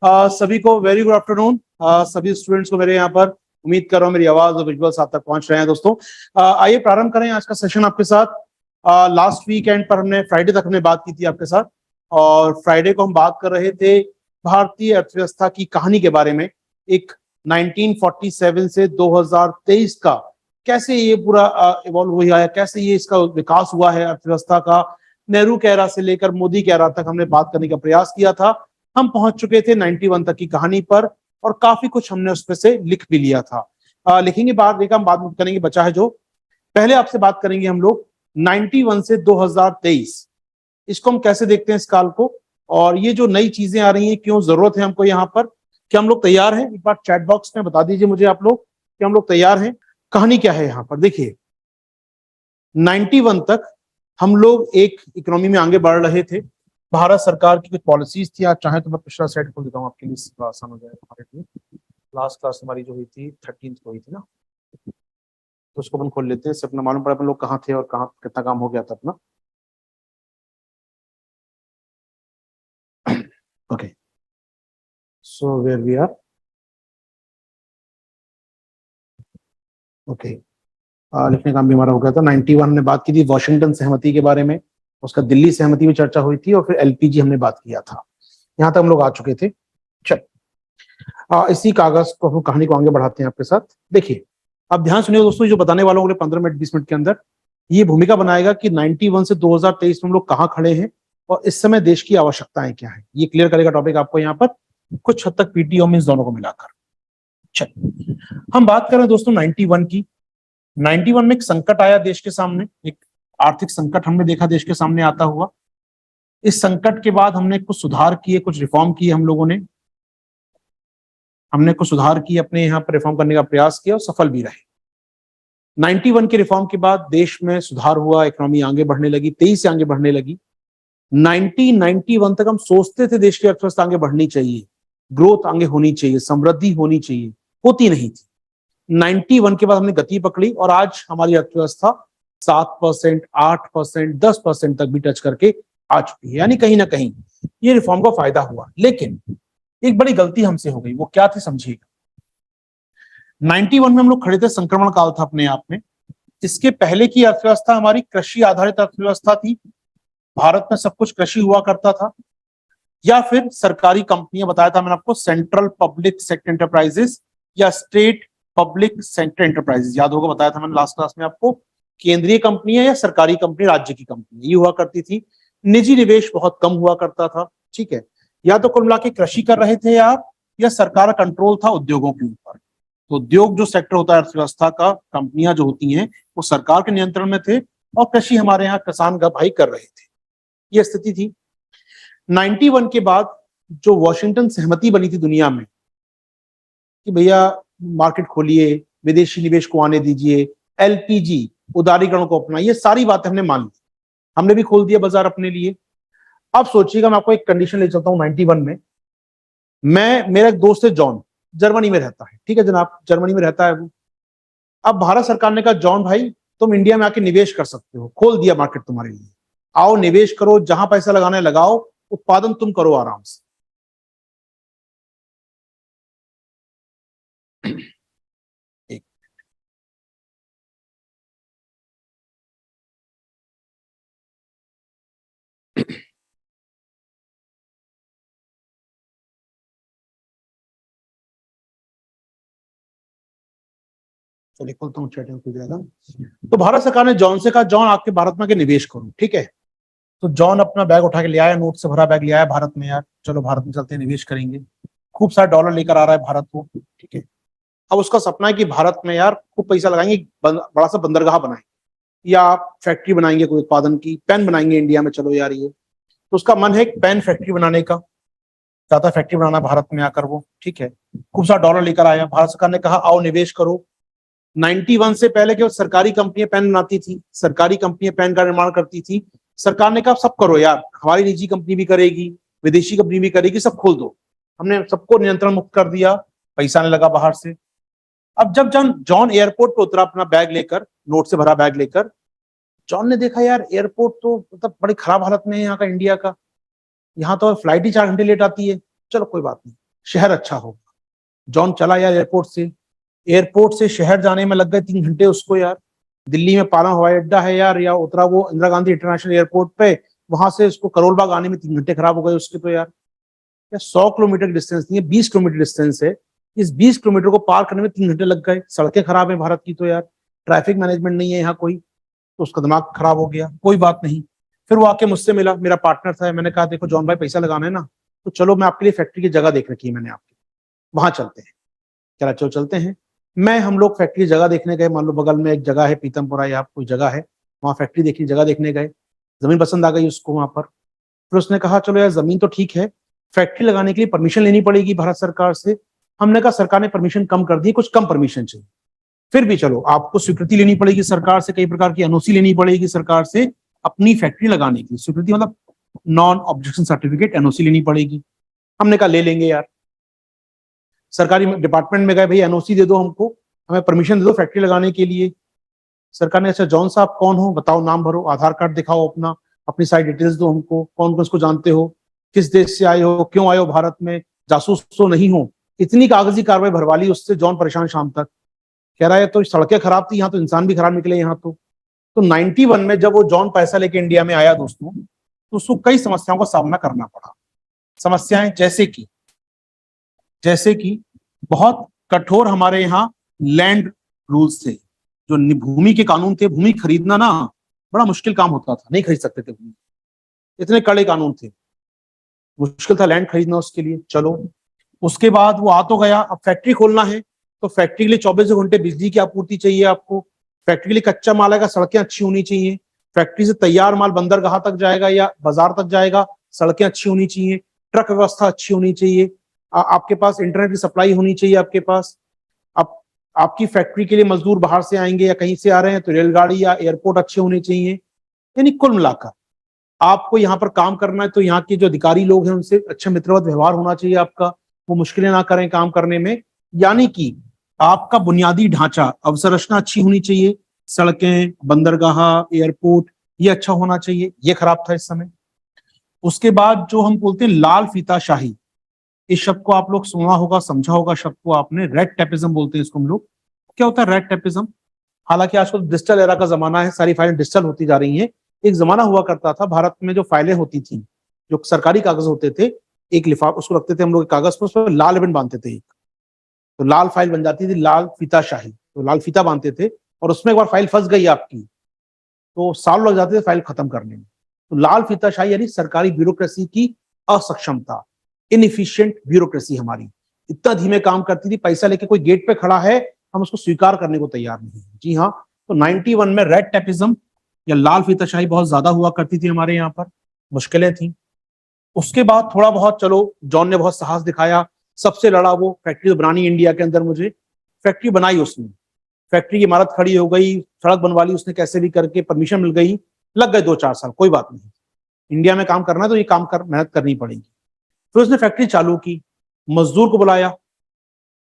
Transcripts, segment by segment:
सभी को very good afternoon. सभी स्टूडेंट्स को मेरे यहाँ पर उम्मीद कर रहा हूँ मेरी आवाज और विजुअल्स आप तक पहुंच रहे हैं। दोस्तों आइए प्रारंभ करें आज का सेशन आपके साथ। लास्ट वीकेंड पर हमने फ्राइडे तक हमने बात की थी आपके साथ, और फ्राइडे को हम बात कर रहे थे भारतीय अर्थव्यवस्था की कहानी के बारे में। एक 1947 से 2023 का कैसे ये पूरा इवॉल्व हुआ है, कैसे ये इसका विकास हुआ है अर्थव्यवस्था का। नेहरू के एरा से लेकर मोदी के एरा तक हमने बात करने का प्रयास किया था। हम पहुंच चुके थे 91 तक की कहानी पर, और काफी कुछ हमने उसमें से लिख भी लिया था। लिखेंगे बाद देखा हम बाद में करेंगे, बचा है जो। पहले आपसे बात करेंगे हम लोग 91 से 2023, इसको हम कैसे देखते हैं इस काल को, और ये जो नई चीजें आ रही हैं क्यों जरूरत है हमको यहाँ पर। क्या हम लोग तैयार हैं? एक बार चैट बॉक्स में बता दीजिए मुझे आप लोग कि हम लोग तैयार हैं। कहानी क्या है यहाँ पर देखिए। 91 तक हम लोग एक इकोनॉमी में आगे बढ़ रहे थे। भारत सरकार की कुछ पॉलिसीज थी। आप चाहें तो मैं पिछला सेट खोल देता हूँ आपके लिए, आसान हो जाएगा हमारे लिए। लास्ट क्लास हमारी जो हुई थी 13th को हुई थी ना, तो उसको अपन खोल लेते हैं, इससे अपना मालूम पड़ा अपन लोग कहाँ थे और कहाँ कितना काम हो गया था अपना। Okay, so where we are. Okay, लिखने काम भी हमारा हो गया था। 91 ने बात की थी वॉशिंगटन सहमति के बारे में, उसका दिल्ली सहमति में चर्चा हुई थी, और फिर एलपीजी हमने बात किया था। यहाँ तक हम लोग आ चुके थे। चल इसी कागज को हम कहानी को आगे बढ़ाते हैं आपके साथ। देखिए अब ध्यान सुनिए दोस्तों, जो बताने वालों के 15 मिनट 20 मिनट के अंदर ये भूमिका बनाएगा कि 91 से 2023 में हम लोग कहाँ खड़े हैं और इस समय देश की आवश्यकताएं क्या है। ये क्लियर करेगा टॉपिक आपको यहाँ पर कुछ हद तक पीटीओ में दोनों को मिलाकर। चल हम बात करें दोस्तों 91 की। 91 में एक संकट आया देश के सामने, एक आर्थिक संकट हमने देखा देश के सामने आता हुआ। इस संकट के बाद हमने कुछ सुधार किए, कुछ रिफॉर्म किए हम लोगों ने। हमने कुछ सुधार किए, अपने यहाँ पर रिफॉर्म करने का प्रयास किया और सफल भी रहे। 91 के रिफॉर्म के बाद देश में सुधार हुआ, इकोनॉमी आगे बढ़ने लगी, तेजी से आगे बढ़ने लगी। 1991 तक हम सोचते थे देश की अर्थव्यवस्था आगे बढ़नी चाहिए, ग्रोथ आगे होनी चाहिए, समृद्धि होनी चाहिए, होती नहीं थी। 91 के बाद हमने गति पकड़ी और आज हमारी अर्थव्यवस्था 7%, 8%, 10% तक भी टच करके आ चुकी है। यानी कहीं ना कहीं ये रिफॉर्म का फायदा हुआ। लेकिन एक बड़ी गलती हमसे हो गई, वो क्या थी समझिएगा। 91 में हम लोग खड़े थे, संक्रमण काल था अपने आप में। इसके पहले की अर्थव्यवस्था हमारी कृषि आधारित अर्थव्यवस्था थी। भारत में सब कुछ कृषि हुआ करता था, या फिर सरकारी कंपनियां, बताया था मैंने आपको, सेंट्रल पब्लिक सेक्टर एंटरप्राइजेस या स्टेट पब्लिक सेक्टर एंटरप्राइजेस, याद होगा बताया था मैंने लास्ट क्लास में आपको। केंद्रीय कंपनियां या सरकारी कंपनी, राज्य की कंपनी ये हुआ करती थी। निजी निवेश बहुत कम हुआ करता था। ठीक है, या तो कुल मिला के कृषि कर रहे थे आप, या सरकार कंट्रोल था उद्योगों के ऊपर। तो उद्योग जो सेक्टर होता है अर्थव्यवस्था का, कंपनियां जो होती हैं वो सरकार के नियंत्रण में थे, और कृषि हमारे यहाँ किसान भाई कर रहे थे। ये स्थिति थी। 91 के बाद जो वॉशिंगटन सहमति बनी थी दुनिया में कि भैया मार्केट खोलिए, विदेशी निवेश को आने दीजिए, एलपीजी, उदारीकरण को अपना, ये सारी बातें हमने मान ली। हमने भी खोल दिया बाजार अपने लिए। अब सोचिएगा, मैं आपको एक कंडीशन ले चलता हूं। 91 में मेरा एक दोस्त है जॉन, जर्मनी में रहता है। ठीक है जनाब, जर्मनी में रहता है वो। अब भारत सरकार ने कहा जॉन भाई तुम इंडिया में आके निवेश कर सकते हो, खोल दिया मार्केट तुम्हारे लिए, आओ निवेश करो, जहां पैसा लगाना है लगाओ, उत्पादन तुम करो आराम से। एक चलिए खोलता हूँ, चैटिंग खुल जाएगा। तो भारत सरकार ने जॉन से कहा जॉन आपके भारत में आके निवेश करो। ठीक है, तो जॉन अपना बैग उठा के ले आया, नोट से भरा बैग ले आया भारत में। यार चलो भारत में चलते हैं, निवेश करेंगे। खूब सारा डॉलर लेकर आ रहा है भारत को। ठीक है, अब उसका सपना है कि भारत में यार खूब पैसा लगाएंगे, बड़ा सा बंदरगाह बनाएंगे, या फैक्ट्री बनाएंगे कोई उत्पादन की, पेन बनाएंगे इंडिया में। चलो यार ये तो उसका मन है एक पेन फैक्ट्री बनाने का, चाहता फैक्ट्री बनाना भारत में आकर वो। ठीक है, खूब सारा डॉलर लेकर आया। भारत सरकार ने कहा आओ निवेश करो। 91 से पहले केवल सरकारी कंपनियां पेन बनाती थी, सरकारी कंपनियां पेन का निर्माण करती थी। सरकार ने कहा सब करो यार, हमारी निजी कंपनी भी करेगी, विदेशी कंपनी भी करेगी, सब खोल दो। हमने सबको नियंत्रण मुक्त कर दिया, पैसा आने लगा बाहर से। अब जब जॉन एयरपोर्ट पे उतरा अपना बैग लेकर, नोट से भरा बैग लेकर, जॉन ने देखा यार एयरपोर्ट तो मतलब बड़ी खराब हालत में है यहाँ का, इंडिया का। यहाँ तो फ्लाइट ही 4 घंटे लेट आती है। चलो कोई बात नहीं, शहर अच्छा होगा। जॉन चला यार एयरपोर्ट से शहर जाने में लग गए 3 घंटे उसको यार। दिल्ली में पारा हवाई अड्डा है यार, या उतरा वो इंदिरा गांधी इंटरनेशनल एयरपोर्ट पे, वहां से उसको करोल बाग आने में 3 घंटे खराब हो गए उसके। तो यार 100 किलोमीटर की डिस्टेंस नहीं है, 20 किलोमीटर डिस्टेंस है। इस 20 किलोमीटर को पार करने में 3 घंटे लग गए। सड़कें खराब है भारत की, तो यार ट्रैफिक मैनेजमेंट नहीं है यहाँ कोई, तो उसका दिमाग खराब हो गया। कोई बात नहीं, फिर वो आके मुझसे मिला, मेरा पार्टनर था। मैंने कहा देखो जॉन भाई, पैसा लगाना है ना, तो चलो मैं आपके लिए फैक्ट्री की जगह देख रखी है मैंने आपकी, वहां चलते हैं। चला चलो चलते हैं। हम लोग फैक्ट्री जगह देखने गए। मान लो बगल में एक जगह है पीतमपुरा या कोई जगह है, वहाँ फैक्ट्री देखने जगह देखने गए। जमीन पसंद आ गई उसको वहां पर। फिर उसने कहा चलो यार जमीन तो ठीक है, फैक्ट्री लगाने के लिए परमिशन लेनी पड़ेगी भारत सरकार से। हमने कहा सरकार ने परमिशन कम कर दी, कुछ कम परमिशन चाहिए। फिर भी चलो, आपको स्वीकृति लेनी पड़ेगी सरकार से, कई प्रकार की एनओसी लेनी पड़ेगी सरकार से अपनी फैक्ट्री लगाने की। स्वीकृति मतलब नॉन ऑब्जेक्शन सर्टिफिकेट, एनओसी लेनी पड़ेगी। हमने कहा ले लेंगे यार। सरकारी डिपार्टमेंट में गए, भाई एनओसी दे दो हमको, हमें परमिशन दे दो फैक्ट्री लगाने के लिए। सरकार ने अच्छा जॉन साहब कौन हो, बताओ नाम भरो, आधार कार्ड दिखाओ अपना, अपनी सारी डिटेल्स दो हमको, कौन कौन इसको जानते हो, किस देश से आए हो, क्यों आए हो भारत में, जासूस तो नहीं हो। इतनी कागजी कार्रवाई भरवा ली उससे। जॉन परेशान शाम तक, कह रहा है तो सड़कें खराब थी यहाँ, तो इंसान भी खराब निकले यहाँ तो 91 में जब वो जॉन पैसा लेके इंडिया में आया दोस्तों, तो उसको कई समस्याओं का सामना करना पड़ा। समस्याएं जैसे कि बहुत कठोर हमारे यहाँ लैंड रूल्स थे, जो भूमि के कानून थे। भूमि खरीदना ना बड़ा मुश्किल काम होता था, नहीं खरीद सकते थे भूमि, इतने कड़े कानून थे, मुश्किल था लैंड खरीदना उसके लिए। चलो उसके बाद वो आ तो गया। अब फैक्ट्री खोलना है, तो फैक्ट्री के लिए 24 घंटे बिजली की आपूर्ति चाहिए आपको। फैक्ट्री के लिए कच्चा माल आएगा, सड़कें अच्छी होनी चाहिए। फैक्ट्री से तैयार माल बंदरगाह तक जाएगा या बाजार तक जाएगा, सड़कें अच्छी होनी चाहिए, ट्रक व्यवस्था अच्छी होनी चाहिए, आपके पास इंटरनेट की सप्लाई होनी चाहिए आपके पास। अब आपकी फैक्ट्री के लिए मजदूर बाहर से आएंगे या कहीं से आ रहे हैं, तो रेलगाड़ी या एयरपोर्ट अच्छे होने चाहिए। यानी कुल मिलाकर आपको यहाँ पर काम करना है, तो यहाँ के जो अधिकारी लोग हैं उनसे अच्छा मित्रवत व्यवहार होना चाहिए आपका, वो मुश्किलें ना करें काम करने में। यानी कि आपका बुनियादी ढांचा, अवसंरचना अच्छी होनी चाहिए, सड़कें, बंदरगाह, एयरपोर्ट, ये अच्छा होना चाहिए। ये खराब था इस समय। उसके बाद जो हम बोलते हैं लाल फीताशाही, इस शब्द को आप लोग सुना होगा, समझा होगा शब्द को आपने, रेड टेपिज्म बोलते हैं इसको हम लोग। क्या होता है रेड टेपिज्म? हालांकि आजकल डिजिटल एरा का जमाना है, सारी फाइलें डिजिटल होती जा रही हैं। एक जमाना हुआ करता था भारत में, जो फाइलें होती थी, जो सरकारी कागज होते थे, एक लिफाफ उसको रखते थे हम लोग कागज पर, उस पर लाल रिबन बांधते थे एक, तो लाल फाइल बन जाती थी, लाल फीताशाही। तो लाल फीता बांधते थे, और उसमें एक बार फाइल फंस गई आपकी तो साल लग जाते थे फाइल खत्म करने में। तो लाल फीताशाही यानी सरकारी ब्यूरोक्रेसी की असक्षमता, इनएफिशिएंट ब्यूरोक्रेसी हमारी इतना धीमे काम करती थी। पैसा लेके कोई गेट पे खड़ा है, हम उसको स्वीकार करने को तैयार नहीं है। जी हाँ, तो 91 में रेड टेपिज्म या लाल फीताशाही बहुत ज्यादा हुआ करती थी हमारे यहाँ पर, मुश्किलें थी। उसके बाद थोड़ा बहुत चलो जॉन ने बहुत साहस दिखाया, सबसे लड़ा वो, फैक्ट्री तो बनानी इंडिया के अंदर मुझे। फैक्ट्री बनाई उसने, फैक्ट्री की इमारत खड़ी हो गई, सड़क बनवा ली उसने कैसे भी करके, परमिशन मिल गई, लग गए 2-4 साल, कोई बात नहीं, इंडिया में काम करना है तो ये काम कर मेहनत करनी पड़ेगी। फिर उसने फैक्ट्री चालू की, मजदूर को बुलाया।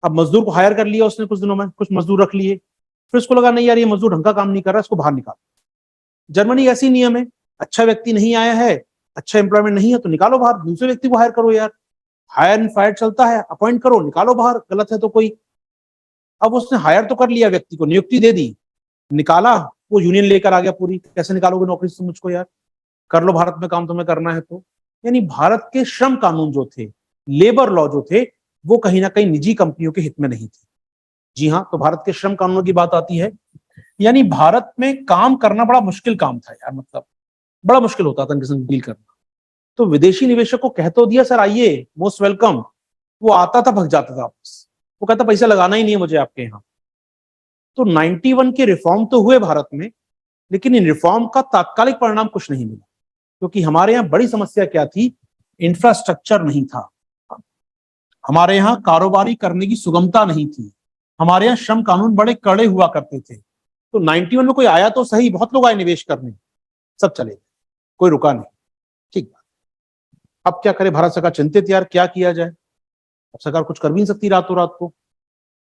अब मजदूर को हायर कर लिया उसने, कुछ दिनों में कुछ मजदूर रख लिए। फिर उसको लगा नहीं यार ये मजदूर ढंग का काम नहीं कर रहा, इसको बाहर निकालो। जर्मनी ऐसी नियम है, अच्छा व्यक्ति नहीं आया है, अच्छा एम्प्लॉयमेंट नहीं है, तो निकालो बाहर, दूसरे व्यक्ति को हायर करो यार। हायर एंड फायर चलता है, अपॉइंट करो, निकालो बाहर, गलत है तो कोई। अब उसने हायर तो कर लिया, व्यक्ति को नियुक्ति दे दी, निकाला, वो यूनियन लेकर आ गया पूरी। कैसे निकालोगे नौकरी से मुझको यार, कर लो भारत में काम तुम्हें करना है तो। यानी भारत के श्रम कानून जो थे, लेबर लॉ जो थे, वो कहीं ना कहीं निजी कंपनियों के हित में नहीं थे। जी हाँ, तो भारत के श्रम कानूनों की बात आती है। यानी भारत में काम करना बड़ा मुश्किल काम था यार, मतलब बड़ा मुश्किल होता था इनके संग डील करना। तो विदेशी निवेशक को कह तो दिया सर आइए, मोस्ट वेलकम, वो आता था भग जाता था वापस, वो कहता पैसा लगाना ही नहीं है मुझे आपके यहाँ। तो 91 के रिफॉर्म तो हुए भारत में, लेकिन इन रिफॉर्म का तात्कालिक परिणाम कुछ नहीं मिला, क्योंकि हमारे यहाँ बड़ी समस्या क्या थी, इंफ्रास्ट्रक्चर नहीं था, हमारे यहाँ कारोबारी करने की सुगमता नहीं थी, हमारे यहाँ श्रम कानून बड़े कड़े हुआ करते थे। तो 91 में कोई आया तो सही, बहुत लोग आए निवेश करने, सब चले गए, कोई रुका नहीं। ठीक बात, अब क्या करे भारत सरकार, चिंतित यार क्या किया जाए। अब सरकार कुछ कर भी नहीं सकती रातों रात को।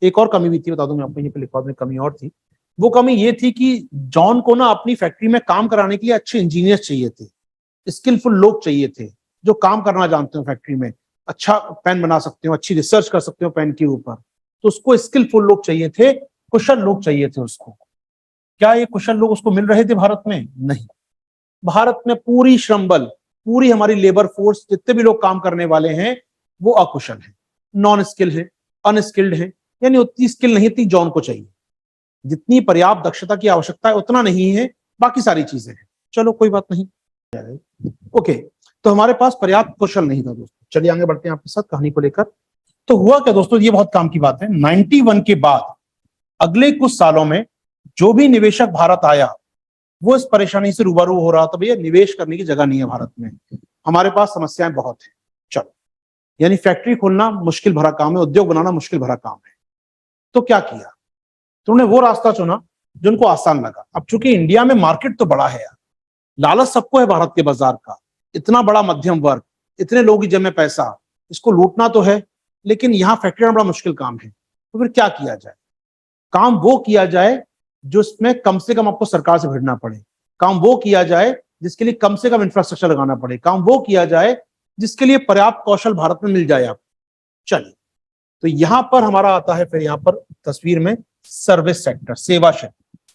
एक और कमी भी थी, बता दूं मैं आपको, ये पे लिखवा दूं, कमी और थी। वो कमी ये थी कि जॉन को ना अपनी फैक्ट्री में काम कराने के लिए अच्छे इंजीनियर चाहिए थे, स्किलफुल लोग चाहिए थे, जो काम करना जानते हो फैक्ट्री में। अच्छा पेन बना सकते हो, अच्छी रिसर्च कर सकते हो पेन के ऊपर, तो उसको स्किलफुल लोग चाहिए थे, कुशल लोग चाहिए थे उसको। क्या ये कुशल लोग उसको मिल रहे थे भारत में? नहीं। भारत में पूरी श्रम बल, पूरी हमारी लेबर फोर्स, जितने भी लोग काम करने वाले हैं वो अकुशल है, नॉन स्किल है, अनस्किल्ड है, यानी उतनी स्किल नहीं थी जॉन को चाहिए, जितनी पर्याप्त दक्षता की आवश्यकता है उतना नहीं है, बाकी सारी चीजें हैं। चलो कोई बात नहीं। ओके, तो हमारे पास पर्याप्त कौशल नहीं था दोस्तों। चलिए आगे बढ़ते हैं आपके साथ कहानी को लेकर। तो हुआ क्या दोस्तों, ये बहुत काम की बात है, 91 के बाद अगले कुछ सालों में जो भी निवेशक भारत आया वो इस परेशानी से रूबरू हो रहा था, भैया निवेश करने की जगह नहीं है भारत में, हमारे पास समस्याएं बहुत है। चलो, यानी फैक्ट्री खोलना मुश्किल भरा काम है, उद्योग बनाना मुश्किल भरा काम है। तो क्या किया, तो उन्होंने वो रास्ता चुना जो उनको आसान लगा। अब चूंकि इंडिया में मार्केट तो बड़ा है यार, लालच सबको है भारत के बाजार का, इतना बड़ा मध्यम वर्ग, इतने लोग ही जमे पैसा, इसको लूटना तो है, लेकिन यहाँ फैक्ट्री बड़ा मुश्किल काम है। तो फिर क्या किया जाए? काम वो किया जाए जो इसमें कम से कम आपको सरकार से भिड़ना पड़े, काम वो किया जाए जिसके लिए कम से कम इंफ्रास्ट्रक्चर लगाना पड़े, काम वो किया जाए जिसके लिए पर्याप्त कौशल भारत में मिल जाए आपको। चलिए, तो यहां पर हमारा आता है फिर यहां पर तस्वीर में सर्विस सेक्टर, सेवा क्षेत्र।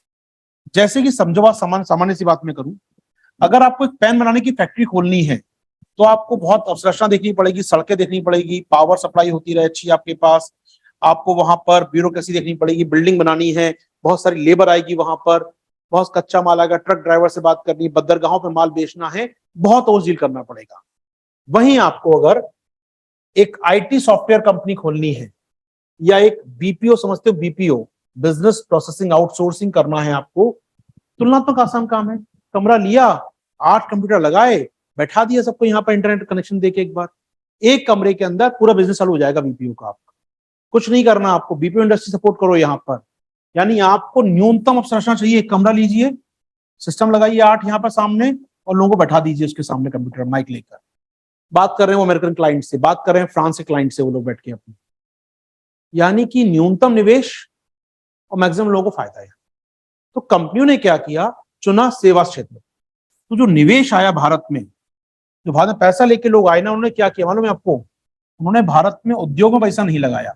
जैसे कि समझो, सामान्य सी बात में करूं, अगर आपको एक पेन बनाने की फैक्ट्री खोलनी है तो आपको बहुत अवसंरचना देखनी पड़ेगी, सड़कें देखनी पड़ेगी, पावर सप्लाई होती रहे अच्छी आपके पास, आपको वहां पर ब्यूरोक्रेसी देखनी पड़ेगी, बिल्डिंग बनानी है, बहुत सारी लेबर आएगी वहां पर, बहुत कच्चा माल आएगा, ट्रक ड्राइवर से बात करनी, बंदरगाहों पे माल बेचना है, बहुत और डील करना पड़ेगा। वहीं आपको अगर एक आईटी सॉफ्टवेयर कंपनी खोलनी है या एक बीपीओ, समझते हो बीपीओ, बिजनेस प्रोसेसिंग आउटसोर्सिंग करना है आपको, तुलनात्मक आसान काम है। कमरा लिया, 8 कंप्यूटर लगाए, बैठा दिया सबको यहाँ पर इंटरनेट कनेक्शन देके, एक बार एक कमरे के अंदर पूरा बिजनेस चालू हो जाएगा बीपीओ का। आपका कुछ नहीं करना, आपको बीपीओ इंडस्ट्री सपोर्ट करो यहाँ पर, यानी आपको न्यूनतम अवसंरचना चाहिए, एक कमरा लीजिए, सिस्टम लगाइए 8 यहाँ पर सामने, और लोगों को बैठा दीजिए उसके सामने कंप्यूटर माइक लेकर, बात कर रहे हैं वो अमेरिकन क्लाइंट से, बात कर रहे हैं फ्रांस के क्लाइंट से, वो लोग बैठ के अपने, यानी कि न्यूनतम निवेश और मैक्सिमम लोगों को फायदा है। तो कंपनियों ने क्या किया, चुना सेवा क्षेत्र। तो जो निवेश आया भारत में, जो भारत में पैसा लेके लोग आए ना, उन्होंने क्या किया मालूम है आपको? उन्होंने भारत में उद्योग में पैसा नहीं लगाया,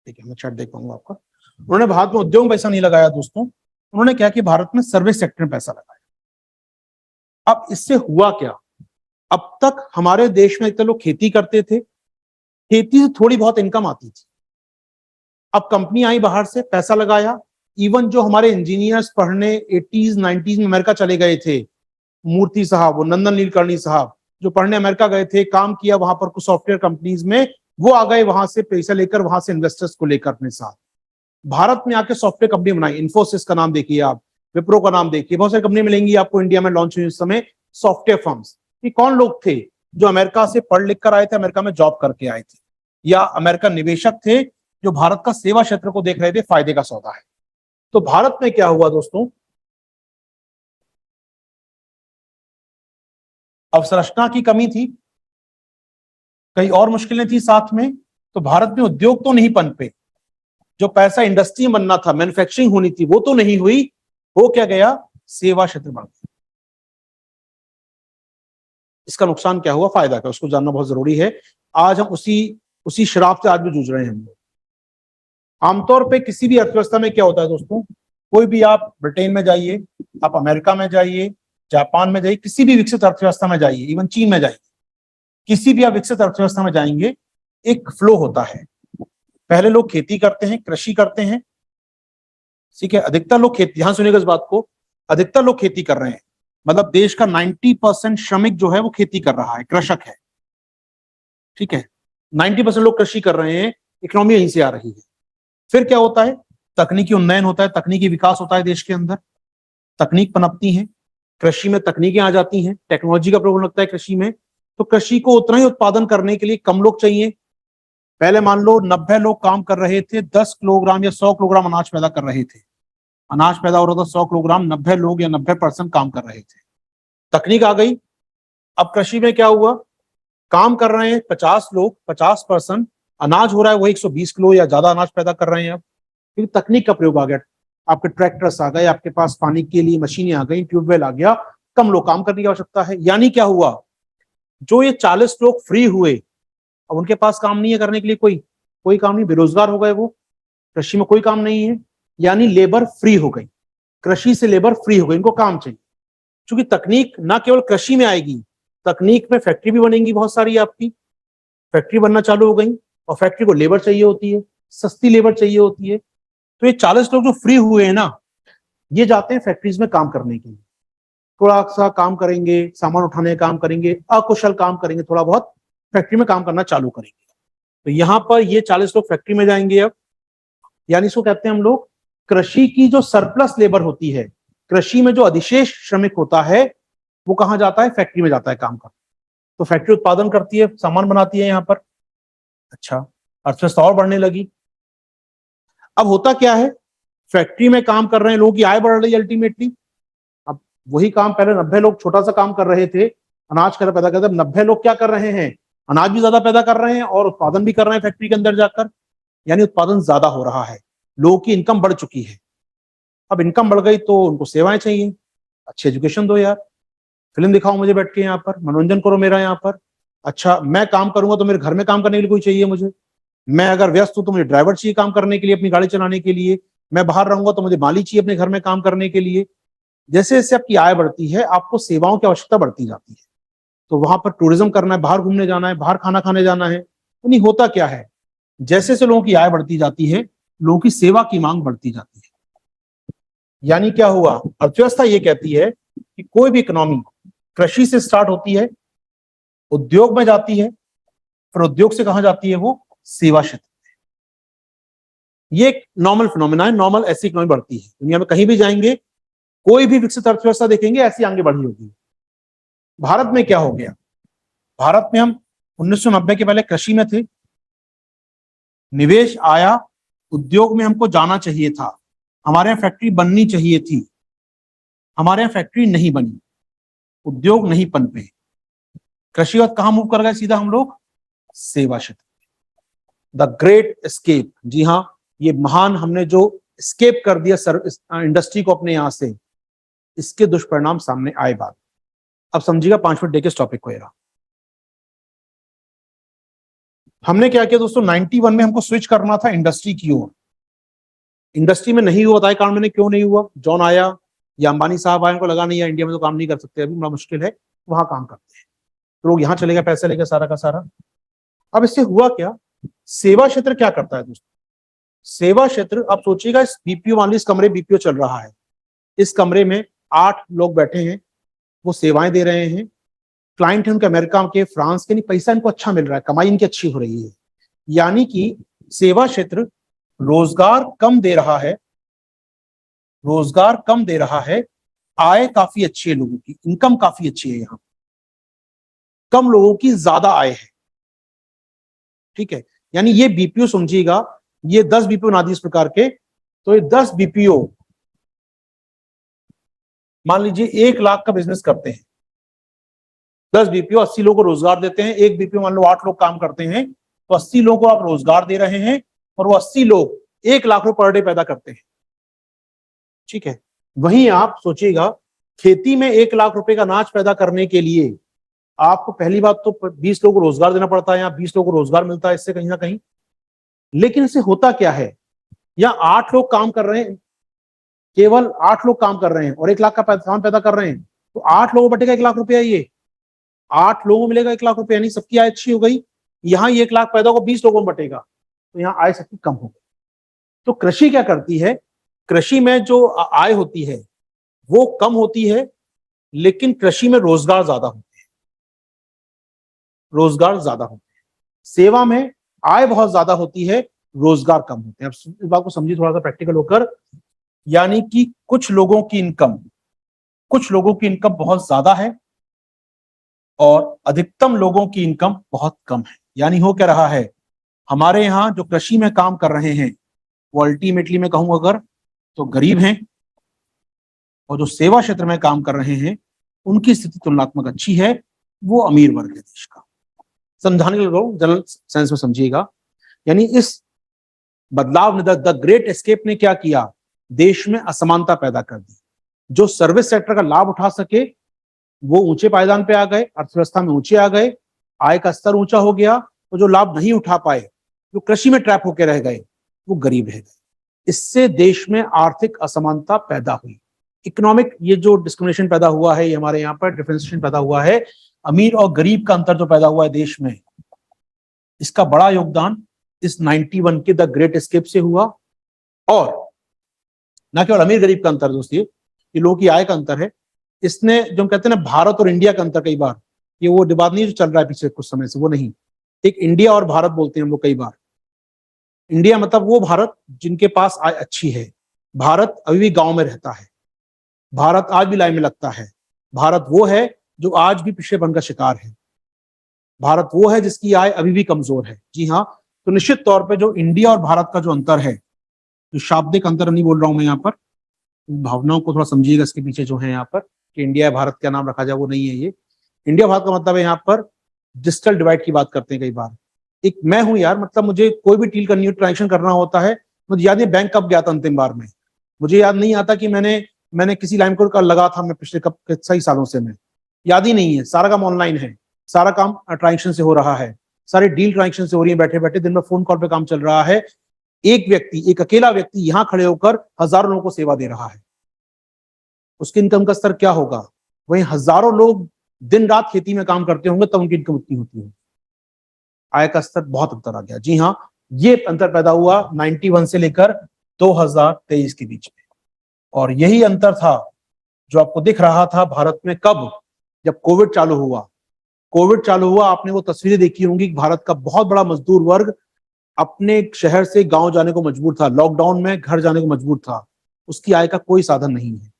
ठीक है मैं चैट देख पाऊंगा आपका। उन्होंने भारत में उद्योग में पैसा नहीं लगाया दोस्तों, उन्होंने क्या किया, भारत में सर्विस सेक्टर में पैसा लगाया। अब इससे हुआ क्या, अब तक हमारे देश में इतने लोग खेती करते थे, खेती से थोड़ी बहुत इनकम आती थी, अब कंपनी आई बाहर से, पैसा लगाया, इवन जो हमारे इंजीनियर्स पढ़ने 80s 90s में अमेरिका चले गए थे, मूर्ति साहब, वो नंदन नीलकर्णी साहब, जो पढ़ने अमेरिका गए थे, काम किया वहां पर कुछ सॉफ्टवेयर कंपनीज में, वो आ गए वहां से पैसा लेकर, वहां से इन्वेस्टर्स को लेकर अपने साथ, भारत में आके सॉफ्टवेयर कंपनी बनाई। इन्फोसिस का नाम देखिए आप, विप्रो का नाम देखिए, बहुत सारी कंपनी मिलेंगी आपको इंडिया में लॉन्च हुई उस समय सॉफ्टवेयर फर्म्स। ये कौन लोग थे? जो अमेरिका से पढ़ लिख कर आए थे, अमेरिका में जॉब करके आए थे, या अमेरिकन निवेशक थे जो भारत का सेवा क्षेत्र को देख रहे थे, फायदे का सौदा है। तो भारत में क्या हुआ दोस्तों, अवसंरचना की कमी थी, कई और मुश्किलें थी साथ में, तो भारत में उद्योग तो नहीं पनपे, जो पैसा इंडस्ट्री बनना था, मैन्युफैक्चरिंग होनी थी, वो तो नहीं हुई, हो क्या गया, सेवा क्षेत्र बढ़ गया। इसका नुकसान क्या हुआ, फायदा क्या, उसको जानना बहुत जरूरी है। आज हम उसी शराब से आज भी जूझ रहे हैं हम लोग। आमतौर पे किसी भी अर्थव्यवस्था में क्या होता है दोस्तों, कोई भी आप ब्रिटेन में जाइए, आप अमेरिका में जाइए, जापान में जाइए, किसी भी विकसित अर्थव्यवस्था में जाइए, इवन चीन में जाइए, किसी भी आप विकसित अर्थव्यवस्था में जाएंगे, एक फ्लो होता है। पहले लोग खेती करते हैं, कृषि करते हैं, ठीक है, अधिकतर लोग खेती, ध्यान सुनिएगा इस बात को, अधिकतर लोग खेती कर रहे हैं, मतलब देश का 90% श्रमिक जो है वो खेती कर रहा है, कृषक है, ठीक है, 90% लोग कृषि कर रहे हैं, इकोनॉमी यहीं से आ रही है। फिर क्या होता है, तकनीकी उन्नयन होता है, तकनीकी विकास होता है देश के अंदर, तकनीक पनपती है, कृषि में तकनीकें आ जाती हैं, टेक्नोलॉजी का प्रयोग लगता है कृषि में, तो कृषि को उतना ही उत्पादन करने के लिए कम लोग चाहिए। पहले मान लो 90 लोग काम कर रहे थे, 10 किलोग्राम या 100 किलोग्राम अनाज पैदा कर रहे थे, अनाज पैदा हो रहा था 100 किलोग्राम, 90 लोग या 90% काम कर रहे थे। तकनीक आ गई। अब कृषि में क्या हुआ, काम कर रहे हैं 50 लोग, 50%, अनाज हो रहा है वो 120 किलो या ज्यादा अनाज पैदा कर रहे हैं। अब क्योंकि तकनीक का प्रयोग आ गया, आपके ट्रैक्टर्स आ गए, आपके पास पानी के लिए मशीनें आ गई, ट्यूबवेल आ गया, कम लोग काम करने की आवश्यकता है। यानी क्या हुआ, जो ये 40 लोग फ्री हुए, अब उनके पास काम नहीं है करने के लिए, कोई काम नहीं, बेरोजगार हो गए वो, कृषि में कोई काम नहीं है, यानी लेबर फ्री हो गई, कृषि से लेबर फ्री हो गई, इनको काम चाहिए। क्योंकि तकनीक ना केवल कृषि में आएगी, तकनीक में फैक्ट्री भी बनेंगी बहुत सारी, आपकी फैक्ट्री बनना चालू हो गई, और फैक्ट्री को लेबर चाहिए होती है, सस्ती लेबर चाहिए होती है। तो ये 40 लोग जो फ्री हुए हैं ना, ये जाते हैं फैक्ट्रीज में काम करने के लिए, थोड़ा सा काम करेंगे, सामान उठाने का काम करेंगे, अकुशल काम करेंगे, थोड़ा बहुत फैक्ट्री में काम करना चालू करेंगे। तो यहाँ पर ये 40 लोग फैक्ट्री में जाएंगे अब, यानी इसको कहते हैं हम लोग कृषि की जो सरप्लस लेबर होती है, कृषि में जो अधिशेष श्रमिक होता है, वो कहाँ जाता है, फैक्ट्री में जाता है काम कर। तो फैक्ट्री उत्पादन करती है, सामान बनाती है यहाँ पर, अच्छा, अर्थव्यवस्था और बढ़ने लगी। अब होता क्या है, फैक्ट्री में काम कर रहे हैं लोगों की आय बढ़ रही है अल्टीमेटली। अब वही काम पहले 90 लोग छोटा सा काम कर रहे थे, अनाज कर पैदा करते, 90 लोग क्या कर रहे हैं, अनाज भी ज्यादा पैदा कर रहे हैं और उत्पादन भी कर रहे हैं फैक्ट्री के अंदर जाकर, यानी उत्पादन ज्यादा हो रहा है, लोगों की इनकम बढ़ चुकी है। अब इनकम बढ़ गई तो उनको सेवाएं चाहिए, अच्छी एजुकेशन दो यार, फिल्म दिखाओ मुझे बैठ के यहाँ पर, मनोरंजन करो मेरा यहाँ पर। अच्छा, मैं काम करूंगा तो मेरे घर में काम करने के लिए कोई चाहिए मुझे, मैं अगर व्यस्त हूं तो मुझे ड्राइवर चाहिए काम करने के लिए, अपनी गाड़ी चलाने के लिए, मैं बाहर रहूंगा तो मुझे माली चाहिए अपने घर में काम करने के लिए। जैसे जैसे आपकी आय बढ़ती है, आपको सेवाओं की आवश्यकता बढ़ती जाती है। तो वहां पर टूरिज्म करना है, बाहर घूमने जाना है, बाहर खाना खाने जाना है। नहीं, होता क्या है, जैसे जैसे लोगों की आय बढ़ती जाती है, लोगों की सेवा की मांग बढ़ती जाती है। यानी क्या हुआ, अर्थव्यवस्था ये कहती है कि कोई भी इकोनॉमी कृषि से स्टार्ट होती है, उद्योग में जाती है, फिर उद्योग से कहां जाती है, वो सेवा क्षेत्र। ये एक नॉर्मल फिनोमिना है, नॉर्मल ऐसी इकोनॉमी बढ़ती है दुनिया में, कहीं भी जाएंगे, कोई भी विकसित अर्थव्यवस्था देखेंगे ऐसी आगे बढ़ी होगी। भारत में क्या हो गया, भारत में हम 1990 के पहले कृषि में थे, निवेश आया, उद्योग में हमको जाना चाहिए था, हमारे यहाँ फैक्ट्री बननी चाहिए थी, हमारे यहाँ फैक्ट्री नहीं बनी, उद्योग नहीं पनपे, कृषि और कहां मूव कर गए सीधा हम लोग, सेवा क्षेत्र। द ग्रेट एस्केप, जी हाँ, ये महान हमने जो एस्केप कर दिया इंडस्ट्री को अपने यहां से, इसके दुष्परिणाम सामने आए बात। अब समझिएगा 5 मिनट देके इस टॉपिक को एरा। हमने क्या किया दोस्तों, 91 में हमको स्विच करना था इंडस्ट्री की ओर। इंडस्ट्री में नहीं हुआ, बताया कारण मैंने क्यों नहीं हुआ, जॉन आया या अंबानी साहब आए, उनको लगा नहीं है इंडिया में तो काम नहीं कर सकते, अभी बड़ा मुश्किल है, वहां काम करते हैं, तो लोग यहाँ चले गए पैसे लेकर सारा का सारा। अब इससे हुआ क्या, सेवा क्षेत्र क्या करता है दोस्तों, सेवा क्षेत्र, आप सोचिएगा इस बीपीओ, मान लीजिए इस कमरे बीपीओ चल रहा है, इस कमरे में 8 लोग बैठे हैं, वो सेवाएं दे रहे हैं, क्लाइंट है उनके अमेरिका के, फ्रांस के, नहीं पैसा इनको अच्छा मिल रहा है, कमाई इनकी अच्छी हो रही है। यानी कि सेवा क्षेत्र रोजगार कम दे रहा है, रोजगार कम दे रहा है, आय काफी अच्छी है लोगों की, इनकम काफी अच्छी है, यहाँ कम लोगों की ज्यादा आय है, ठीक है। यानी ये बीपीओ समझिएगा, ये 10 बीपीओ ना दी इस प्रकार के, तो ये 10 बीपीओ मान लीजिए 1 लाख का बिजनेस करते हैं, 10 बीपीओ 80 लोगों को रोजगार देते हैं, एक बीपीओ मान लो 8 लोग काम करते हैं, तो 80 लोगों को आप रोजगार दे रहे हैं, और वो 80 लोग 1 लाख रुपए पर डे पैदा करते हैं, ठीक है। वहीं आप सोचिएगा, खेती में 1 लाख रुपए का अनाज पैदा करने के लिए आपको पहली बात तो 20 लोगों को रोजगार देना पड़ता है, या 20 लोगों को रोजगार मिलता है इससे कहीं ना कहीं। लेकिन इससे होता क्या है, या 8 लोग काम कर रहे हैं, केवल 8 लोग काम कर रहे हैं और 1 लाख का सामान पैदा कर रहे हैं, तो 8 लोगों बटेगा 1 लाख रुपया, ये 8 लोगों को मिलेगा 1 लाख रुपया, यानी सबकी आय अच्छी हो गई। यहाँ ये 1 लाख पैदा को 20 लोगों में बटेगा, तो यहाँ आय सबकी कम हो गई। तो कृषि क्या करती है, कृषि में जो आय होती है वो कम होती है, लेकिन कृषि में रोजगार ज्यादा होते हैं, रोजगार ज्यादा होते हैं। सेवा में आय बहुत ज्यादा होती है, रोजगार कम होते हैं। अब इस बात को समझिए थोड़ा सा प्रैक्टिकल होकर, यानी कि कुछ लोगों की इनकम बहुत ज्यादा है और अधिकतम लोगों की इनकम बहुत कम है। यानी हो क्या रहा है, हमारे यहाँ जो कृषि में काम कर रहे हैं वो अल्टीमेटली मैं कहूँ अगर तो गरीब हैं, और जो सेवा क्षेत्र में काम कर रहे हैं उनकी स्थिति तुलनात्मक अच्छी है, वो अमीर वर्ग है देश का। समझाने के लिए जनरल सेंस में समझिएगा, यानी इस बदलाव ने, द ग्रेट एस्केप ने क्या किया, देश में असमानता पैदा कर दी। जो सर्विस सेक्टर का लाभ उठा सके वो ऊंचे पायदान पे आ गए, अर्थव्यवस्था में ऊंचे आ गए, आय का स्तर ऊंचा हो गया। तो जो लाभ नहीं उठा पाए, जो कृषि में ट्रैप होकर रह गए, वो गरीब रह गए। इससे देश में आर्थिक असमानता पैदा हुई। इकोनॉमिक ये जो डिस्क्रिमिनेशन पैदा हुआ है, ये हमारे यहाँ पर डिफरेंशिएशन पैदा हुआ है, अमीर और गरीब का अंतर जो पैदा हुआ है देश में, इसका बड़ा योगदान इस 91 के द ग्रेट एस्केप से हुआ। और ना केवल अमीर गरीब का अंतर दोस्तों, ये लोगों की आय का अंतर है। इसने जो हम कहते हैं ना भारत और इंडिया का अंतर, कई बार ये वो डिबात नहीं जो चल रहा है पिछले कुछ समय से, वो नहीं, एक इंडिया और भारत बोलते हैं हम लोग कई बार। इंडिया मतलब वो भारत जिनके पास आय अच्छी है, भारत अभी भी गांव में रहता है, भारत आज भी लाइन में लगता है, भारत वो है जो आज भी पिछड़ेपन का शिकार है, भारत वो है जिसकी आय अभी भी कमजोर है। जी हाँ, तो निश्चित तौर पे जो इंडिया और भारत का जो अंतर है, जो शाब्दिक अंतर नहीं बोल रहा हूं मैं यहाँ पर, भावनाओं को थोड़ा समझिएगा इसके पीछे जो है यहाँ पर, कि इंडिया भारत क्या नाम रखा जाए, वो नहीं है ये। इंडिया भारत का मतलब है यहाँ पर डिजिटल डिवाइड की बात करते हैं कई बार। एक मैं हूं यार, मतलब मुझे कोई भी डील करनी हो, ट्रांजेक्शन करना होता है, मुझे याद नहीं बैंक कब गया था अंतिम बार में, मुझे याद नहीं आता कि मैंने किसी लाइन कोड का लगा था मैं पिछले कब सही सालों से, मैं याद ही नहीं है। सारा काम ऑनलाइन है, सारा काम ट्रांजेक्शन से हो रहा है, सारी डील ट्रांजेक्शन से हो रही है, बैठे बैठे दिन में फोन कॉल पे काम चल रहा है। एक व्यक्ति, एक अकेला व्यक्ति यहां खड़े होकर हजारों लोगों को सेवा दे रहा है, उसकी इनकम का स्तर क्या होगा? वहीं हजारों लोग दिन रात खेती में काम करते होंगे तब उनकी इनकम उतनी होती है। आय का स्तर बहुत अंतर आ गया। जी हाँ, ये अंतर पैदा हुआ 91 से लेकर 2023 के बीच में। और यही अंतर था जो आपको दिख रहा था भारत में कब, जब कोविड चालू हुआ। कोविड चालू हुआ, आपने वो तस्वीरें देखी होंगी, भारत का बहुत बड़ा मजदूर वर्ग अपने शहर से गांव जाने को मजबूर था, लॉकडाउन में घर जाने को मजबूर था, उसकी आय का कोई साधन नहीं है।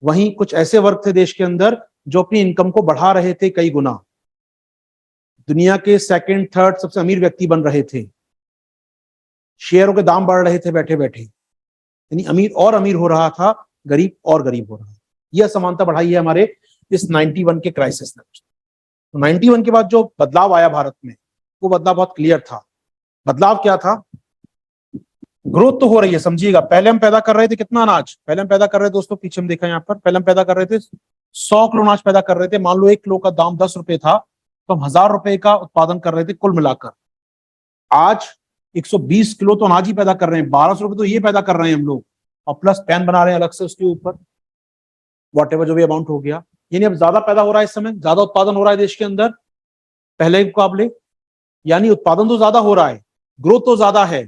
वहीं कुछ ऐसे वर्ग थे देश के अंदर जो अपनी इनकम को बढ़ा रहे थे कई गुना, दुनिया के सेकंड थर्ड सबसे अमीर व्यक्ति बन रहे थे, शेयरों के दाम बढ़ रहे थे बैठे बैठे, यानी अमीर और अमीर हो रहा था, गरीब और गरीब हो रहा है। यह असमानता बढ़ाई है हमारे इस 91 के क्राइसिस ने। तो 91 के बाद जो बदलाव आया भारत में, वो बदलाव बहुत क्लियर था। बदलाव क्या था? ग्रोथ तो हो रही है, समझिएगा। पहले हम पैदा कर रहे थे कितना अनाज, पहले हम पैदा कर रहे थे दोस्तों, पीछे हम देखा यहाँ पर, पहले हम पैदा कर रहे थे 100 किलो अनाज पैदा कर रहे थे। मान लो 1 किलो का दाम 10 रुपए था, तो हम 1000 रुपए का उत्पादन कर रहे थे कुल मिलाकर। आज 120 किलो तो अनाज ही पैदा कर रहे हैं, 1200 रुपए तो ये पैदा कर रहे हैं हम लोग, और प्लस पैन बना रहे हैं अलग से उसके ऊपर, वॉट एवर जो भी अमाउंट हो गया। यानी अब ज्यादा पैदा हो रहा है, इस समय ज्यादा उत्पादन हो रहा है देश के अंदर पहले के मुकाबले, यानी उत्पादन तो ज्यादा हो रहा है, ग्रोथ तो ज्यादा है,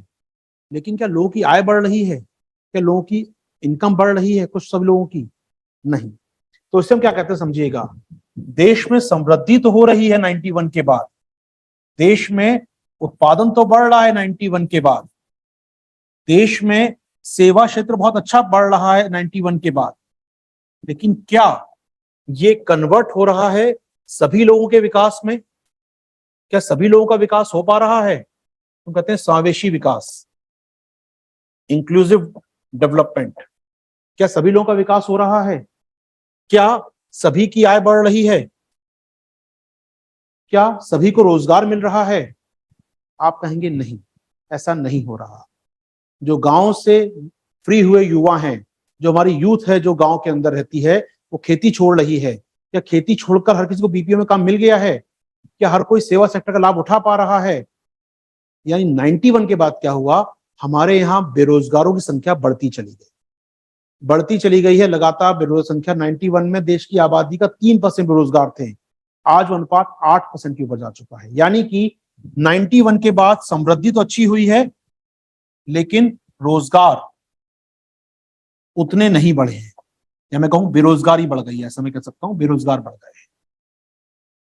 लेकिन क्या लोगों की आय बढ़ रही है? क्या लोगों की इनकम बढ़ रही है? कुछ सब लोगों की नहीं। तो इससे हम क्या कहते हैं समझिएगा, देश में समृद्धि तो हो रही है 91 के बाद, देश में उत्पादन तो बढ़ रहा है 91 के बाद, देश में सेवा क्षेत्र बहुत अच्छा बढ़ रहा है 91 के बाद, लेकिन क्या ये कन्वर्ट हो रहा है सभी लोगों के विकास में? क्या सभी लोगों का विकास हो पा रहा है? तो कहते हैं समावेशी विकास, इंक्लूसिव डेवलपमेंट। क्या सभी लोगों का विकास हो रहा है? क्या सभी की आय बढ़ रही है? क्या सभी को रोजगार मिल रहा है? आप कहेंगे नहीं, ऐसा नहीं हो रहा। जो गांव से फ्री हुए युवा हैं, जो हमारी यूथ है जो गांव के अंदर रहती है, वो खेती छोड़ रही है। क्या खेती छोड़कर हर किसी को बीपीओ में काम मिल गया है? क्या हर कोई सेवा सेक्टर का लाभ उठा पा रहा है? यानी 91 के बाद क्या हुआ, हमारे यहाँ बेरोजगारों की संख्या बढ़ती चली गई है लगातार। बेरोजगार संख्या 91 में देश की आबादी का 3% बेरोजगार थे, आज वो अनुपात 8% के ऊपर जा चुका है। यानी कि 91 के बाद समृद्धि तो अच्छी हुई है, लेकिन रोजगार उतने नहीं बढ़े हैं, या मैं कहूं बेरोजगारी बढ़ गई है, ऐसा मैं कह सकता हूं, बेरोजगार बढ़ गए हैं।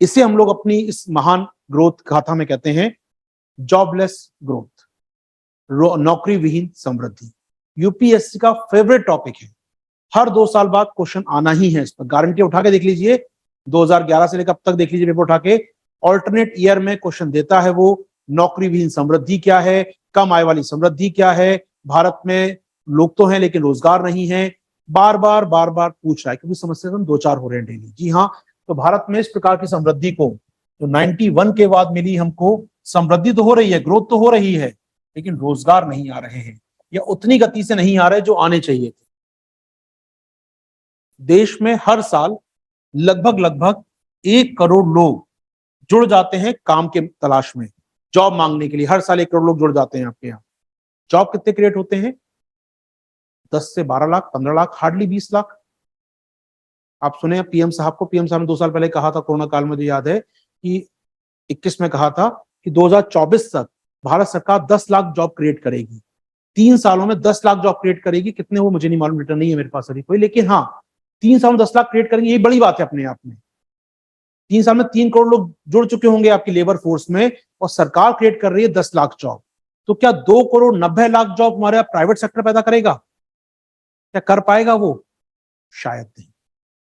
इसे हम लोग अपनी इस महान ग्रोथ गाथा में कहते हैं जॉबलेस ग्रोथ, नौकरी विहीन समृद्धि। यूपीएससी का फेवरेट टॉपिक है, हर 2 साल बाद क्वेश्चन आना ही है, इस पर गारंटी उठा के देख लीजिए, 2011 से लेकर अब तक देख लीजिए पेपर उठा के, ऑल्टरनेट ईयर में क्वेश्चन देता है वो, नौकरी विहीन समृद्धि क्या है, कम आय वाली समृद्धि क्या है, भारत में लोग तो हैं लेकिन रोजगार नहीं है, बार बार पूछ रहा है, क्योंकि समस्या हम दो चार हो रहे हैं डेली। जी हाँ, तो भारत में इस प्रकार की समृद्धि को जो 91 के बाद मिली हमको, समृद्धि तो हो रही है, ग्रोथ तो हो रही है, लेकिन रोजगार नहीं आ रहे हैं, या उतनी गति से नहीं आ रहे जो आने चाहिए थे। देश में हर साल लगभग 1 करोड़ लोग जुड़ जाते हैं काम के तलाश में, जॉब मांगने के लिए। हर साल 1 करोड़ लोग जुड़ जाते हैं आपके यहाँ। जॉब कितने क्रिएट होते हैं? 10 से 12 लाख, 15 लाख, हार्डली 20 लाख। आप सुने पीएम साहब को, पीएम साहब ने 2 साल पहले कहा था, कोरोना काल में, मुझे याद है कि 21 में कहा था कि 2024 तक भारत सरकार 10 लाख जॉब क्रिएट करेगी। 3 सालों में 10 लाख जॉब क्रिएट करेगी। कितने वो मुझे नहीं मालूम, रिटर्न नहीं है मेरे पास अभी कोई, लेकिन हाँ 3 साल में 10 लाख क्रिएट करेंगे, ये बड़ी बात है अपने आप में। 3 साल में 3 करोड़ लोग जुड़ चुके होंगे आपकी लेबर फोर्स में, और सरकार क्रिएट कर रही है 10 लाख जॉब। तो क्या 2 करोड़ 90 लाख जॉब हमारे प्राइवेट सेक्टर पैदा करेगा? क्या कर पाएगा वो? शायद नहीं।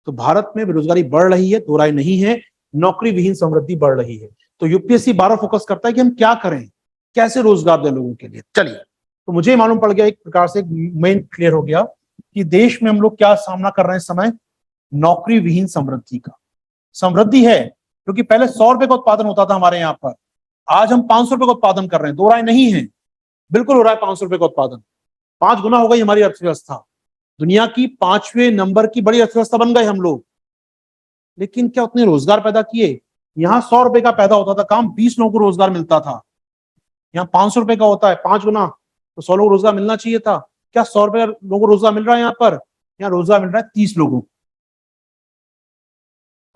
तो भारत में बेरोजगारी बढ़ रही है, दो राय नहीं है, नौकरी विहीन समृद्धि बढ़ रही है। तो यूपीएससी 12 फोकस करता है कि हम क्या करें, कैसे रोजगार दें लोगों के लिए। चलिए, तो मुझे मालूम पड़ गया, एक प्रकार से मेन क्लियर हो गया कि देश में हम लोग क्या सामना कर रहे हैं इस समय, नौकरी विहीन समृद्धि का। समृद्धि है क्योंकि पहले 100 रुपए का उत्पादन होता था हमारे यहाँ पर, आज हम 500 रुपए का उत्पादन कर रहे हैं, दो राय नहीं है, बिल्कुल हो रहा है 500 रुपए का उत्पादन। 5 गुना हो गई हमारी अर्थव्यवस्था, दुनिया की 5वें नंबर की बड़ी अर्थव्यवस्था बन गए हम लोग। लेकिन क्या उतने रोजगार पैदा किए? यहाँ 100 रुपए का पैदा होता था काम, 20 लोगों को रोजगार मिलता था। यहाँ 500 रुपए का होता है, 5 गुना, तो 100 लोगों को रोजगार मिलना चाहिए था। क्या 100 रुपए लोगों को रोजगार मिल रहा है यहाँ पर? यहाँ रोजगार मिल रहा है 30 लोगों को।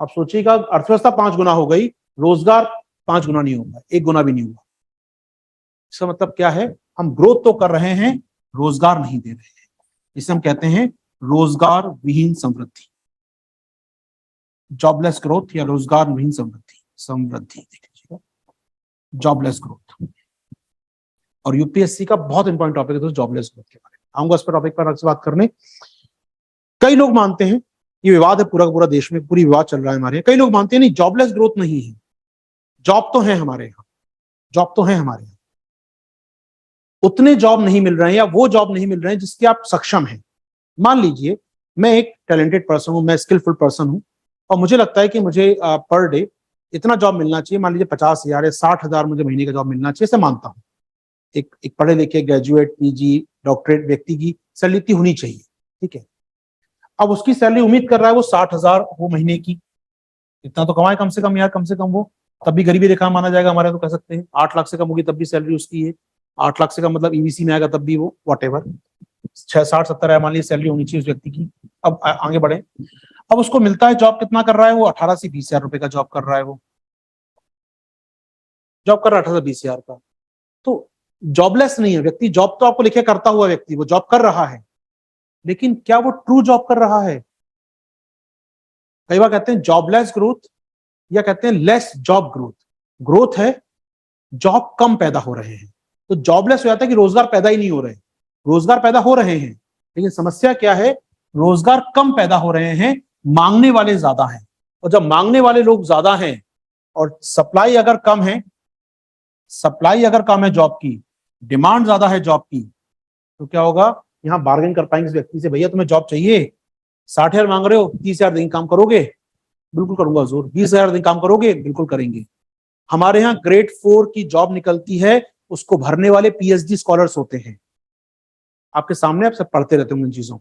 आप सोचिएगा, अर्थव्यवस्था 5 गुना हो गई, रोजगार 5 गुना नहीं होगा, 1 गुना भी नहीं हुआ। इसका मतलब क्या है? हम ग्रोथ तो कर रहे हैं, रोजगार नहीं दे रहे हैं। इसे हम कहते हैं रोजगार विहीन समृद्धि, जॉबलेस ग्रोथ या रोजगार विहीन समृद्धि। समृद्धि देख लीजिएगा, जॉबलेस ग्रोथ। और यूपीएससी का बहुत इंपॉर्टेंट टॉपिक है दोस्तों, जॉबलेस ग्रोथ के बारे में आऊंगा, इस पर टॉपिक पर बात करने। कई लोग मानते हैं, ये विवाद है पूरा पूरा देश में, पूरी विवाद चल रहा है हमारे यहाँ। कई लोग मानते हैं नहीं, जॉबलेस ग्रोथ नहीं है, जॉब तो है हमारे यहाँ, जॉब तो है हमारे यहाँ, उतने जॉब नहीं मिल रहे हैं, या वो जॉब नहीं मिल रहे हैं जिसके आप सक्षम हैं। मान लीजिए मैं एक टैलेंटेड पर्सन हूं, मैं स्किलफुल पर्सन हूं, और मुझे लगता है कि मुझे पर डे इतना जॉब मिलना चाहिए, मान लीजिए 50,000 या 60,000 मुझे महीने का जॉब मिलना चाहिए, ऐसे मानता हूं। एक पढ़े लिखे ग्रेजुएट, पीजी, डॉक्टरेट व्यक्ति की सैलरी इतनी होनी चाहिए, ठीक है। अब उसकी सैलरी उम्मीद कर रहा है वो 60,000 हो महीने की, इतना तो कमाए कम से कम यार, कम से कम वो, तब भी गरीबी रेखा माना जाएगा हमारे, तो कह सकते हैं 8 लाख से कम होगी तब भी सैलरी उसकी है, 8 लाख से कम मतलब ईबीसी में आएगा तब भी वो, वॉट एवर 60-70 है मान लीजिए सैलरी होनी चाहिए उस व्यक्ति की। अब आगे बढ़े, अब उसको मिलता है जॉब, कितना कर रहा है वो? 18 से 20 हजार रुपए का जॉब कर रहा है, वो जॉब कर रहा है 18 से 20 हजार का। तो जॉबलेस नहीं है व्यक्ति, जॉब तो आपको लिखे करता हुआ व्यक्ति, वो जॉब कर रहा है, लेकिन क्या वो ट्रू जॉब कर रहा है? कई बार कहते हैं जॉबलेस ग्रोथ, या कहते हैं लेस जॉब ग्रोथ। ग्रोथ है, जॉब कम पैदा हो रहे हैं। तो जॉबलेस हो जाता है कि रोजगार पैदा ही नहीं हो रहे, रोजगार पैदा हो रहे हैं, लेकिन समस्या क्या है? रोजगार कम पैदा हो रहे हैं, मांगने वाले ज्यादा हैं। और जब मांगने वाले लोग ज्यादा हैं और सप्लाई अगर कम है, सप्लाई अगर कम है जॉब की, डिमांड ज्यादा है जॉब की, तो क्या होगा? यहां बार्गेन कर पाएंगे इस व्यक्ति से, भैया तुम्हें जॉब चाहिए, 60,000 मांग रहे हो, 30,000 दिन काम करोगे? बिल्कुल करूंगा जोर। 20,000 दिन काम करोगे? बिल्कुल करेंगे। हमारे यहाँ ग्रेड 4 की जॉब निकलती है, उसको भरने वाले पीएचडी स्कॉलर्स होते हैं, आपके सामने, आप सब पढ़ते रहते होंगे इन चीजों।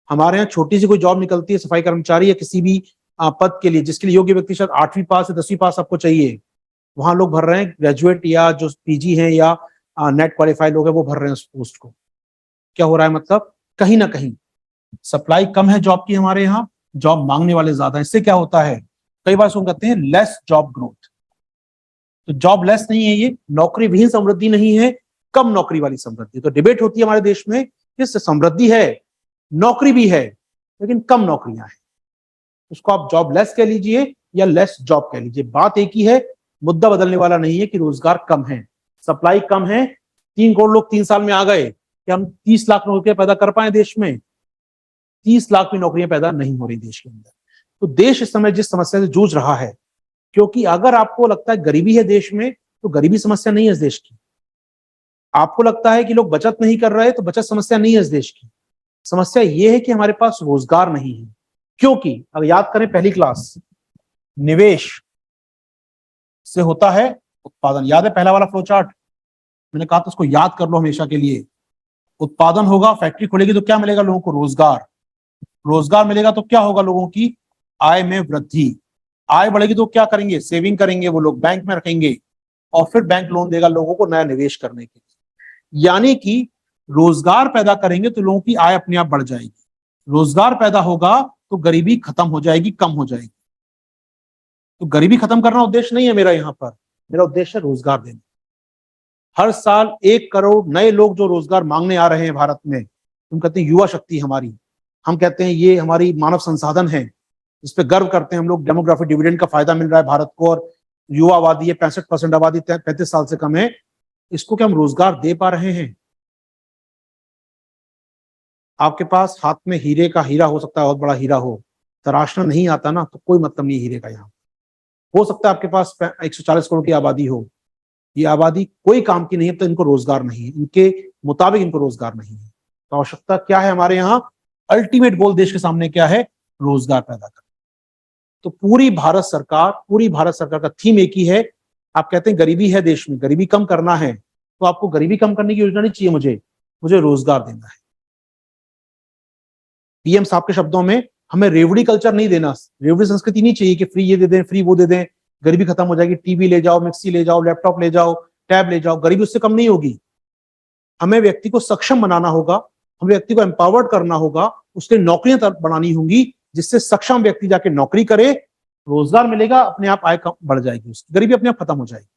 हमारे यहाँ छोटी सी कोई जॉब निकलती है, सफाई कर्मचारी या किसी भी पद के लिए, जिसके लिए योग्य व्यक्ति शायद 8वीं पास या 10वीं पास आपको चाहिए, वहां लोग भर रहे हैं ग्रेजुएट या जो पीजी हैं या नेट क्वालिफाइड लोग हैं, वो भर रहे हैं उस पोस्ट को। क्या हो रहा है? मतलब कहीं ना कहीं सप्लाई कम है जॉब की हमारे यहाँ, जॉब मांगने वाले ज्यादा है। इससे क्या होता है? कई बार उसको कहते हैं लेस जॉब ग्रोथ। तो जॉब लेस नहीं है ये, नौकरी विहीन समृद्धि नहीं है, कम नौकरी वाली समृद्धि। तो डिबेट होती है हमारे देश में, इससे समृद्धि है, नौकरी भी है, लेकिन कम नौकरियां हैं। उसको आप जॉब लेस कह लीजिए या लेस जॉब कह लीजिए, बात एक ही है, मुद्दा बदलने वाला नहीं है कि रोजगार कम है, सप्लाई कम है। 3 करोड़ लोग 3 साल में आ गए, कि हम 30 लाख नौकरियां पैदा कर पाए देश में? 30 लाख भी नौकरियां पैदा नहीं हो रही देश के अंदर। तो देश इस समय जिस समस्या से जूझ रहा है, क्योंकि अगर आपको लगता है गरीबी है देश में, तो गरीबी समस्या नहीं है इस देश की। आपको लगता है कि लोग बचत नहीं कर रहे, तो बचत समस्या नहीं है इस देश की। समस्या ये है कि हमारे पास रोजगार नहीं है, क्योंकि अगर याद करें पहली क्लास, निवेश से होता है उत्पादन। याद है पहला वाला फ्लो चार्ट, मैंने कहा था उसको याद कर लो हमेशा के लिए। उत्पादन होगा, फैक्ट्री खुलेगी तो क्या मिलेगा लोगों को? रोजगार। रोजगार मिलेगा तो क्या होगा? लोगों की आय में वृद्धि। आय बढ़ेगी तो क्या करेंगे? सेविंग करेंगे, वो लोग बैंक में रखेंगे और फिर बैंक लोन देगा लोगों को नया निवेश करने के लिए। यानी कि रोजगार पैदा करेंगे तो लोगों की आय अपने आप बढ़ जाएगी। रोजगार पैदा होगा तो गरीबी खत्म हो जाएगी, कम हो जाएगी। तो गरीबी खत्म करना उद्देश्य नहीं है मेरा यहाँ पर, मेरा उद्देश्य है रोजगार देना। हर साल 1 करोड़ नए लोग जो रोजगार मांगने आ रहे हैं भारत में, हम कहते हैं युवा शक्ति हमारी, हम कहते हैं ये हमारी मानव संसाधन है, इस पर गर्व करते हैं हम लोग। डेमोग्राफिक डिविडेंड का फायदा मिल रहा है भारत को, और युवा आबादी है, 65% आबादी 35 साल से कम है। इसको क्या हम रोजगार दे पा रहे हैं? आपके पास हाथ में हीरे का हीरा हो सकता है, बहुत बड़ा हीरा हो, तराशना नहीं आता ना तो कोई मतलब नहीं हीरे का। यहाँ हो सकता है आपके पास 140 करोड़ की आबादी हो, ये आबादी कोई काम की नहीं है, तो इनको रोजगार नहीं है, इनके मुताबिक इनको रोजगार नहीं है। तो आवश्यकता क्या है हमारे यहाँ? अल्टीमेट गोल देश के सामने क्या है? रोजगार पैदा करना। तो पूरी भारत सरकार का थीम एक ही है। आप कहते हैं गरीबी है देश में, गरीबी कम करना है, तो आपको गरीबी कम करने की योजना नहीं चाहिए, मुझे रोजगार देना है। पीएम साहब के शब्दों में, हमें रेवड़ी कल्चर नहीं देना, रेवड़ी संस्कृति नहीं चाहिए कि फ्री ये दे दें, फ्री वो दे दें, गरीबी खत्म हो जाएगी। टीवी ले जाओ, मिक्सी ले जाओ, लैपटॉप ले जाओ, टैब ले जाओ, गरीबी उससे कम नहीं होगी। हमें व्यक्ति को सक्षम बनाना होगा, हमें व्यक्ति को एम्पावर्ड करना होगा, उसके नौकरियां बनानी होंगी जिससे सक्षम व्यक्ति जाके नौकरी करे, रोजगार मिलेगा, अपने आप आय बढ़ जाएगी, उसकी गरीबी अपने आप खत्म हो जाएगी।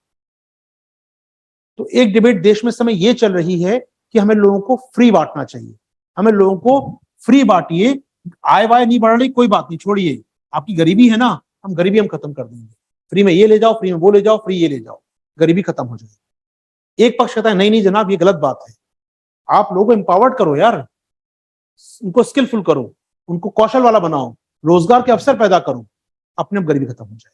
तो एक डिबेट देश में समय ये चल रही है कि हमें लोगों को फ्री बांटना चाहिए, हमें लोगों को फ्री बांटिए, आय वाय नहीं बढ़ रही कोई बात नहीं, छोड़िए, आपकी गरीबी है ना, हम गरीबी हम खत्म कर देंगे, फ्री में ये ले जाओ, फ्री में वो ले जाओ, फ्री ये ले जाओ, गरीबी खत्म हो जाएगी। एक पक्ष कहता है नहीं नहीं जनाब ये गलत बात है, आप लोगों को एम्पावर्ड करो यार, उनको स्किलफुल करो, उनको कौशल वाला बनाओ, रोजगार के अवसर पैदा करो, अपने आप गरीबी खत्म हो जाए।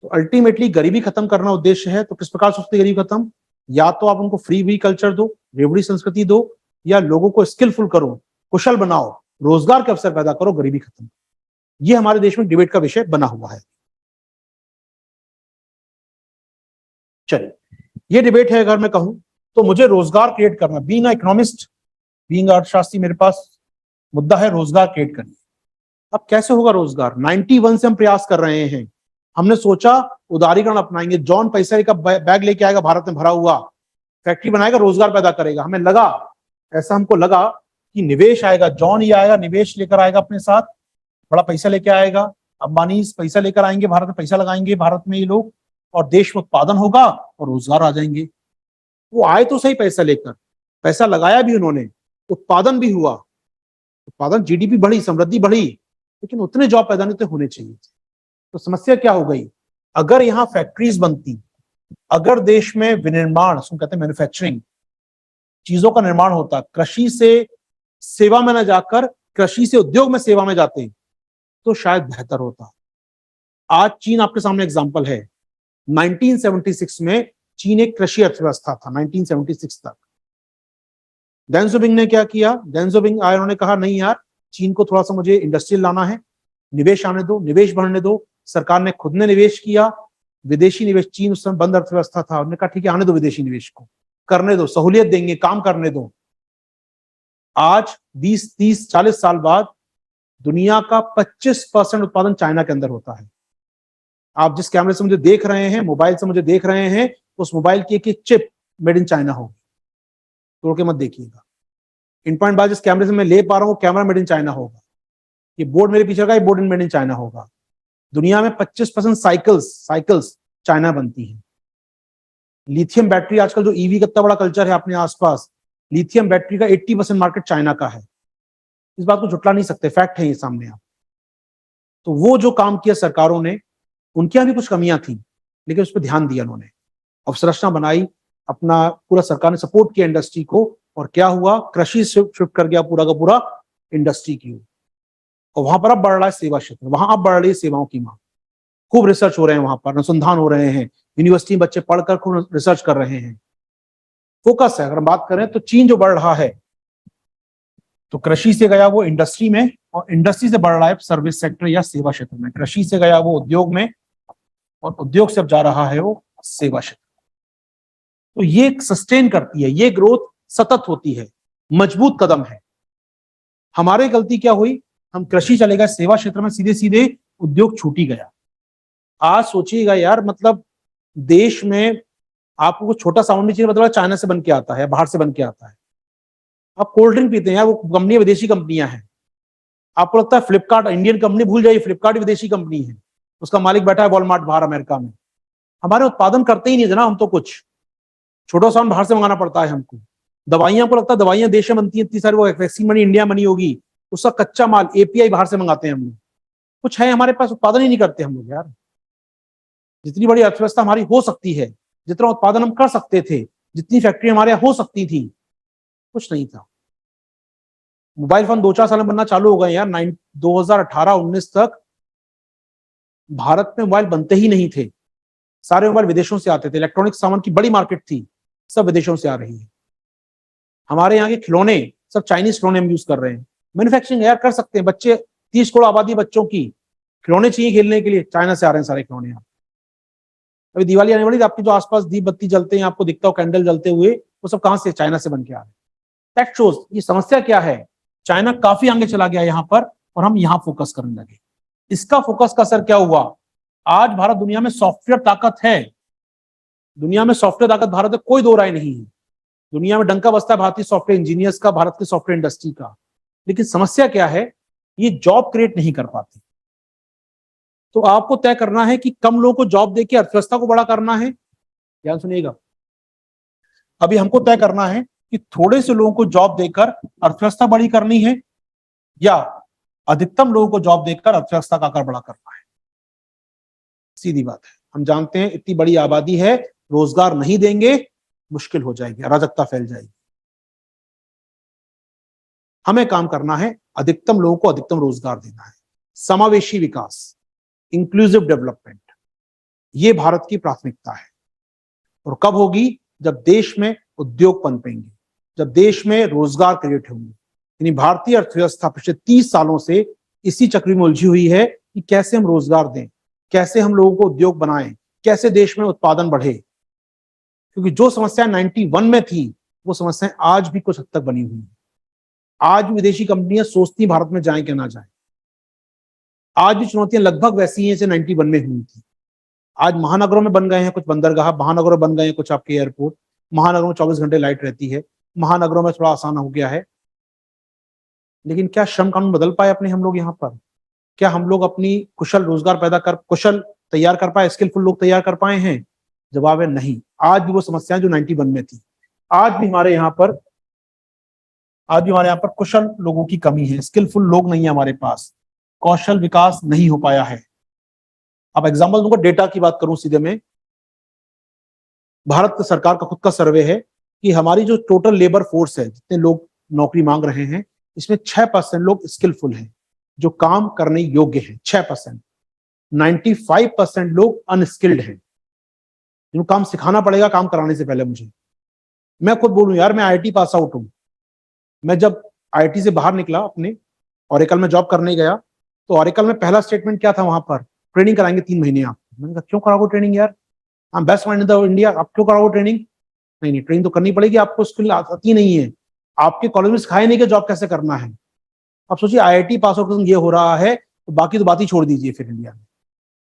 तो अल्टीमेटली गरीबी खत्म करना उद्देश्य है। तो किस प्रकार से गरीबी खत्म? या तो आप उनको फ्री भी कल्चर दो, रेवड़ी संस्कृति दो, या लोगों को स्किलफुल करो, कुशल बनाओ, रोजगार के अवसर पैदा करो, गरीबी खत्म। ये हमारे देश में डिबेट का विषय बना हुआ है। चलिए, ये डिबेट है अगर मैं कहूं तो मुझे रोजगार क्रिएट करना, बीइंग अ इकोनॉमिस्ट, बीइंग अर्थशास्त्री, मेरे पास मुद्दा है रोजगार क्रिएट करना। अब कैसे होगा रोजगार? 91 से हम प्रयास कर रहे हैं, हमने सोचा उदारीकरण अपनाएंगे, जॉन पैसा का बैग लेके आएगा भारत में भरा हुआ, फैक्ट्री बनाएगा, रोजगार पैदा करेगा। हमें लगा, ऐसा हमको लगा कि निवेश आएगा, जॉन ही आएगा, निवेश लेकर आएगा अपने साथ, बड़ा पैसा लेके आएगा, अंबानी पैसा लेकर आएंगे, भारत में पैसा लगाएंगे, भारत में ये लोग, और देश में उत्पादन होगा और रोजगार आ जाएंगे। वो आए तो सही पैसा लेकर, पैसा लगाया भी उन्होंने, उत्पादन भी हुआ, उत्पादन जीडीपी बढ़ी, समृद्धि बढ़ी, लेकिन उतने जॉब पैदा नहीं तो होने चाहिए। तो समस्या क्या हो गई? अगर यहाँ फैक्ट्रीज बनती, अगर देश में विनिर्माण, उसको कहते हैं मैन्युफैक्चरिंग, चीजों का निर्माण होता, कृषि से सेवा में न जाकर कृषि से उद्योग में सेवा में जाते, तो शायद बेहतर होता। आज चीन आपके सामने एग्जांपल है। 1976 में चीन एक कृषि अर्थव्यवस्था था, 1976 तक। डेंग ज़ियाओपिंग ने क्या किया? डेंग ज़ियाओपिंग आए, उन्होंने कहा नहीं यार, चीन को थोड़ा सा मुझे इंडस्ट्रियल लाना है, निवेश आने दो, निवेश बढ़ने दो। सरकार ने खुद ने निवेश किया, विदेशी निवेश, चीन उस समय बंद अर्थव्यवस्था था, उन्होंने कहा ठीक है आने दो विदेशी निवेश को, करने दो, सहूलियत देंगे, काम करने दो। आज 20, 30, 40 साल बाद दुनिया का 25% उत्पादन चाइना के अंदर होता है। आप जिस कैमरे से मुझे देख रहे हैं, मोबाइल से मुझे देख रहे हैं, उस मोबाइल की एक चिप मेड इन चाइना होगी, तोड़ के मत देखिएगा। इन पॉइंट बाद जिस कैमरे से मैं ले पा रहा हूँ, कैमरा मेड इन चाइना होगा। ये बोर्ड मेरे पीछे का, ये बोर्ड मेड इन चाइना होगा। दुनिया में 25% साइकिल्स चाइना बनती है। लिथियम बैटरी, आजकल जो ईवी का इतना बड़ा कल्चर है अपने आसपास, लिथियम बैटरी का 80% मार्केट चाइना का है। इस बात को झुटला नहीं सकते, फैक्ट है ये सामने आप। तो वो जो काम किया सरकारों ने, उनके यहाँ भी कुछ कमियां थी, लेकिन उस पर ध्यान दिया उन्होंने, अवसंरचना बनाई, अपना पूरा सरकार ने सपोर्ट किया इंडस्ट्री को, और क्या हुआ, कृषि शिफ्ट कर गया पूरा का पूरा इंडस्ट्री की। और वहां पर अब बढ़ रहा है सेवा क्षेत्र, वहां अब बढ़ रही है सेवाओं की मांग, खूब रिसर्च हो रहे हैं, वहां पर अनुसंधान हो रहे हैं, यूनिवर्सिटी में बच्चे पढ़कर खूब रिसर्च कर रहे हैं। फोकस है, अगर हम बात करें तो चीन जो बढ़ रहा है, तो कृषि से गया वो इंडस्ट्री में, और इंडस्ट्री से बढ़ रहा है सर्विस सेक्टर या सेवा क्षेत्र में। कृषि से गया वो उद्योग में, और उद्योग से अब जा रहा है वो सेवा क्षेत्र। तो ये सस्टेन करती है, ये ग्रोथ सतत होती है, मजबूत कदम है। हमारी गलती क्या हुई, हम कृषि चले गए, सेवा क्षेत्र में सीधे सीधे उद्योग छूट ही गया। आज सोचिएगा यार, मतलब देश में आपको कुछ छोटा साउंड नहीं चाहिए, मतलब चाइना से बन के आता है, बाहर से बन के आता है। आप कोल्ड ड्रिंक पीते हैं यार, वो कंपनी विदेशी कंपनियां हैं। आपको लगता है फ्लिपकार्ट इंडियन कंपनी, भूल जाइए, फ्लिपकार्ट विदेशी कंपनी है, उसका मालिक बैठा है वॉलमार्ट बाहर अमेरिका में। हमारे उत्पादन करते ही नहीं जना हम तो, कुछ छोटा साउंड बाहर से मंगाना पड़ता है हमको। दवाइयां, आपको लगता है दवाइयां देश में बनती हैं इतनी सारी, वो वैक्सीन बनी इंडिया बनी होगी, उसका कच्चा माल एपीआई बाहर से मंगाते हैं हम लोग। कुछ है हमारे पास, उत्पादन ही नहीं करते हम लोग यार। जितनी बड़ी अर्थव्यवस्था हमारी हो सकती है, जितना उत्पादन हम कर सकते थे, जितनी फैक्ट्री हमारे यहाँ हो सकती थी, कुछ नहीं था। मोबाइल फोन 2-4 साल में बनना चालू हो गए यार। 2018-19 तक भारत में मोबाइल बनते ही नहीं थे, सारे मोबाइल विदेशों से आते थे। इलेक्ट्रॉनिक सामान की बड़ी मार्केट थी, सब विदेशों से आ रही है। हमारे यहाँ के खिलौने सब चाइनीज खिलौने हम यूज कर रहे हैं। मैन्युफैक्चरिंग यार कर सकते हैं, बच्चे 30 करोड़ आबादी बच्चों की, खिलौने चाहिए खेलने के लिए, चाइना से आ रहे हैं सारे खिलौने। यहाँ अभी दिवाली आने वाली, आपके जो आसपास दीप बत्ती जलते हैं, आपको दिखता हो कैंडल जलते हुए, वो सब कहां से, चाइना से बन के आ रहे हैं। दैट शोज ये समस्या क्या है। चाइना काफी आगे चला गया यहाँ पर, और हम यहाँ फोकस करने लगे। इसका फोकस का असर क्या हुआ, आज भारत दुनिया में सॉफ्टवेयर ताकत है। दुनिया में सॉफ्टवेयर ताकत भारत में कोई दो राय नहीं है। दुनिया में डंका बजता है भारतीय सॉफ्टवेयर इंजीनियर्स का, भारत के सॉफ्टवेयर इंडस्ट्री का। लेकिन समस्या क्या है, ये जॉब क्रिएट नहीं कर पाती। तो आपको तय करना है कि कम लोगों को जॉब देके अर्थव्यवस्था को बड़ा करना है। ध्यान सुनिएगा, अभी हमको तय करना है कि थोड़े से लोगों को जॉब देकर अर्थव्यवस्था बड़ी करनी है, या अधिकतम लोगों को जॉब देकर अर्थव्यवस्था का आकार बड़ा करना है। सीधी बात है। हम जानते हैं इतनी बड़ी आबादी है, रोजगार नहीं देंगे मुश्किल हो जाएगी, अराजकता फैल जाएगी। हमें काम करना है, अधिकतम लोगों को अधिकतम रोजगार देना है। समावेशी विकास, इंक्लूसिव डेवलपमेंट, ये भारत की प्राथमिकता है। और कब होगी, जब देश में उद्योग पनपेंगे, जब देश में रोजगार क्रिएट होंगे। यानी भारतीय अर्थव्यवस्था पिछले 30 सालों से इसी चक्र में उलझी हुई है कि कैसे हम रोजगार दें, कैसे हम लोगों को उद्योग बनाएं, कैसे देश में उत्पादन बढ़े। क्योंकि जो समस्या 91 में थी, वो समस्याएं आज भी कुछ हद तक बनी हुई है। आज भी विदेशी कंपनियां सोचती भारत में जाएं कि ना जाएं। आज भी चुनौतियां लगभग वैसी हैं जैसे 91 में हुई थी। आज महानगरों में बन गए हैं कुछ बंदरगाह, महानगरों में बन गए हैं कुछ आपके एयरपोर्ट, महानगरों में 24 घंटे लाइट रहती है, महानगरों में थोड़ा आसान हो गया है। लेकिन क्या श्रम कानून बदल पाए अपने हम लोग यहाँ पर? क्या हम लोग अपनी कुशल रोजगार पैदा कर, कुशल तैयार कर पाए, स्किलफुल लोग तैयार कर पाए हैं? जवाब है नहीं। आज भी वो समस्याएं जो 91 में थी, आज भी हमारे यहाँ पर कुशल लोगों की कमी है, स्किलफुल लोग नहीं है हमारे पास, कौशल विकास नहीं हो पाया है। अब एग्जाम्पल दूंगा, डेटा की बात करूं सीधे में, भारत सरकार का खुद का सर्वे है कि हमारी जो टोटल लेबर फोर्स है, जितने लोग नौकरी मांग रहे हैं, इसमें 6% लोग स्किलफुल हैं, जो काम करने योग्य हैं। 6%। 95% लोग अनस्किल्ड हैं, जिनको काम सिखाना पड़ेगा काम कराने से पहले। मुझे, मैं खुद बोलूं यार, मैं आईआईटी पास आउट हूं। मैं जब आईआईटी से बाहर निकला, अपने ऑरेकल में जॉब करने गया, तो ऑरेकल में पहला स्टेटमेंट क्या था, वहां पर ट्रेनिंग कराएंगे 3 महीने आप। मैंने कहा क्यों कराओगे ट्रेनिंग यार, हम best mind in the India, आप क्यों कराओगे ट्रेनिंग? नहीं, ट्रेनिंग तो करनी पड़ेगी, आपको स्किल आती नहीं है, आपके कॉलेज में सिखाया नहीं कि जॉब कैसे करना है। अब सोचिए आईआईटी पास आउट ये हो रहा है, तो बाकी तो बात ही छोड़ दीजिए। फिर इंडिया में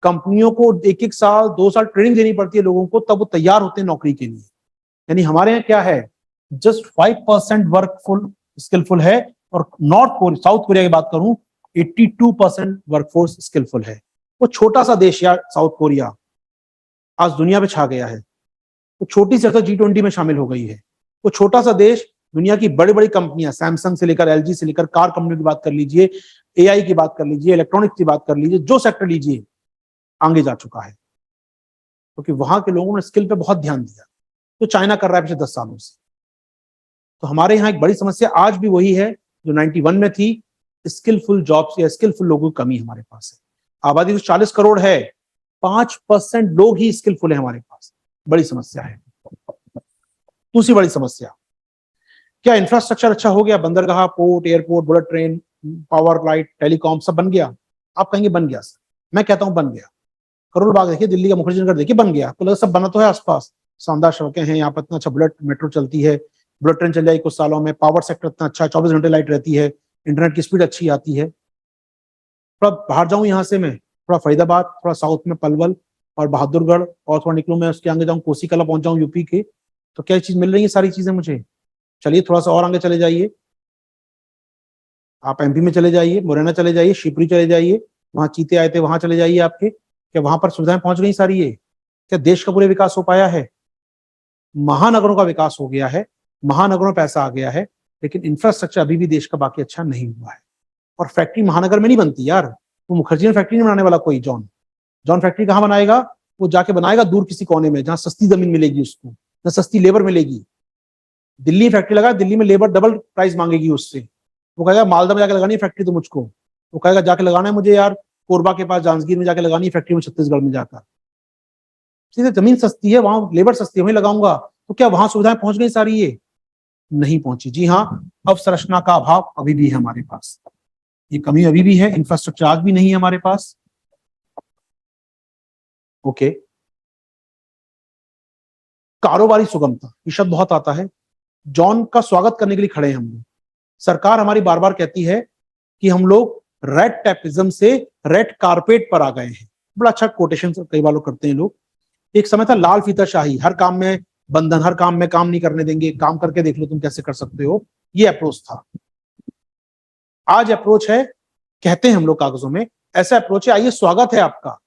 कंपनियों को 1-1 साल 2 साल ट्रेनिंग देनी पड़ती है लोगों को, तब वो तैयार होते हैं नौकरी के लिए। यानी हमारे यहाँ क्या है, जस्ट 5% वर्कफुल स्किलफुल है, और साउथ कोरिया की बात करूं 82% वर्कफोर्स स्किलफुल है। वो छोटा सा देश यार साउथ कोरिया आज दुनिया में छा गया है। वो छोटी सी G20 में शामिल हो गई है। वो छोटा सा देश दुनिया की बड़ी बड़ी कंपनियां, सैमसंग से लेकर एलजी से लेकर कार कंपनियों की बात कर लीजिए, एआई की बात कर लीजिए, इलेक्ट्रॉनिक्स की बात कर लीजिए, जो सेक्टर लीजिए आगे जा चुका है, क्योंकि वहां के लोगों ने स्किल पे बहुत ध्यान दिया। तो चाइना कर रहा है पिछले 10 सालों से। तो हमारे यहाँ एक बड़ी समस्या आज भी वही है जो 91 में थी, स्किलफुल जॉब्स या स्किलफुल लोगों की कमी हमारे पास है। आबादी तो 40 करोड़ है, 5% लोग ही स्किलफुल है हमारे पास। बड़ी समस्या है। दूसरी बड़ी समस्या क्या इंफ्रास्ट्रक्चर अच्छा हो गया? बंदरगाह, port, airport, bullet train, power light, telecom सब बन गया? आप कहेंगे बन गया सर, मैं कहता हूं बन गया। करोल बाग देखिए, दिल्ली का मुखर्जी नगर देखिए, बन गया। तो लगा सब बना तो है आसपास, शानदार सड़कें हैं यहाँ पर, इतना अच्छा बुलेट मेट्रो चलती है, बुलेट ट्रेन चल जाएगी कुछ सालों में, पावर सेक्टर इतना अच्छा, 24 घंटे लाइट रहती है, इंटरनेट की स्पीड अच्छी आती है। थोड़ा बाहर जाऊं यहाँ से, मैं थोड़ा फरीदाबाद, थोड़ा साउथ में पलवल और बहादुरगढ़, और थोड़ा निकलूं मैं उसके आगे जाऊं, कोसी कला पहुंच जाऊं यूपी के, तो क्या चीज मिल रही है? सारी चीजें मुझे। चलिए थोड़ा सा और आगे चले जाइए, आप एमपी में चले जाइए, मुरैना चले जाइए, शिवपुरी चले जाइए, वहां चीते आए थे, वहां चले जाइए आपके, क्या वहां पर सुविधाएं पहुंच गई सारी? ये क्या देश का पूरे विकास हो पाया है? महानगरों का विकास हो गया है, महानगरों में पैसा आ गया है, लेकिन इंफ्रास्ट्रक्चर अभी भी देश का बाकी अच्छा नहीं हुआ है। और फैक्ट्री महानगर में नहीं बनती यार, वो मुखर्जी ने फैक्ट्री नहीं बनाने वाला कोई। जॉन जॉन फैक्ट्री कहाँ बनाएगा? वो जाके बनाएगा दूर किसी कोने में, जहां सस्ती जमीन मिलेगी उसको, जहां सस्ती लेबर मिलेगी। दिल्ली फैक्ट्री लगा, दिल्ली में लेबर डबल प्राइस मांगेगी उससे। वो कहेगा मालदा में जाके लगानी है फैक्ट्री तो मुझको, वो कहेगा जाके लगाना है मुझे यार कोरबा के पास जांजगीर में जाके लगानी है फैक्ट्री में, छत्तीसगढ़ में जाकर। सीधे जमीन सस्ती है, वहां लेबर सस्ती है, वहीं लगाऊंगा। तो क्या वहां सुविधाएं पहुंच गई सारी? ये नहीं पहुंची। जी हाँ, अवसंरचना का अभाव अभी भी है हमारे पास, ये कमी अभी भी है, इंफ्रास्ट्रक्चर आज भी नहीं है हमारे पास। ओके, कारोबारी सुगमता, ये शब्द बहुत आता है। जॉन का स्वागत करने के लिए खड़े हैं हम लोग। सरकार हमारी बार बार कहती है कि हम लोग रेड टेपिज्म से रेड कारपेट पर आ गए हैं। बड़ा अच्छा कोटेशन कई बार लोग करते हैं लोग। एक समय था लाल फीताशाही, हर काम में बंधन, हर काम में काम नहीं करने देंगे, काम करके देख लो तुम कैसे कर सकते हो, ये अप्रोच था। आज अप्रोच है, कहते हैं हम लोग कागजों में, ऐसा अप्रोच है, आइए स्वागत है आपका,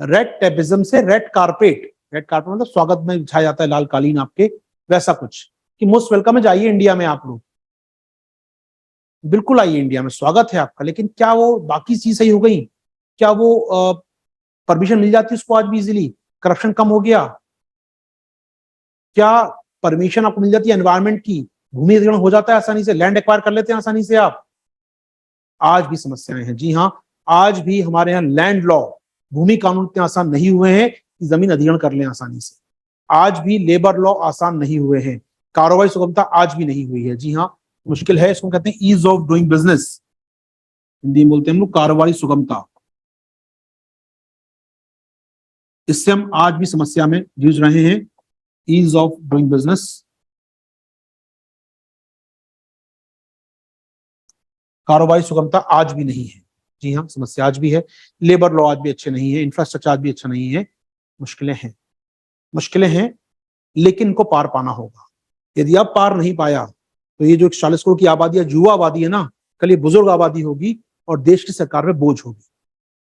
रेड टेपिज्म से रेड कारपेट। रेड कारपेट मतलब स्वागत में बिछाया जाता है लाल कालीन आपके, वैसा कुछ, कि मोस्ट वेलकम है, जाइए इंडिया में आप लोग, बिल्कुल आइए इंडिया में, स्वागत है आपका। लेकिन क्या वो बाकी चीज सही हो गई? क्या वो परमिशन मिल जाती है उसको आज भी इजीली? करप्शन कम हो गया? क्या परमिशन आपको मिल जाती है एनवायरमेंट की? भूमि अधिग्रहण हो जाता है आसानी से, लैंड एक्वायर कर लेते हैं आसानी से आप? आज भी समस्याएं हैं। जी हाँ, आज भी हमारे यहाँ लैंड लॉ, भूमि कानून इतने आसान नहीं हुए हैं कि जमीन अधिग्रहण कर लें आसानी से। आज भी लेबर लॉ आसान नहीं हुए हैं, कारोबारी सुगमता आज भी नहीं हुई है। जी हाँ, मुश्किल है, इसको कहते हैं ease of doing business, Hindi में बोलते हैं हम लोग कारोबारी सुगमता। इससे हम आज भी समस्या में जूझ रहे हैं, ईज ऑफ डूइंग बिजनेस। कारोबारी सुगमता आज भी नहीं है। जी हाँ, समस्या आज भी है, लेबर लॉ आज भी अच्छे नहीं है, इंफ्रास्ट्रक्चर आज भी अच्छा नहीं है, मुश्किलें हैं, मुश्किलें हैं, लेकिन इनको पार पाना होगा। यदि अब पार नहीं पाया तो ये जो 40 करोड़ की आबादी है, युवा आबादी है ना, कल ये बुजुर्ग आबादी होगी और देश की सरकार पे बोझ होगी।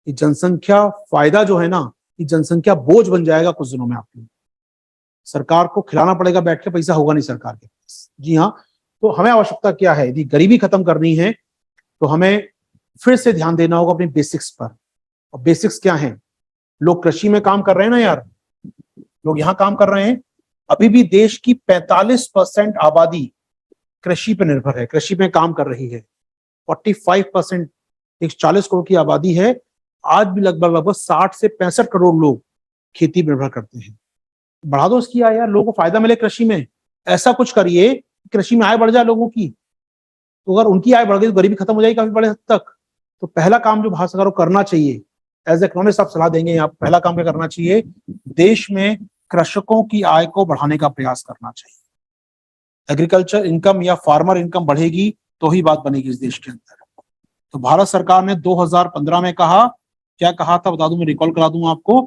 ये जनसंख्या फायदा जो है ना, ये जनसंख्या बोझ बन जाएगा कुछ दिनों में आपके। सरकार को खिलाना पड़ेगा बैठ के, पैसा होगा नहीं सरकार के पास। जी हाँ, तो हमें आवश्यकता क्या है? यदि गरीबी खत्म करनी है तो हमें फिर से ध्यान देना होगा अपनी बेसिक्स पर। और बेसिक्स क्या हैं? लोग कृषि में काम कर रहे हैं ना यार, लोग यहाँ काम कर रहे हैं। अभी भी देश की 45% आबादी कृषि पर निर्भर है, कृषि में काम कर रही है। 45%, 140 करोड़ की आबादी है, आज भी लगभग 60 से 65 करोड़ लोग खेती पर निर्भर करते हैं। बढ़ा दो इसकी आय यार, लोगों को फायदा मिले कृषि में। ऐसा कुछ करिए कृषि में आय बढ़ जाए लोगों की, तो अगर उनकी आय बढ़ गई तो गरीबी खत्म हो जाएगी काफी बड़े हद तक। तो पहला काम जो भारत सरकार को करना चाहिए, एज इकोनॉमिस्ट आप सलाह देंगे यहाँ, पहला काम क्या करना चाहिए? देश में कृषकों की आय को बढ़ाने का प्रयास करना चाहिए। एग्रीकल्चर इनकम या फार्मर इनकम बढ़ेगी तो ही बात बनेगी इस देश के अंदर। तो भारत सरकार ने 2015 में कहा, क्या कहा था बता दूं, मैं रिकॉल करा दूं आपको।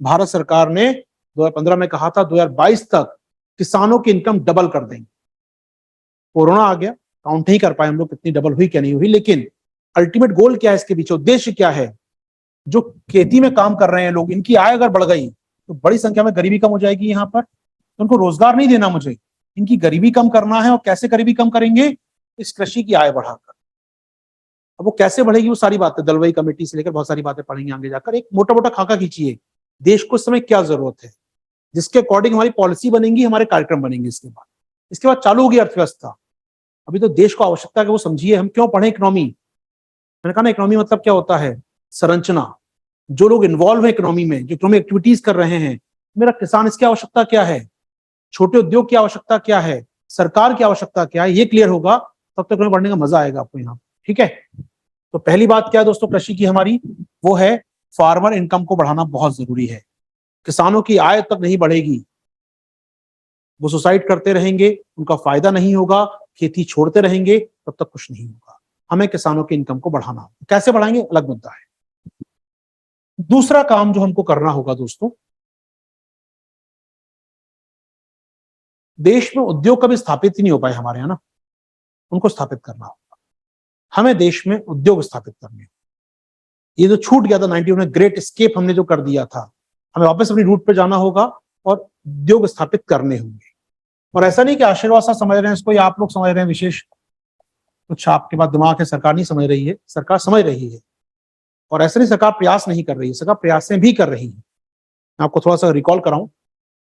भारत सरकार ने 2015 में कहा था 2022 तक किसानों की इनकम डबल कर देंगे। कोरोना आ गया, काउंट नहीं कर पाए हम लोग कितनी डबल हुई क्या नहीं हुई, लेकिन अल्टीमेट गोल क्या है, इसके पीछे उद्देश्य क्या है? जो खेती में काम कर रहे हैं लोग, इनकी आय अगर बढ़ गई तो बड़ी संख्या में गरीबी कम हो जाएगी यहाँ पर। तो उनको रोजगार नहीं देना मुझे, इनकी गरीबी कम करना है। और कैसे गरीबी कम करेंगे? इस कृषि की आय बढ़ाकर। अब वो कैसे बढ़ेगी, वो सारी बातें दलवई कमेटी से लेकर बहुत सारी बातें पढ़ेंगे आगे जाकर। एक मोटा मोटा खाका खींचिए, देश को इस समय क्या जरूरत है, जिसके अकॉर्डिंग हमारी पॉलिसी बनेंगी, हमारे कार्यक्रम बनेंगे। इसके बाद चालू होगी अर्थव्यवस्था। अभी तो देश को आवश्यकता है कि वो समझिए हम क्यों पढ़े इकोनॉमी। मैंने कहा ना, इकोनॉमी मतलब क्या होता है? संरचना। जो लोग इन्वॉल्व है इकोनॉमी में, जो इकोनॉमिक एक्टिविटीज कर रहे हैं, मेरा किसान इसकी आवश्यकता क्या है, छोटे उद्योग की आवश्यकता क्या है, सरकार की आवश्यकता क्या है, ये क्लियर होगा, तब तक पढ़ने का मजा आएगा आपको यहाँ। ठीक है, तो पहली बात क्या है दोस्तों कृषि की हमारी, वो है फार्मर इनकम को बढ़ाना बहुत जरूरी है। किसानों की आय तक नहीं बढ़ेगी, वो सुसाइड करते रहेंगे, उनका फायदा नहीं होगा, खेती छोड़ते रहेंगे, तब तक कुछ नहीं होगा। हमें किसानों की इनकम को बढ़ाना होगा, कैसे बढ़ाएंगे अलग मुद्दा है। दूसरा काम जो हमको करना होगा दोस्तों, देश में उद्योग कभी स्थापित ही नहीं हो पाए हमारे यहाँ ना, उनको स्थापित करना होगा। हमें देश में उद्योग स्थापित करने होंगे। ये जो छूट गया था 91 में, ग्रेट एस्केप हमने जो कर दिया था, हमें वापस अपनी रूट पे जाना होगा और उद्योग स्थापित करने होंगे। और ऐसा नहीं कि आशीर्वाद सा समझ रहे हैं इसको, या आप लोग समझ रहे हैं विशेष, कुछ आपके पास दिमाग है, सरकार नहीं समझ रही है, सरकार समझ रही है। और ऐसा नहीं सरकार प्रयास नहीं कर रही है, सरकार प्रयासें भी कर रही है। मैं आपको थोड़ा सा रिकॉल कराऊं,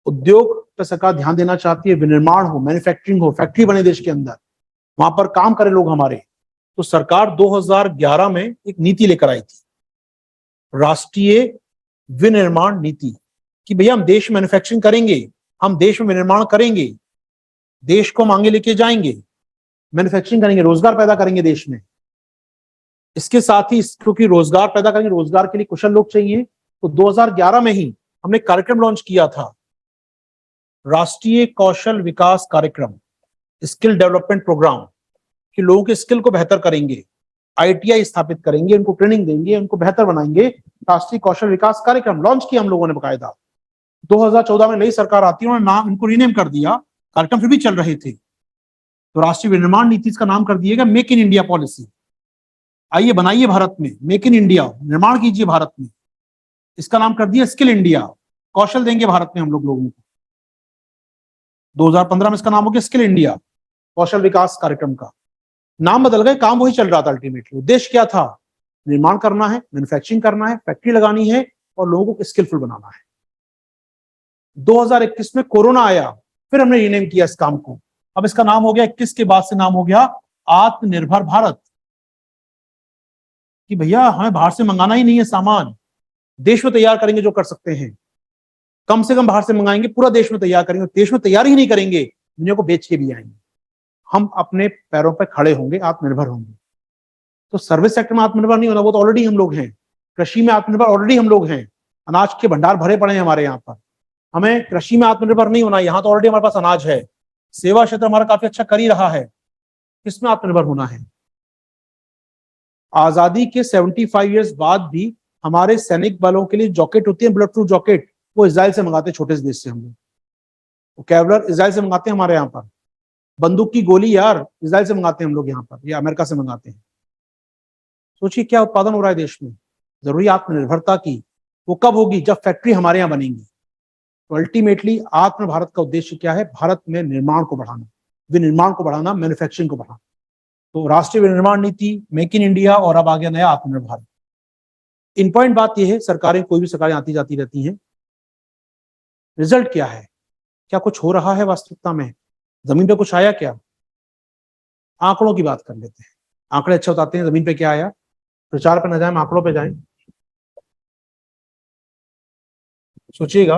उद्योग पर सरकार ध्यान देना चाहती है, विनिर्माण हो, मैन्युफैक्चरिंग हो, फैक्ट्री बने देश के अंदर, वहां पर काम करें लोग हमारे। तो सरकार 2011 में एक नीति लेकर आई थी, राष्ट्रीय विनिर्माण नीति, कि भैया हम देश में मैन्युफैक्चरिंग करेंगे, हम देश में विनिर्माण करेंगे, देश को हम आगे लेके जाएंगे, मैन्युफैक्चरिंग करेंगे, रोजगार पैदा करेंगे देश में। इसके साथ ही क्योंकि रोजगार पैदा करेंगे, रोजगार के लिए कुशल लोग चाहिए, तो 2011 में ही हमने कार्यक्रम लॉन्च किया था, राष्ट्रीय कौशल विकास कार्यक्रम, स्किल डेवलपमेंट प्रोग्राम, कि लोगों के स्किल को बेहतर करेंगे, आईटीआई स्थापित करेंगे, उनको ट्रेनिंग देंगे, उनको बेहतर बनाएंगे। राष्ट्रीय कौशल विकास कार्यक्रम लॉन्च किया हम लोगों ने बकायदा। 2014 में नई सरकार आती है, उन्होंने नाम इनको रीनेम कर दिया, कार्यक्रम फिर भी चल रहे थे, तो राष्ट्रीय विनिर्माण नीति इसका नाम कर दिएगा मेक इन इंडिया पॉलिसी। आइए बनाइए भारत में, मेक इन इंडिया, निर्माण कीजिए भारत में। इसका नाम कर दिया स्किल इंडिया, कौशल देंगे भारत में हम लोगों को। 2015 में इसका नाम हो गया स्किल इंडिया, कौशल विकास कार्यक्रम का नाम बदल गए, काम वही चल रहा था। अल्टीमेटली उद्देश्य क्या था, निर्माण करना है, मैन्युफैक्चरिंग करना है, फैक्ट्री लगानी है और लोगों को स्किलफुल बनाना है। 2021 में कोरोना आया, फिर हमने रीनेम किया इस काम को, अब इसका नाम हो गया, 21 के बाद से नाम हो गया आत्मनिर्भर भारत, कि भैया हमें बाहर से मंगाना ही नहीं है सामान, देश में तैयार करेंगे जो कर सकते हैं, कम से कम बाहर से मंगाएंगे, पूरा देश में तैयार करेंगे। देश में तैयार ही नहीं करेंगे, दुनिया को बेच के भी आएंगे। हम अपने पैरों पर खड़े होंगे, आत्मनिर्भर होंगे। तो सर्विस सेक्टर में आत्मनिर्भर नहीं होना, वो तो ऑलरेडी हम लोग हैं। कृषि में आत्मनिर्भर ऑलरेडी हम लोग हैं, अनाज के भंडार भरे पड़े हैं हमारे यहाँ पर। हमें कृषि में आत्मनिर्भर नहीं होना, यहाँ तो ऑलरेडी हमारे पास अनाज है। सेवा क्षेत्र हमारा काफी अच्छा कर ही रहा है, किसमें आत्मनिर्भर होना है। आजादी के 75 ईयर्स बाद भी हमारे सैनिक बलों के लिए जॉकेट होती है, बुलेट प्रूफ जॉकेट, वो इजराइल से मंगाते हैं, छोटे से देश से हम लोग। वो कैवलर इजराइल से मंगाते हैं हमारे यहाँ पर, बंदूक की गोली यार इजराइल से मंगाते हैं हम लोग यहाँ पर, या अमेरिका से मंगाते हैं। सोचिए क्या उत्पादन हो रहा है देश में। जरूरी आत्मनिर्भरता की, वो कब होगी, जब फैक्ट्री हमारे यहाँ बनेंगी। तो अल्टीमेटली आत्म भारत का उद्देश्य क्या है, भारत में निर्माण को बढ़ाना, विनिर्माण को बढ़ाना, मैन्युफैक्चरिंग को बढ़ाना। तो राष्ट्रीय विनिर्माण नीति, मेक इन इंडिया, और अब आ गया नया आत्मनिर्भर भारत। इन पॉइंट बात यह है, सरकारें, कोई भी सरकारें आती जाती रहती हैं, रिजल्ट क्या है, क्या कुछ हो रहा है वास्तविकता में, जमीन पे कुछ आया क्या। आंकड़ों की बात कर लेते हैं, आंकड़े अच्छे बताते हैं जमीन पे क्या आया। प्रचार पे न जाए, आंकड़ों पे जाएं। सोचिएगा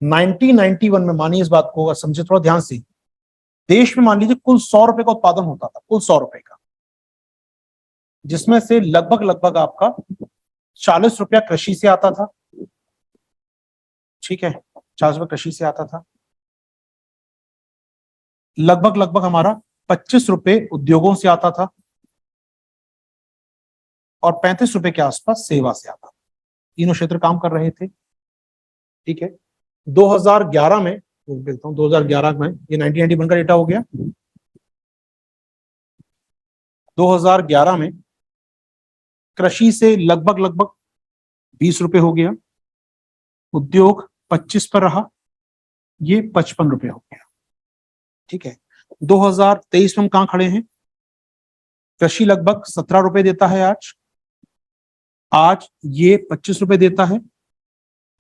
1991 में, मानिए इस बात को समझे थोड़ा ध्यान से, देश में मान लीजिए कुल 100 रुपए का उत्पादन होता था, कुल 100 रुपए का, जिसमें से लगभग आपका 40 रुपया कृषि से आता था। ठीक है, 40 रुपये कृषि से आता था। लगभग हमारा 25 रुपए उद्योगों से आता था, और 35 रुपए के आसपास सेवा से आता था। तीनों क्षेत्र काम कर रहे थे। ठीक है, 2011 में, 2011 में, ये 1991 का डेटा हो गया। 2011 में कृषि से लगभग 20 रुपए हो गया, उद्योग 25 पर रहा, ये 55 रुपए हो गया। ठीक है, 2023 में हम कहां खड़े हैं, कृषि लगभग 17 रुपए देता है आज ये 25 रुपए देता है,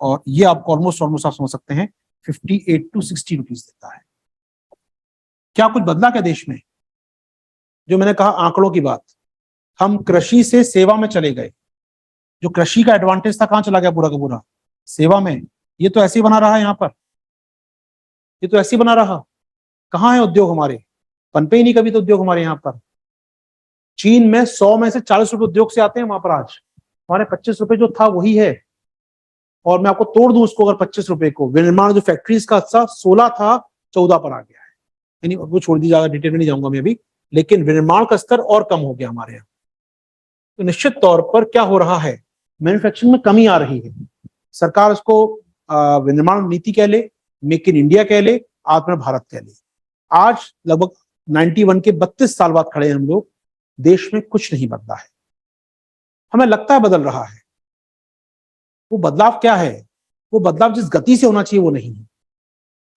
और ये आपको ऑलमोस्ट आप समझ सकते हैं 58 to 60 रुपीज देता है। क्या कुछ बदला क्या देश में। जो मैंने कहा आंकड़ों की बात, हम कृषि से सेवा में चले गए, जो कृषि का एडवांटेज था कहां चला गया पूरा का पूरा, सेवा में। ये तो ऐसे ही बना रहा है, यहाँ पर ये तो ऐसे ही बना रहा। कहाँ है उद्योग हमारे? पनपे ही नहीं कभी तो उद्योग हमारे यहाँ पर। चीन में 100 में से 40 रुपए उद्योग से आते हैं वहां पर, आज हमारे 25 रुपए जो था वही है। और मैं आपको तोड़ दूं उसको, अगर 25 रुपए को, विनिर्माण जो फैक्ट्रीज का हिस्सा 16 था 14 पर आ गया है। यानी वो छोड़ दी, ज्यादा डिटेल में नहीं जाऊंगा मैं अभी, लेकिन विनिर्माण का स्तर और कम हो गया हमारे यहाँ। तो निश्चित तौर पर क्या हो रहा है, मैन्युफैक्चरिंग में कमी आ रही है। सरकार उसको विनिर्माण नीति कह ले, मेक इन इंडिया कह ले, आत्मनिर्भर भारत कह ले। आज लगभग 91 के 32 साल बाद खड़े हैं हम लोग, देश में कुछ नहीं बदला है। हमें लगता है बदल रहा है, वो बदलाव क्या है? वो बदलाव जिस गति से होना चाहिए वो नहीं है।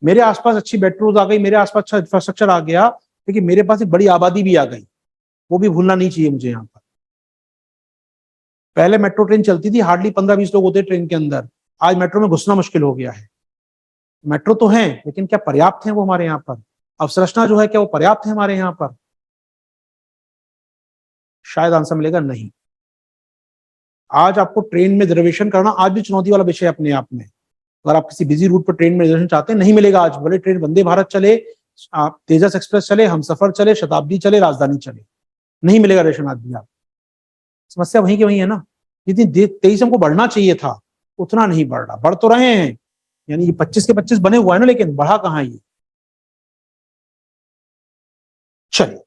मेरे आसपास अच्छी मेट्रोज आ गई, मेरे आसपास अच्छा इंफ्रास्ट्रक्चर आ गया, लेकिन मेरे पास एक बड़ी आबादी भी आ गई, वो भी भूलना नहीं चाहिए मुझे। यहाँ पर पहले मेट्रो ट्रेन चलती थी, हार्डली 15-20 लोग होते ट्रेन के अंदर। आज मेट्रो में घुसना मुश्किल हो गया है। मेट्रो तो है, लेकिन क्या पर्याप्त है वो हमारे यहाँ पर? अवसंरचना जो है क्या वो पर्याप्त है हमारे यहाँ पर? शायद आंसर मिलेगा नहीं। आज आपको ट्रेन में रिजर्वेशन करना आज भी चुनौती वाला विषय है अपने आप में। अगर आप किसी बिजी रूट पर ट्रेन में रिजर्वेशन चाहते हैं, नहीं मिलेगा आज, भले ट्रेन वंदे भारत चले, तेजस एक्सप्रेस चले, हमसफर चले, शताब्दी चले, राजधानी चले, नहीं मिलेगा रिजर्वेशन आज भी। आप समस्या वहीं की वहीं है ना। जितनी तेजी से हमको बढ़ना चाहिए था उतना नहीं बढ़ रहा। बढ़ तो रहे हैं, यानी ये 25 के 25 बने हुए हैं ना, लेकिन बढ़ा कहाँ ये? चलिए,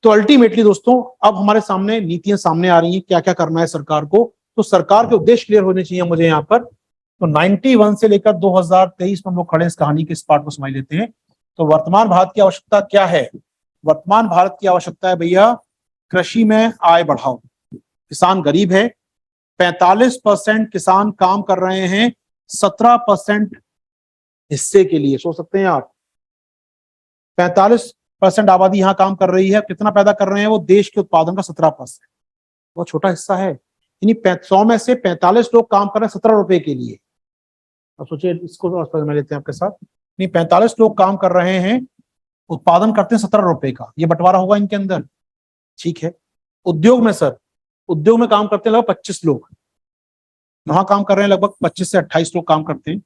तो अल्टीमेटली दोस्तों अब हमारे सामने नीतियां सामने आ रही हैं, क्या क्या करना है सरकार को। तो सरकार के उद्देश्य क्लियर होने चाहिए मुझे यहाँ पर। तो 91 से लेकर 2023 में हम लोग खड़े इस कहानी के इस पार्ट को समझ लेते हैं। तो वर्तमान भारत की आवश्यकता क्या है? वर्तमान भारत की आवश्यकता है भैया, कृषि में आय बढ़ाओ। किसान गरीब है, 45% किसान काम कर रहे हैं 17% हिस्से के लिए। सोच सकते हैं आप, 45% आबादी यहां काम कर रही है, कितना पैदा कर रहे हैं वो? देश के उत्पादन का 17%। बहुत छोटा हिस्सा है। यानी 100 में से 45 लोग काम कर रहे हैं 17 रुपए के लिए। अब सोचिए, इसको समझ लेते हैं आपके साथ। नहीं, 45 लोग काम कर रहे हैं, उत्पादन करते हैं 17 रुपए का, ये बंटवारा होगा इनके अंदर, ठीक है। उद्योग में सर, उद्योग में काम करते हैं लगभग 25 लोग, वहां काम कर रहे हैं लगभग 25 से 28 लोग काम करते हैं।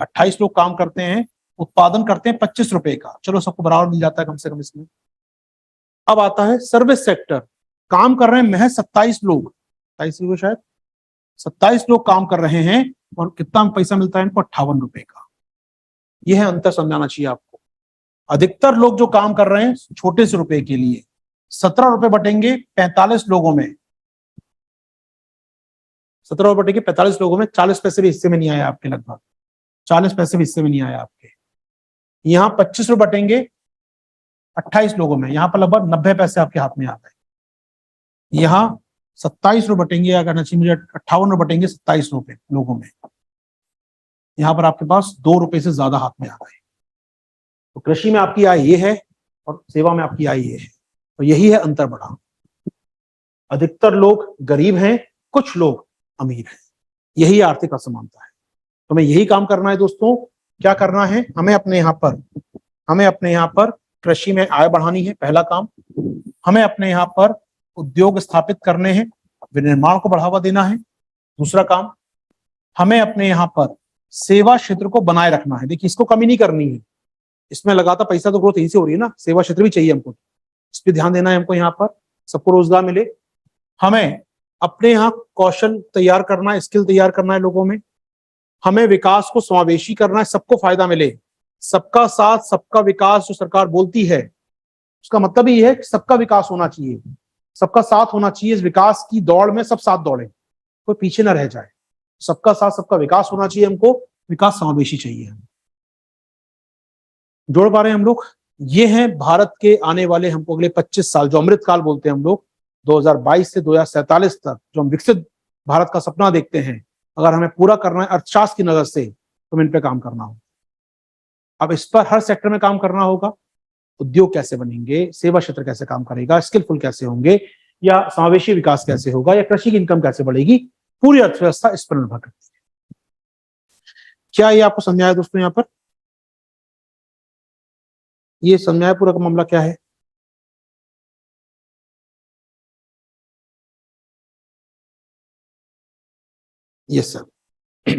28 लोग काम करते हैं, उत्पादन करते हैं 25 रुपए का। चलो, सबको बराबर मिल जाता है कम से कम इसमें। अब आता है सर्विस सेक्टर, काम कर रहे हैं महज 27 लोग, 27 लोग शायद, 27 लोग काम कर रहे हैं, और कितना पैसा मिलता है इनको? 58 रुपए का। यह है अंतर, समझाना चाहिए आपको। अधिकतर लोग जो काम कर रहे हैं छोटे से रुपए के लिए, 17 रुपए बटेंगे 45 लोगों में, 17 रुपए बटेंगे 45 लोगों में, 40 पैसे भी हिस्से में नहीं आया आपके, लगभग 40 पैसे भी हिस्से में नहीं आया आपके। यहाँ 25 रुपए बटेंगे 28 लोगों में, यहाँ पर लगभग 90 पैसे आपके हाथ में आ गए। यहाँ 27 रुपए बटेंगे, अगर नची मुझे 58 रुपए बटेंगे 27 रुपए लोगों में, यहाँ पर आपके पास 2 रुपए से ज्यादा हाथ में आ गए। तो कृषि में आपकी आय ये है और सेवा में आपकी आय ये है, तो यही है अंतर बढ़ा। अधिकतर लोग गरीब हैं, कुछ लोग अमीर हैं, यही आर्थिक असमानता है। तो हमें यही काम करना है दोस्तों। क्या करना है हमें अपने यहाँ पर कृषि में आय बढ़ानी है, पहला काम। हमें अपने यहाँ पर उद्योग स्थापित करने हैं, विनिर्माण को बढ़ावा देना है, दूसरा काम। हमें अपने यहाँ पर सेवा क्षेत्र को बनाए रखना है। देखिए, इसको कमी नहीं करनी है, इसमें लगातार पैसा तो ग्रोथ यहीं से हो रही है ना, सेवा क्षेत्र भी चाहिए हमको, इस पर ध्यान देना है हमको। यहाँ पर सबको रोजगार मिले। हमें अपने यहाँ कौशल तैयार करना है, स्किल तैयार करना है लोगों में। हमें विकास को समावेशी करना है, सबको फायदा मिले। सबका साथ सबका विकास जो सरकार बोलती है, उसका मतलब ही है कि सबका विकास होना चाहिए, सबका साथ होना चाहिए। इस विकास की दौड़ में सब साथ दौड़े, कोई पीछे ना रह जाए। सबका साथ सबका विकास होना चाहिए हमको, विकास समावेशी चाहिए। जोड़ पा रहे हैं हम लोग? ये हैं भारत के आने वाले हमको अगले 25 साल, जो अमृत काल बोलते हैं हम लोग, 2022 से 2047 तक जो हम विकसित भारत का सपना देखते हैं, अगर हमें पूरा करना है अर्थशास्त्र की नजर से, तो इन पे काम करना होगा। अब इस पर हर सेक्टर में काम करना होगा। उद्योग कैसे बनेंगे, सेवा क्षेत्र कैसे काम करेगा, स्किलफुल कैसे होंगे, या समावेशी विकास कैसे होगा, या कृषि की इनकम कैसे बढ़ेगी, पूरी अर्थव्यवस्था इस पर निर्भर करती है। क्या ये आपको समझ आया दोस्तों? यहाँ पर ये समझाया पूरा का मामला क्या है? Yes sir.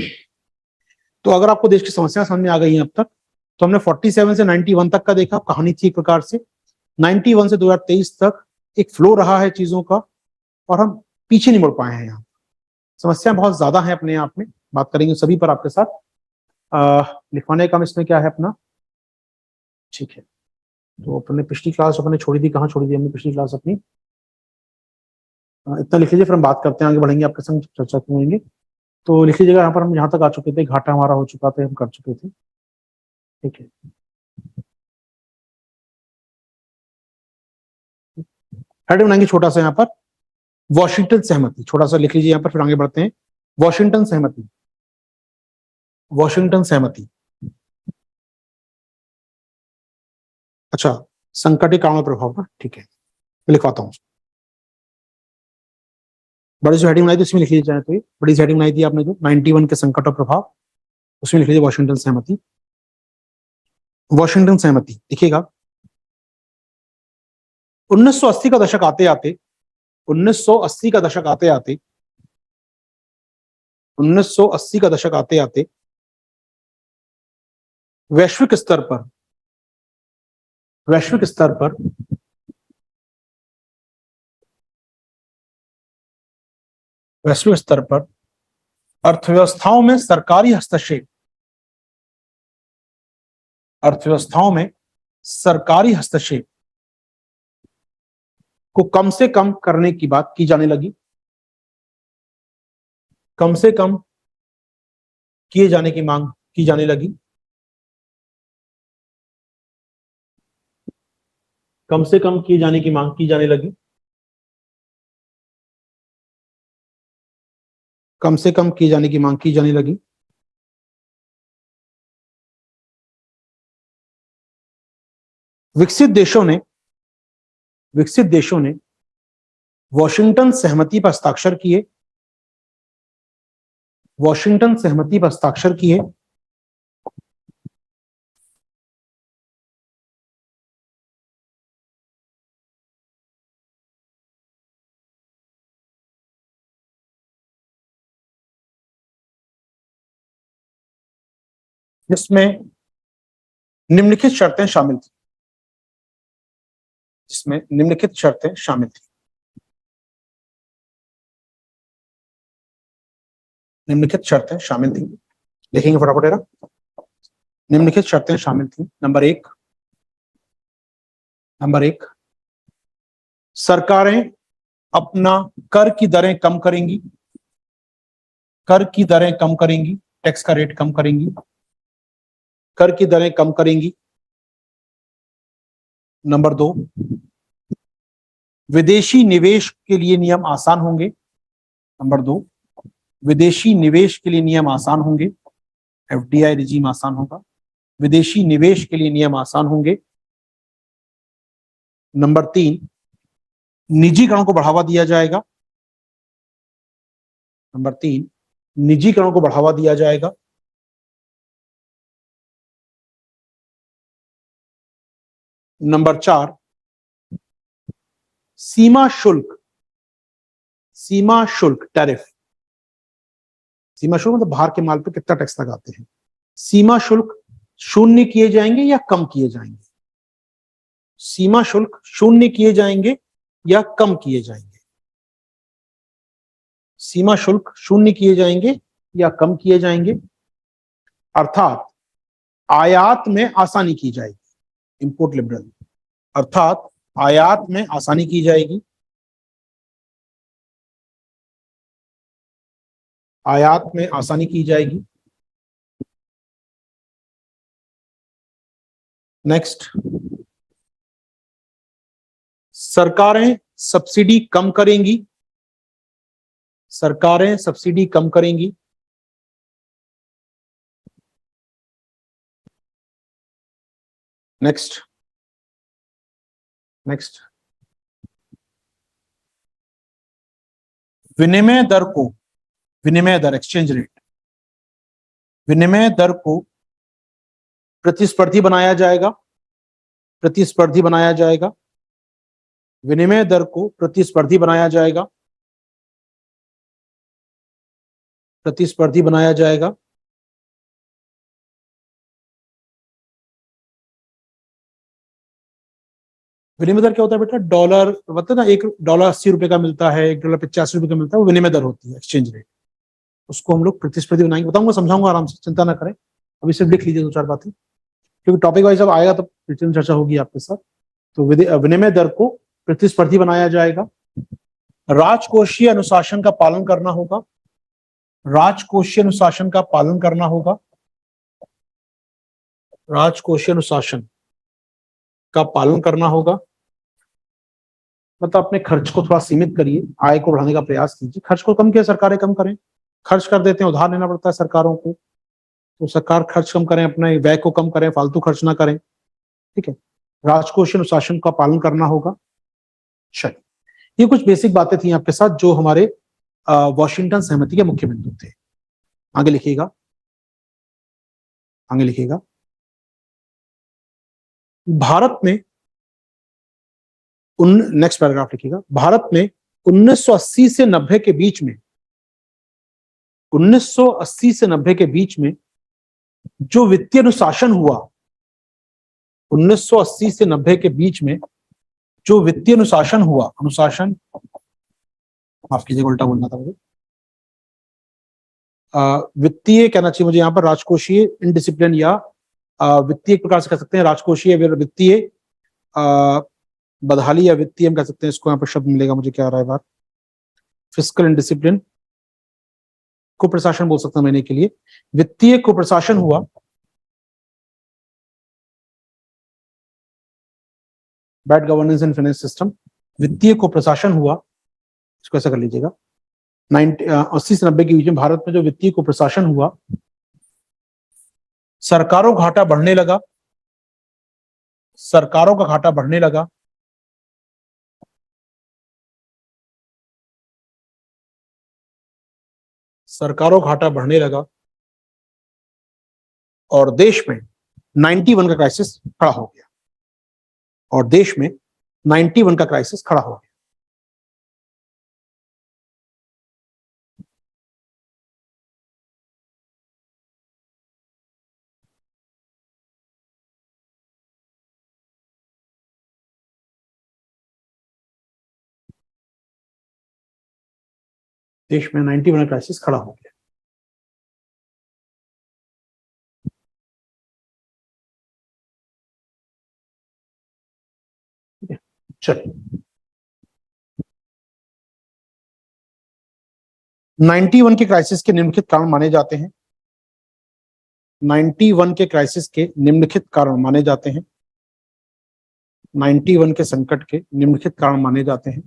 तो अगर आपको देश की समस्या समझ में आ गई है अब तक, तो हमने 47 से 91 तक का देखा, कहानी थी एक प्रकार से। 91 से 2023 तक एक फ्लो रहा है चीजों का, और हम पीछे नहीं मुड़ पाए हैं। यहाँ समस्याएं बहुत ज्यादा है अपने आप में, बात करेंगे सभी पर आपके साथ। लिखवाने का इसमें क्या है अपना, ठीक है। तो अपने पिछली क्लास अपने छोड़ी थी, कहाँ छोड़ी थी हमने पिछली क्लास अपनी? इतना लिख लीजिए, फिर हम बात करते हैं, आगे बढ़ेंगे, आपके संग चर्चा करेंगे। तो लिख लीजिएगा, यहाँ पर हम यहाँ तक आ चुके थे, घाटा हमारा हो चुका था, हम कर चुके थे, ठीक है। हेडिंग बनाएंगे छोटा सा यहाँ पर, वॉशिंगटन सहमति, छोटा सा लिख लीजिए यहाँ पर, फिर आगे बढ़ते हैं। वॉशिंगटन सहमति, वॉशिंगटन सहमति। अच्छा, संकट के कारण प्रभाव का, ठीक है, मैं लिखवाता हूँ। बड़ी जो हेडिंग बनाई थी उसमें लिख लीजिए, तो ये बड़ी हेडिंग बनाई थी आपने जो 91 के संकट और प्रभाव, उसमें लिख लीजिए वॉशिंगटन सहमति। वॉशिंगटन सहमति देखिएगा, 1980 का दशक आते आते 1980 का दशक आते आते 1980 का दशक आते आते वैश्विक स्तर पर वैश्विक स्तर पर वैश्विक स्तर पर अर्थव्यवस्थाओं में सरकारी हस्तक्षेप, अर्थव्यवस्थाओं में सरकारी हस्तक्षेप को कम से कम करने की बात की जाने लगी, कम से कम किए जाने की मांग की जाने लगी, कम से कम किए जाने की मांग की जाने लगी, कम से कम किए जाने की मांग की जाने लगी। विकसित देशों ने वॉशिंगटन सहमति पर हस्ताक्षर किए, वॉशिंगटन सहमति पर हस्ताक्षर किए, जिसमें निम्नलिखित शर्तें शामिल थी, जिसमें निम्नलिखित शर्तें शामिल थी, निम्नलिखित शर्तें शामिल थी, देखेंगे फटाफट जरा। निम्नलिखित शर्तें शामिल थी। नंबर एक, सरकारें अपना कर की दरें कम करेंगी, कर की दरें कम करेंगी, टैक्स का रेट कम करेंगी, कर की दरें कम करेंगी। नंबर दो, विदेशी निवेश के लिए नियम आसान होंगे। नंबर दो, विदेशी निवेश के लिए नियम आसान होंगे, एफडीआई रिजीम आसान होगा, विदेशी निवेश के लिए नियम आसान होंगे। नंबर तीन, निजीकरण को बढ़ावा दिया जाएगा। नंबर तीन, निजीकरण को बढ़ावा दिया जाएगा। नंबर चार, सीमा शुल्क टैरिफ, सीमा शुल्क मतलब बाहर के माल पे कितना टैक्स लगाते हैं, सीमा शुल्क शून्य किए जाएंगे या कम किए जाएंगे, सीमा शुल्क शून्य किए जाएंगे या कम किए जाएंगे, सीमा शुल्क शून्य किए जाएंगे या कम किए जाएंगे। अर्थात आयात में आसानी की जाएगी, इंपोर्ट लिबरल, अर्थात आयात में आसानी की जाएगी, आयात में आसानी की जाएगी। नेक्स्ट, सरकारें सब्सिडी कम करेंगी, सरकारें सब्सिडी कम करेंगी। नेक्स्ट, विनिमय दर एक्सचेंज रेट, विनिमय दर को प्रतिस्पर्धी बनाया जाएगा, प्रतिस्पर्धी बनाया जाएगा, विनिमय दर को प्रतिस्पर्धी बनाया जाएगा, प्रतिस्पर्धी बनाया जाएगा। विनिमय दर क्या होता है बेटा? डॉलर मतलब ना, $1 80 का मिलता है, $1 85 का मिलता है, वो विनिमय दर होती है, एक्सचेंज रेट। उसको हम लोग प्रतिस्पर्धी बनाएंगे, बताऊंगा, समझाऊंगा आराम से, चिंता ना करें। अभी सिर्फ लिख लीजिए 2-4 बातें, क्योंकि टॉपिक वाइज जब आएगा तो डिटेल चर्चा होगी आपके साथ। तो विनिमय दर को प्रतिस्पर्धी बनाया जाएगा। राजकोषीय अनुशासन का पालन करना होगा, राजकोषीय अनुशासन का पालन करना होगा, राजकोषीय अनुशासन का पालन करना होगा। मतलब अपने खर्च को थोड़ा सीमित करिए, आय को बढ़ाने का प्रयास कीजिए। खर्च को कम किया, सरकारें कम करें, खर्च कर देते हैं, उधार लेना पड़ता है सरकारों को, तो सरकार खर्च कम करें, अपने व्यय को कम करें, फालतू खर्च ना करें, ठीक है। राजकोषीय अनुशासन का पालन करना होगा। चलिए, ये कुछ बेसिक बातें थी आपके साथ, जो हमारे वॉशिंगटन सहमति के मुख्य बिंदु थे। आगे लिखिएगा, आगे लिखिएगा। भारत में नेक्स्ट पैराग्राफ लिखिएगा। भारत में 1980 से 90 के बीच में, 1980 से 90 के बीच में जो वित्तीय अनुशासन हुआ, 1980 से 90 के बीच में जो वित्तीय अनुशासन हुआ, अनुशासन, माफ कीजिएगा उल्टा बोलना था मुझे, वित्तीय कहना चाहिए मुझे यहाँ पर, राजकोषीय इनडिसिप्लिन, या वित्तीय एक प्रकार से कह सकते हैं, राजकोषीय वित्तीय बदहाली, या वित्तीय हम कह सकते हैं इसको, यहाँ पर शब्द मिलेगा मुझे, क्या आ रहा है बात, फिस्कल इनडिसिप्लिन, कुप्रशासन बोल सकता हूं मैंने के लिए। वित्तीय कुप्रशासन हुआ, bad governance in finance system, वित्तीय कुप्रशासन हुआ, इसको ऐसा कर लीजिएगा। 80 से 90 के बीच में भारत में जो वित्तीय कुप्रशासन हुआ, सरकारों का घाटा बढ़ने लगा, सरकारों का घाटा बढ़ने लगा, सरकारों का घाटा बढ़ने लगा, और देश में 91 का क्राइसिस खड़ा हो गया, और देश में 91 का क्राइसिस खड़ा हो गया। देश में 91 का क्राइसिस खड़ा हो गया। चलिए, 91 के क्राइसिस के निम्नलिखित कारण माने जाते हैं, 91 के क्राइसिस के निम्नलिखित कारण माने जाते हैं, 91 के संकट के निम्नलिखित कारण माने जाते हैं।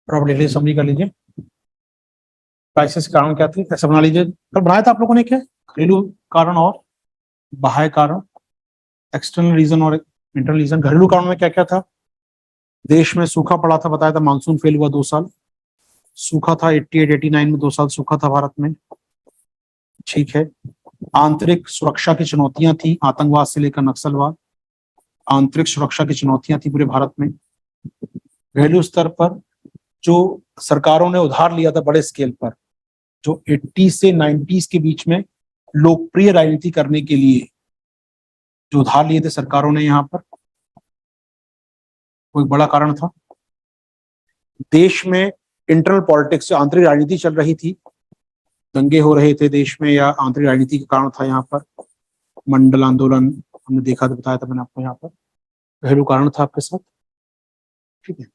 प्रॉब्लम समझी कर लीजिए, क्राइसिस के कारण क्या थे, ऐसा बना लीजिए। कल बनाया था आप लोगों ने, क्या घरेलू कारण और बाह्य कारण, एक्सटर्नल रीजन और इंटरनल रीजन। घरेलू कारण में क्या क्या था? देश में सूखा पड़ा था, बताया था, मानसून फेल हुआ 2 साल, सूखा था 88-89 में, 2 साल सूखा था भारत में, ठीक है। आंतरिक सुरक्षा की चुनौतियां थी, आतंकवाद से लेकर नक्सलवाद, आंतरिक सुरक्षा की चुनौतियां थी पूरे भारत में। घरेलू स्तर पर जो सरकारों ने उधार लिया था बड़े स्केल पर, जो 80 से 90 के बीच में लोकप्रिय राजनीति करने के लिए जो उधार लिए थे सरकारों ने, यहाँ पर कोई बड़ा कारण था। देश में इंटरनल पॉलिटिक्स, आंतरिक राजनीति चल रही थी, दंगे हो रहे थे देश में, या आंतरिक राजनीति के कारण था यहाँ पर। मंडल आंदोलन हमने देखा था, बताया था मैंने आपको, यहाँ पर घरेलू कारण था आपके साथ, ठीक है।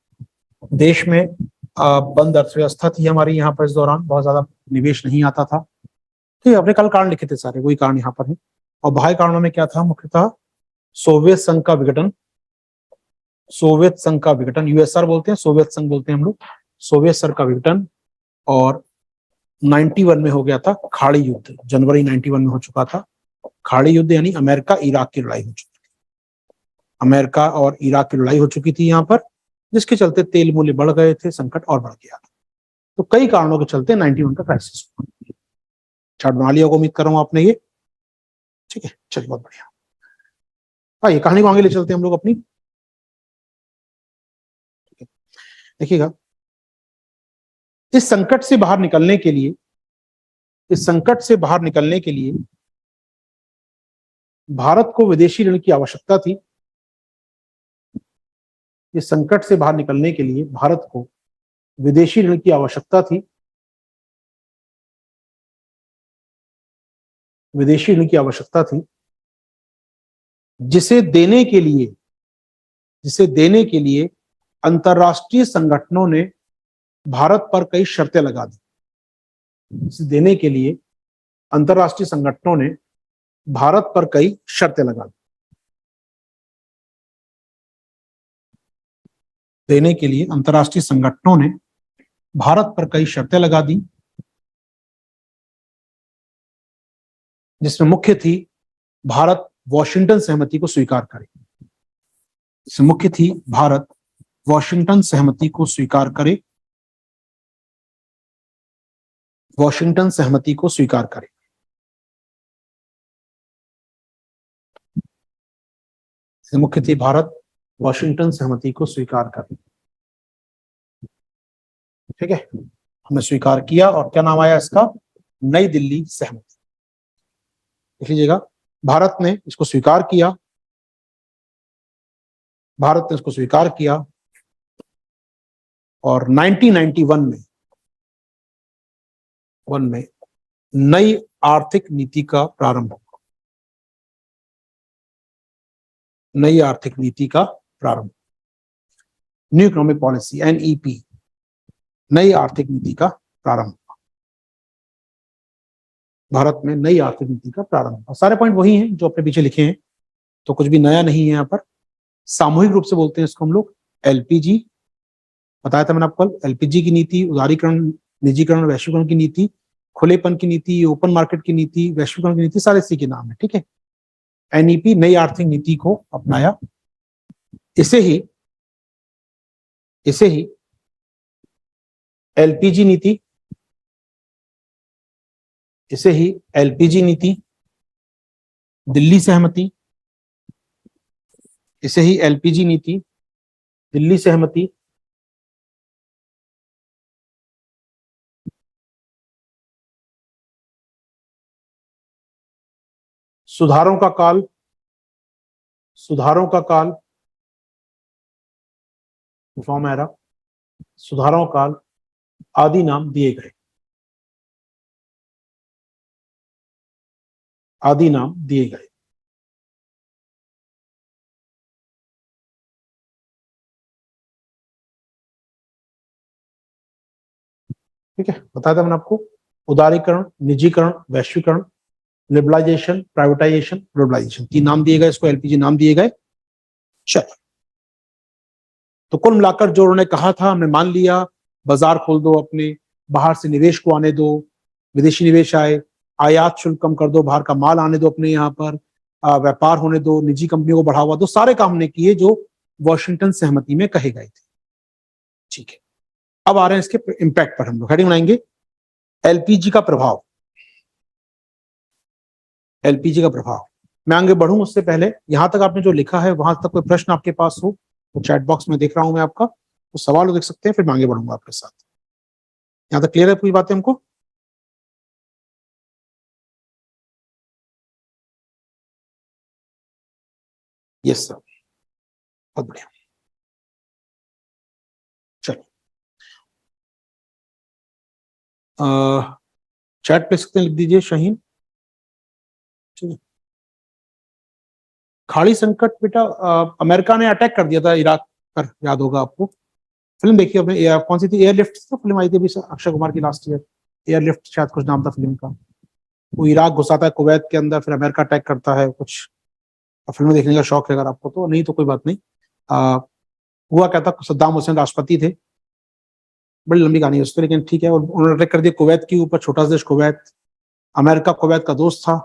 देश में बंद अर्थव्यवस्था थी हमारी यहाँ पर, इस दौरान बहुत ज्यादा निवेश नहीं आता था, ठीक है। अपने कल कारण लिखे थे सारे, वही कारण यहाँ पर है। और बाह्य कारणों में क्या था? मुख्यतः सोवियत संघ का विघटन, सोवियत संघ का विघटन, यूएसआर बोलते हैं, सोवियत संघ बोलते हैं हम लोग, सोवियत संघ का विघटन। और 91 में हो गया था खाड़ी युद्ध, जनवरी 91 में हो चुका था खाड़ी युद्ध, यानी अमेरिका इराक की लड़ाई हो चुकी थी, अमेरिका और इराक की लड़ाई हो चुकी थी यहाँ पर, जिसके चलते तेल मूल्य बढ़ गए थे, संकट और बढ़ गया था। तो कई कारणों के चलते 91 का क्राइसिस हुआ। चार्ट बना लिया होगा, उम्मीद कर रहा हूं आपने ये, ठीक है। चलिए, बहुत बढ़िया। ये कहानी को आगे ले चलते हैं हम लोग अपनी, देखिएगा। इस संकट से बाहर निकलने के लिए, इस संकट से बाहर निकलने के लिए भारत को विदेशी ऋण की आवश्यकता थी। इस संकट से बाहर निकलने के लिए भारत को विदेशी ऋण की आवश्यकता थी। विदेशी ऋण की आवश्यकता थी जिसे देने के लिए अंतर्राष्ट्रीय संगठनों ने भारत पर कई शर्तें लगा दी। इसे देने के लिए अंतर्राष्ट्रीय संगठनों ने भारत पर कई शर्तें लगा दी। देने के लिए अंतर्राष्ट्रीय संगठनों ने भारत पर कई शर्तें लगा दी, जिसमें मुख्य थी भारत वॉशिंगटन सहमति को स्वीकार करे। इसमें मुख्य थी भारत वॉशिंगटन सहमति को स्वीकार करे। वॉशिंगटन सहमति को स्वीकार करे। इसमें मुख्य थी भारत वॉशिंगटन सहमति को स्वीकार करे। ठीक है, हमने स्वीकार किया और क्या नाम आया इसका? नई दिल्ली सहमति। देख लीजिएगा, भारत ने इसको स्वीकार किया। भारत ने इसको स्वीकार किया और 1991 में नई आर्थिक नीति का प्रारंभ हुआ। नई आर्थिक नीति का प्रारंभ, न्यू इकोनॉमिक पॉलिसी, NEP, नई आर्थिक नीति का प्रारंभ हुआ। भारत में नई आर्थिक नीति का प्रारंभ हुआ। सारे पॉइंट वही हैं जो अपने पीछे लिखे हैं, तो कुछ भी नया नहीं है यहाँ पर। सामूहिक रूप से बोलते हैं इसको हम लोग LPG। बताया था मैंने आपको कल, LPG की नीति, उदारीकरण, निजीकरण, वैश्वीकरण की नीति, खुलेपन की नीति, ओपन मार्केट की नीति, वैश्वीकरण की नीति, सारे इसी के नाम है। ठीक है, NEP, नई आर्थिक नीति को अपनाया। इसे ही LPG नीति, इसे ही LPG नीति, दिल्ली सहमति, इसे ही LPG नीति, दिल्ली सहमति, सुधारों का काल, रिफॉर्म एरा, सुधारों काल आदि नाम दिए गए। आदि नाम दिए गए। ठीक है, बताया था मैंने आपको, उदारीकरण, निजीकरण, वैश्वीकरण, लिबरलाइजेशन, प्राइवेटाइजेशन, ग्लोबलाइजेशन, 3 नाम दिए गए इसको, LPG नाम दिए गए। चलो, तो कुल मिलाकर जो उन्होंने कहा था हमने मान लिया, बाजार खोल दो अपने, बाहर से निवेश को आने दो, विदेशी निवेश आए, आयात शुल्क कम कर दो, बाहर का माल आने दो अपने यहाँ पर, व्यापार होने दो, निजी कंपनियों को बढ़ावा दो, सारे काम हमने किए जो वॉशिंगटन सहमति में कहे गए थे। ठीक है, अब आ रहे हैं इसके इंपैक्ट पर। हम लोग हेडिंग बनाएंगे LPG का प्रभाव। LPG का प्रभाव। मैं आगे बढ़ूं उससे पहले यहां तक आपने जो लिखा है वहां तक कोई प्रश्न आपके पास हो तो चैट बॉक्स में देख रहा हूं मैं आपका, तो सवाल देख सकते हैं, फिर मैं आगे बढ़ूंगा आपके साथ। यहां तक क्लियर है पूरी बातें हमको? यस सर, बहुत बढ़िया। चलिए, चैट पे सकते हैं, लिख दीजिए शाहीन। चलिए, खाड़ी संकट बेटा, अमेरिका ने अटैक कर दिया था इराक पर, याद होगा आपको। फिल्म देखी आपने, कौन सी थी? एयरलिफ्ट तो फिल्म आई थी अभी अक्षय कुमार की लास्ट ईयर, एयरलिफ्ट शायद कुछ नाम था फिल्म का। वो इराक घुसाता है कुवैत के अंदर, फिर अमेरिका अटैक करता है। कुछ फिल्में देखने का शौक है अगर आपको तो, नहीं तो कोई बात नहीं। हुआ क्या था, सद्दाम हुसैन राष्ट्रपति थे, बड़ी लंबी कहानी है उस पर, लेकिन ठीक है। उन्होंने अटैक कर दिया कुवैत के ऊपर, छोटा सा देश कुवैत, अमेरिका कुवैत का दोस्त था,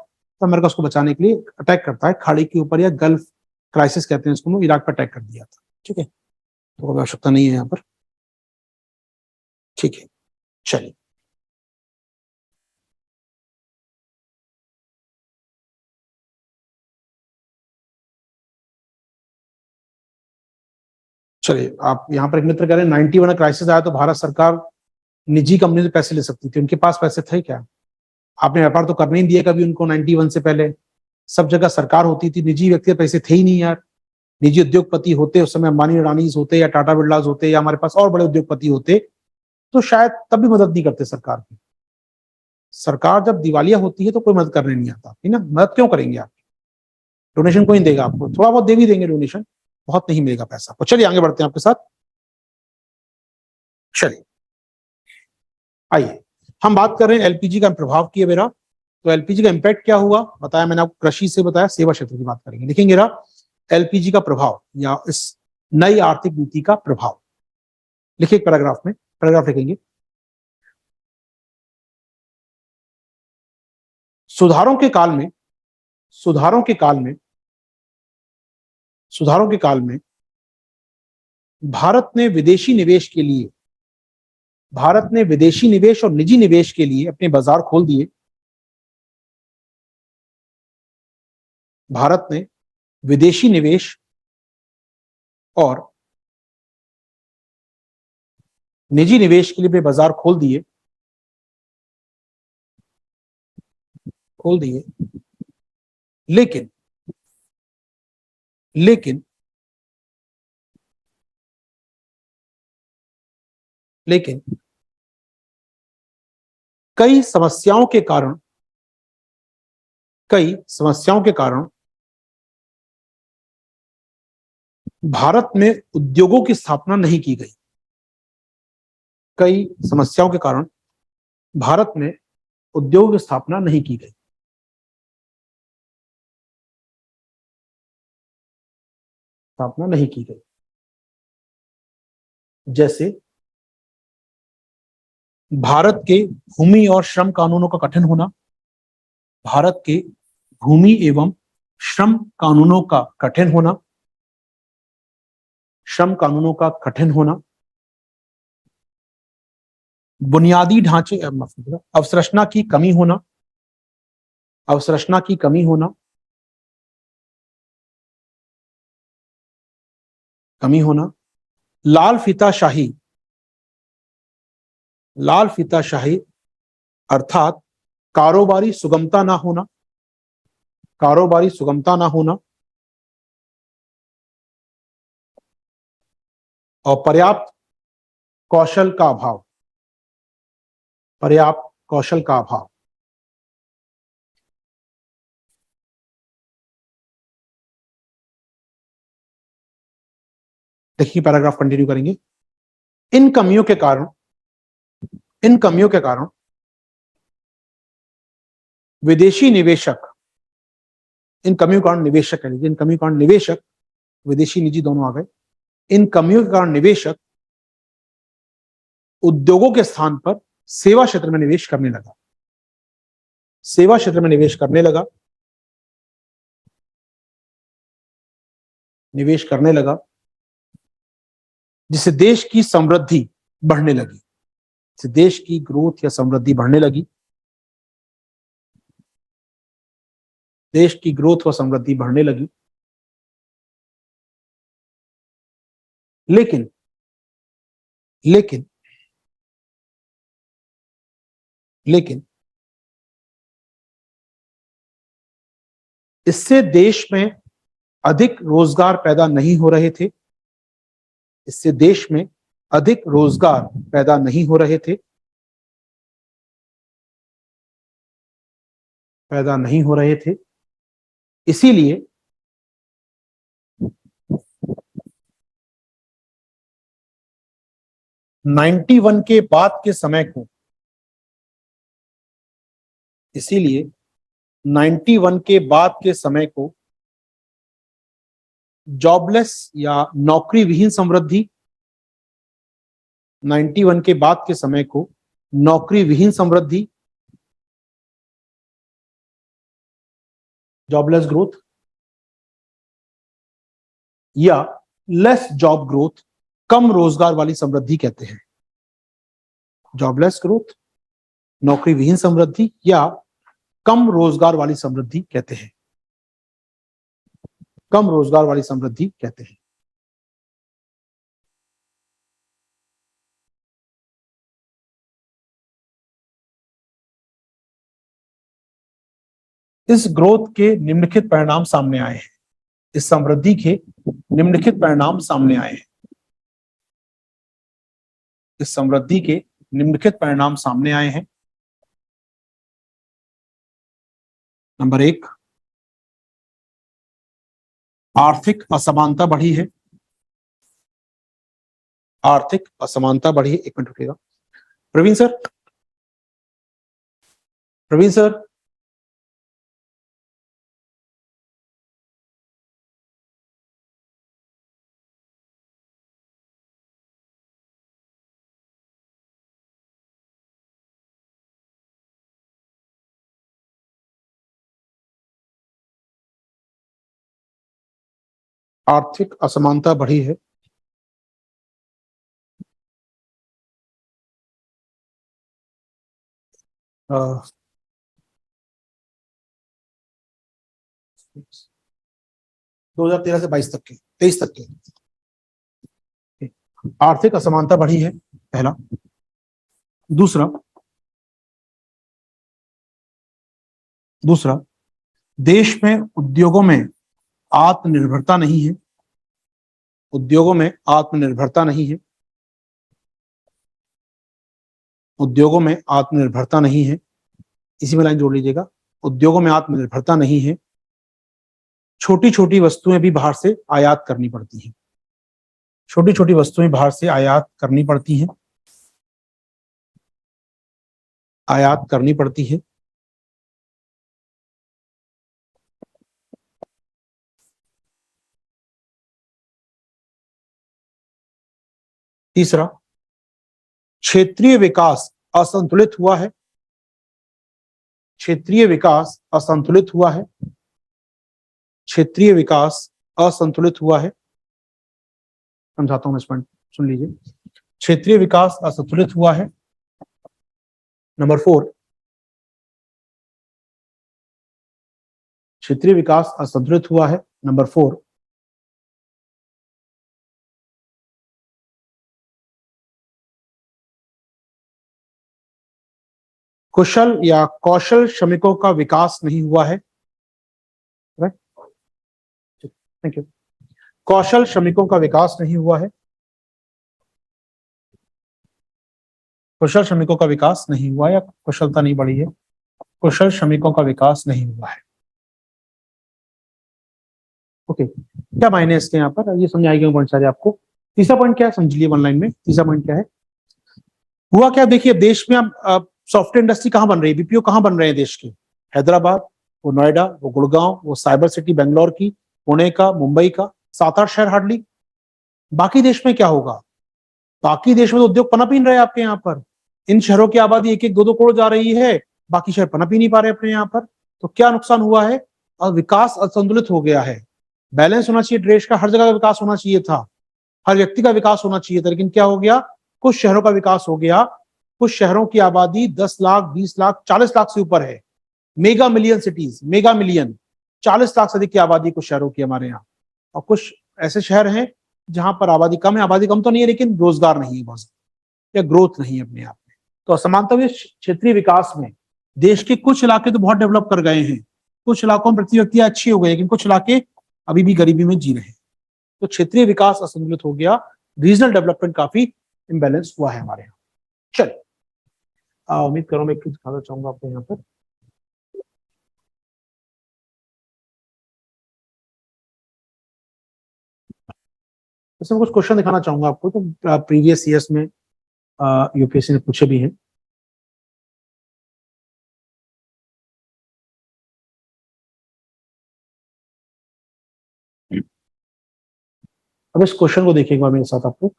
तो अमेरिका उसको बचाने के लिए अटैक करता है खाड़ी के ऊपर, या गल्फ क्राइसिस कहते हैं इसको, इराक पर अटैक कर दिया था। ठीक है, तो कोई आवश्यकता नहीं है यहाँ पर। ठीक है, चलिए, चलिए आप यहाँ पर एक मित्र कह रहे हैं 91 क्राइसिस आया तो भारत सरकार निजी कंपनी से पैसे ले सकती थी, उनके पास पैसे थे क्या? आपने व्यापार तो करने ही दिया कभी उनको 91 से पहले, सब जगह सरकार होती थी, निजी व्यक्ति पैसे थे ही नहीं यार। निजी उद्योगपति होते उस समय, अंबानी अडानीज होते या टाटा बिरलाज होते या हमारे पास और बड़े उद्योगपति होते, तो शायद तब भी मदद नहीं करते सरकार की। सरकार जब दिवालिया होती है तो कोई मदद करने नहीं आता है ना, मदद क्यों करेंगे आप? डोनेशन कोई नहीं देगा आपको, थोड़ा बहुत दे भी देंगे डोनेशन, बहुत नहीं मिलेगा पैसा। तो चलिए आगे बढ़ते हैं आपके साथ। चलिए आइए, हम बात कर रहे हैं एलपीजी का प्रभाव की है मेरा। तो एलपीजी का इंपैक्ट क्या हुआ बताया मैंने आपको, कृषि से बताया, सेवा क्षेत्र की बात करेंगे। लिखेंगे एलपीजी का प्रभाव या इस नई आर्थिक नीति का प्रभाव। लिखिए पैराग्राफ में, पैराग्राफ लिखेंगे, सुधारों के काल में, सुधारों के काल में, सुधारों के काल में भारत ने विदेशी निवेश के लिए, भारत ने विदेशी निवेश और निजी निवेश के लिए अपने बाजार खोल दिए। भारत ने विदेशी निवेश और निजी निवेश के लिए अपने बाजार खोल दिए, खोल दिए। लेकिन लेकिन लेकिन कई समस्याओं के कारण, कई समस्याओं के कारण भारत में उद्योगों की स्थापना नहीं की गई। कई समस्याओं के कारण भारत में उद्योग की स्थापना नहीं की गई। स्थापना नहीं की गई। जैसे भारत के भूमि और श्रम कानूनों का कठिन होना, भारत के भूमि एवं श्रम कानूनों का कठिन होना, श्रम कानूनों का कठिन होना, बुनियादी ढांचे अवसंरचना की कमी होना, अवसंरचना की कमी होना, कमी होना, लाल फीताशाही, लाल फीताशाही अर्थात कारोबारी सुगमता ना होना, कारोबारी सुगमता ना होना, और पर्याप्त कौशल का अभाव, पर्याप्त कौशल का अभाव। देखिए पैराग्राफ कंटिन्यू करेंगे। इन कमियों के कारण, इन कमियों के कारण विदेशी निवेशक, इन कमियों के कारण निवेशक कह लीजिए, इन कमियों के कारण निवेशक, विदेशी निजी दोनों आ गए, इन कमियों के कारण निवेशक उद्योगों के स्थान पर सेवा क्षेत्र में निवेश करने लगा, सेवा क्षेत्र में निवेश करने लगा, निवेश करने लगा, जिससे देश की समृद्धि बढ़ने लगी, जिससे देश की ग्रोथ या समृद्धि बढ़ने लगी, देश की ग्रोथ व समृद्धि बढ़ने लगी। लेकिन लेकिन लेकिन इससे देश में अधिक रोजगार पैदा नहीं हो रहे थे, इससे देश में अधिक रोजगार पैदा नहीं हो रहे थे, पैदा नहीं हो रहे थे। इसीलिए 91 के बाद के समय को, इसीलिए 91 के बाद के समय को जॉबलेस या नौकरी विहीन समृद्धि, 91 के बाद के समय को नौकरी विहीन समृद्धि, जॉबलेस ग्रोथ, या लेस जॉब ग्रोथ, कम रोजगार वाली समृद्धि कहते हैं। जॉबलेस ग्रोथ, नौकरी विहीन समृद्धि या कम रोजगार वाली समृद्धि कहते हैं, कम रोजगार वाली समृद्धि कहते हैं। इस ग्रोथ के निम्नलिखित परिणाम सामने आए हैं। इस समृद्धि के निम्नलिखित परिणाम सामने आए हैं। इस समृद्धि के निम्नलिखित परिणाम सामने आए हैं। नंबर 1, आर्थिक असमानता बढ़ी है। आर्थिक असमानता बढ़ी है। 1 मिनट रुकिएगा। प्रवीण सर, प्रवीण सर, आर्थिक असमानता बढ़ी है। अ, 2013 से 22 तक के, 23 तक के आर्थिक असमानता बढ़ी है, पहला। दूसरा, देश में उद्योगों में आत्मनिर्भरता नहीं है। उद्योगों में आत्मनिर्भरता नहीं है। उद्योगों में आत्मनिर्भरता नहीं है। इसी में लाइन जोड़ लीजिएगा। उद्योगों में आत्मनिर्भरता नहीं है। छोटी छोटी वस्तुएं भी बाहर से आयात करनी पड़ती हैं। छोटी छोटी वस्तुएं बाहर से आयात करनी पड़ती हैं। आयात करनी पड़ती है। तीसरा, क्षेत्रीय विकास असंतुलित हुआ है। क्षेत्रीय विकास असंतुलित हुआ है। क्षेत्रीय विकास असंतुलित हुआ है। समझाता हूं इस पॉइंट, सुन लीजिए। क्षेत्रीय विकास असंतुलित हुआ है। नंबर 4, क्षेत्रीय विकास असंतुलित हुआ है। नंबर 4, कुशल या कौशल श्रमिकों का विकास नहीं हुआ है। Thank you. कौशल श्रमिकों का विकास नहीं हुआ है। कुशल श्रमिकों का विकास नहीं हुआ या कुशलता नहीं बढ़ी है। कुशल श्रमिकों का विकास नहीं हुआ है। ओके, क्या मायने इसके यहाँ पर, ये समझ आएगी पॉइंट सारे आपको। तीसरा पॉइंट क्या है, समझ लिए वन लाइन में। तीसरा पॉइंट क्या है, हुआ क्या, देखिए देश में अब सॉफ्टवेयर इंडस्ट्री कहाँ बन रही है, बीपीओ कहाँ बन रहे हैं देश के। हैदराबाद, वो नोएडा, वो गुड़गांव, वो साइबर सिटी बेंगलोर की, पुणे का, मुंबई का, 7-8 शहर हार्डली। बाकी देश में क्या होगा, बाकी देश में तो उद्योग पनप ही नहीं रहे आपके यहाँ पर। इन शहरों की आबादी 1-1, 2-2 करोड़ जा रही है, बाकी शहर पनप ही नहीं पा रहे अपने यहाँ पर। तो क्या नुकसान हुआ है, और विकास असंतुलित हो गया है। बैलेंस होना चाहिए देश का, हर जगह का विकास होना चाहिए था, हर व्यक्ति का विकास होना चाहिए था, लेकिन क्या हो गया, कुछ शहरों का विकास हो गया। कुछ शहरों की आबादी 10 लाख, 20 लाख, 40 लाख से ऊपर है। Mega million cities, mega million, 40 lakh से अधिक की आबादी कुछ शहरों की हमारे यहाँ। और कुछ ऐसे शहर हैं जहां पर आबादी कम है। आबादी कम तो नहीं है, लेकिन रोजगार नहीं है बहुत, या ग्रोथ नहीं है अपने आप में। तो असमानता हुई क्षेत्रीय विकास में। देश के कुछ इलाके तो बहुत डेवलप कर गए हैं, कुछ इलाकों में प्रति व्यक्ति अच्छी हो गई, लेकिन कुछ इलाके अभी भी गरीबी में जी रहे हैं। तो क्षेत्रीय विकास असंतुलित हो गया, रीजनल डेवलपमेंट काफी इम्बैलेंस हुआ है हमारे यहाँ। चलिए, उम्मीद करूं मैं कुछ दिखाना चाहूंगा आपको यहाँ पर। इसमें कुछ क्वेश्चन दिखाना चाहूंगा आपको, तो प्रीवियस ईयर्स में यूपीएससी ने पूछे भी हैं। अब इस क्वेश्चन को देखिएगा मेरे साथ आपको।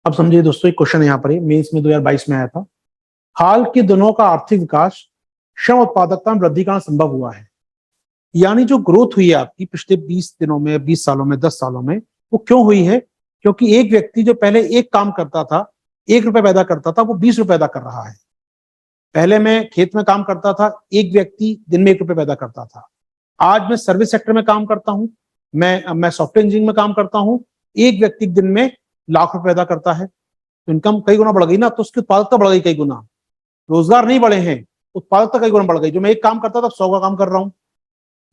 अब समझिए दोस्तों, एक क्वेश्चन यहाँ पर है, मेंस में 2022 में आया था। हाल के दिनों का आर्थिक विकास श्रम उत्पादकता में वृद्धि का संभव हुआ है। यानी जो ग्रोथ हुई है आपकी पिछले 20 दिनों में, 20 सालों में, 10 सालों में, वो क्यों हुई है, क्योंकि एक व्यक्ति जो पहले एक काम करता था, 1 रुपए पैदा करता था, वो 20 रुपए पैदा कर रहा है। पहले मैं खेत में काम करता था, एक व्यक्ति दिन में 1 रुपए पैदा करता था। आज मैं सर्विस सेक्टर में काम करता हूं, मैं सॉफ्टवेयर इंजीनियरिंग में काम करता हूं, एक व्यक्ति एक दिन में लाख रुपए पैदा करता है तो इनकम कई गुना बढ़ गई ना, तो उसकी उत्पादकता बढ़ गई कई गुना। रोजगार नहीं बढ़े हैं, उत्पादकता कई गुना बढ़ गई। जो मैं एक काम करता था 100 का काम कर रहा हूँ।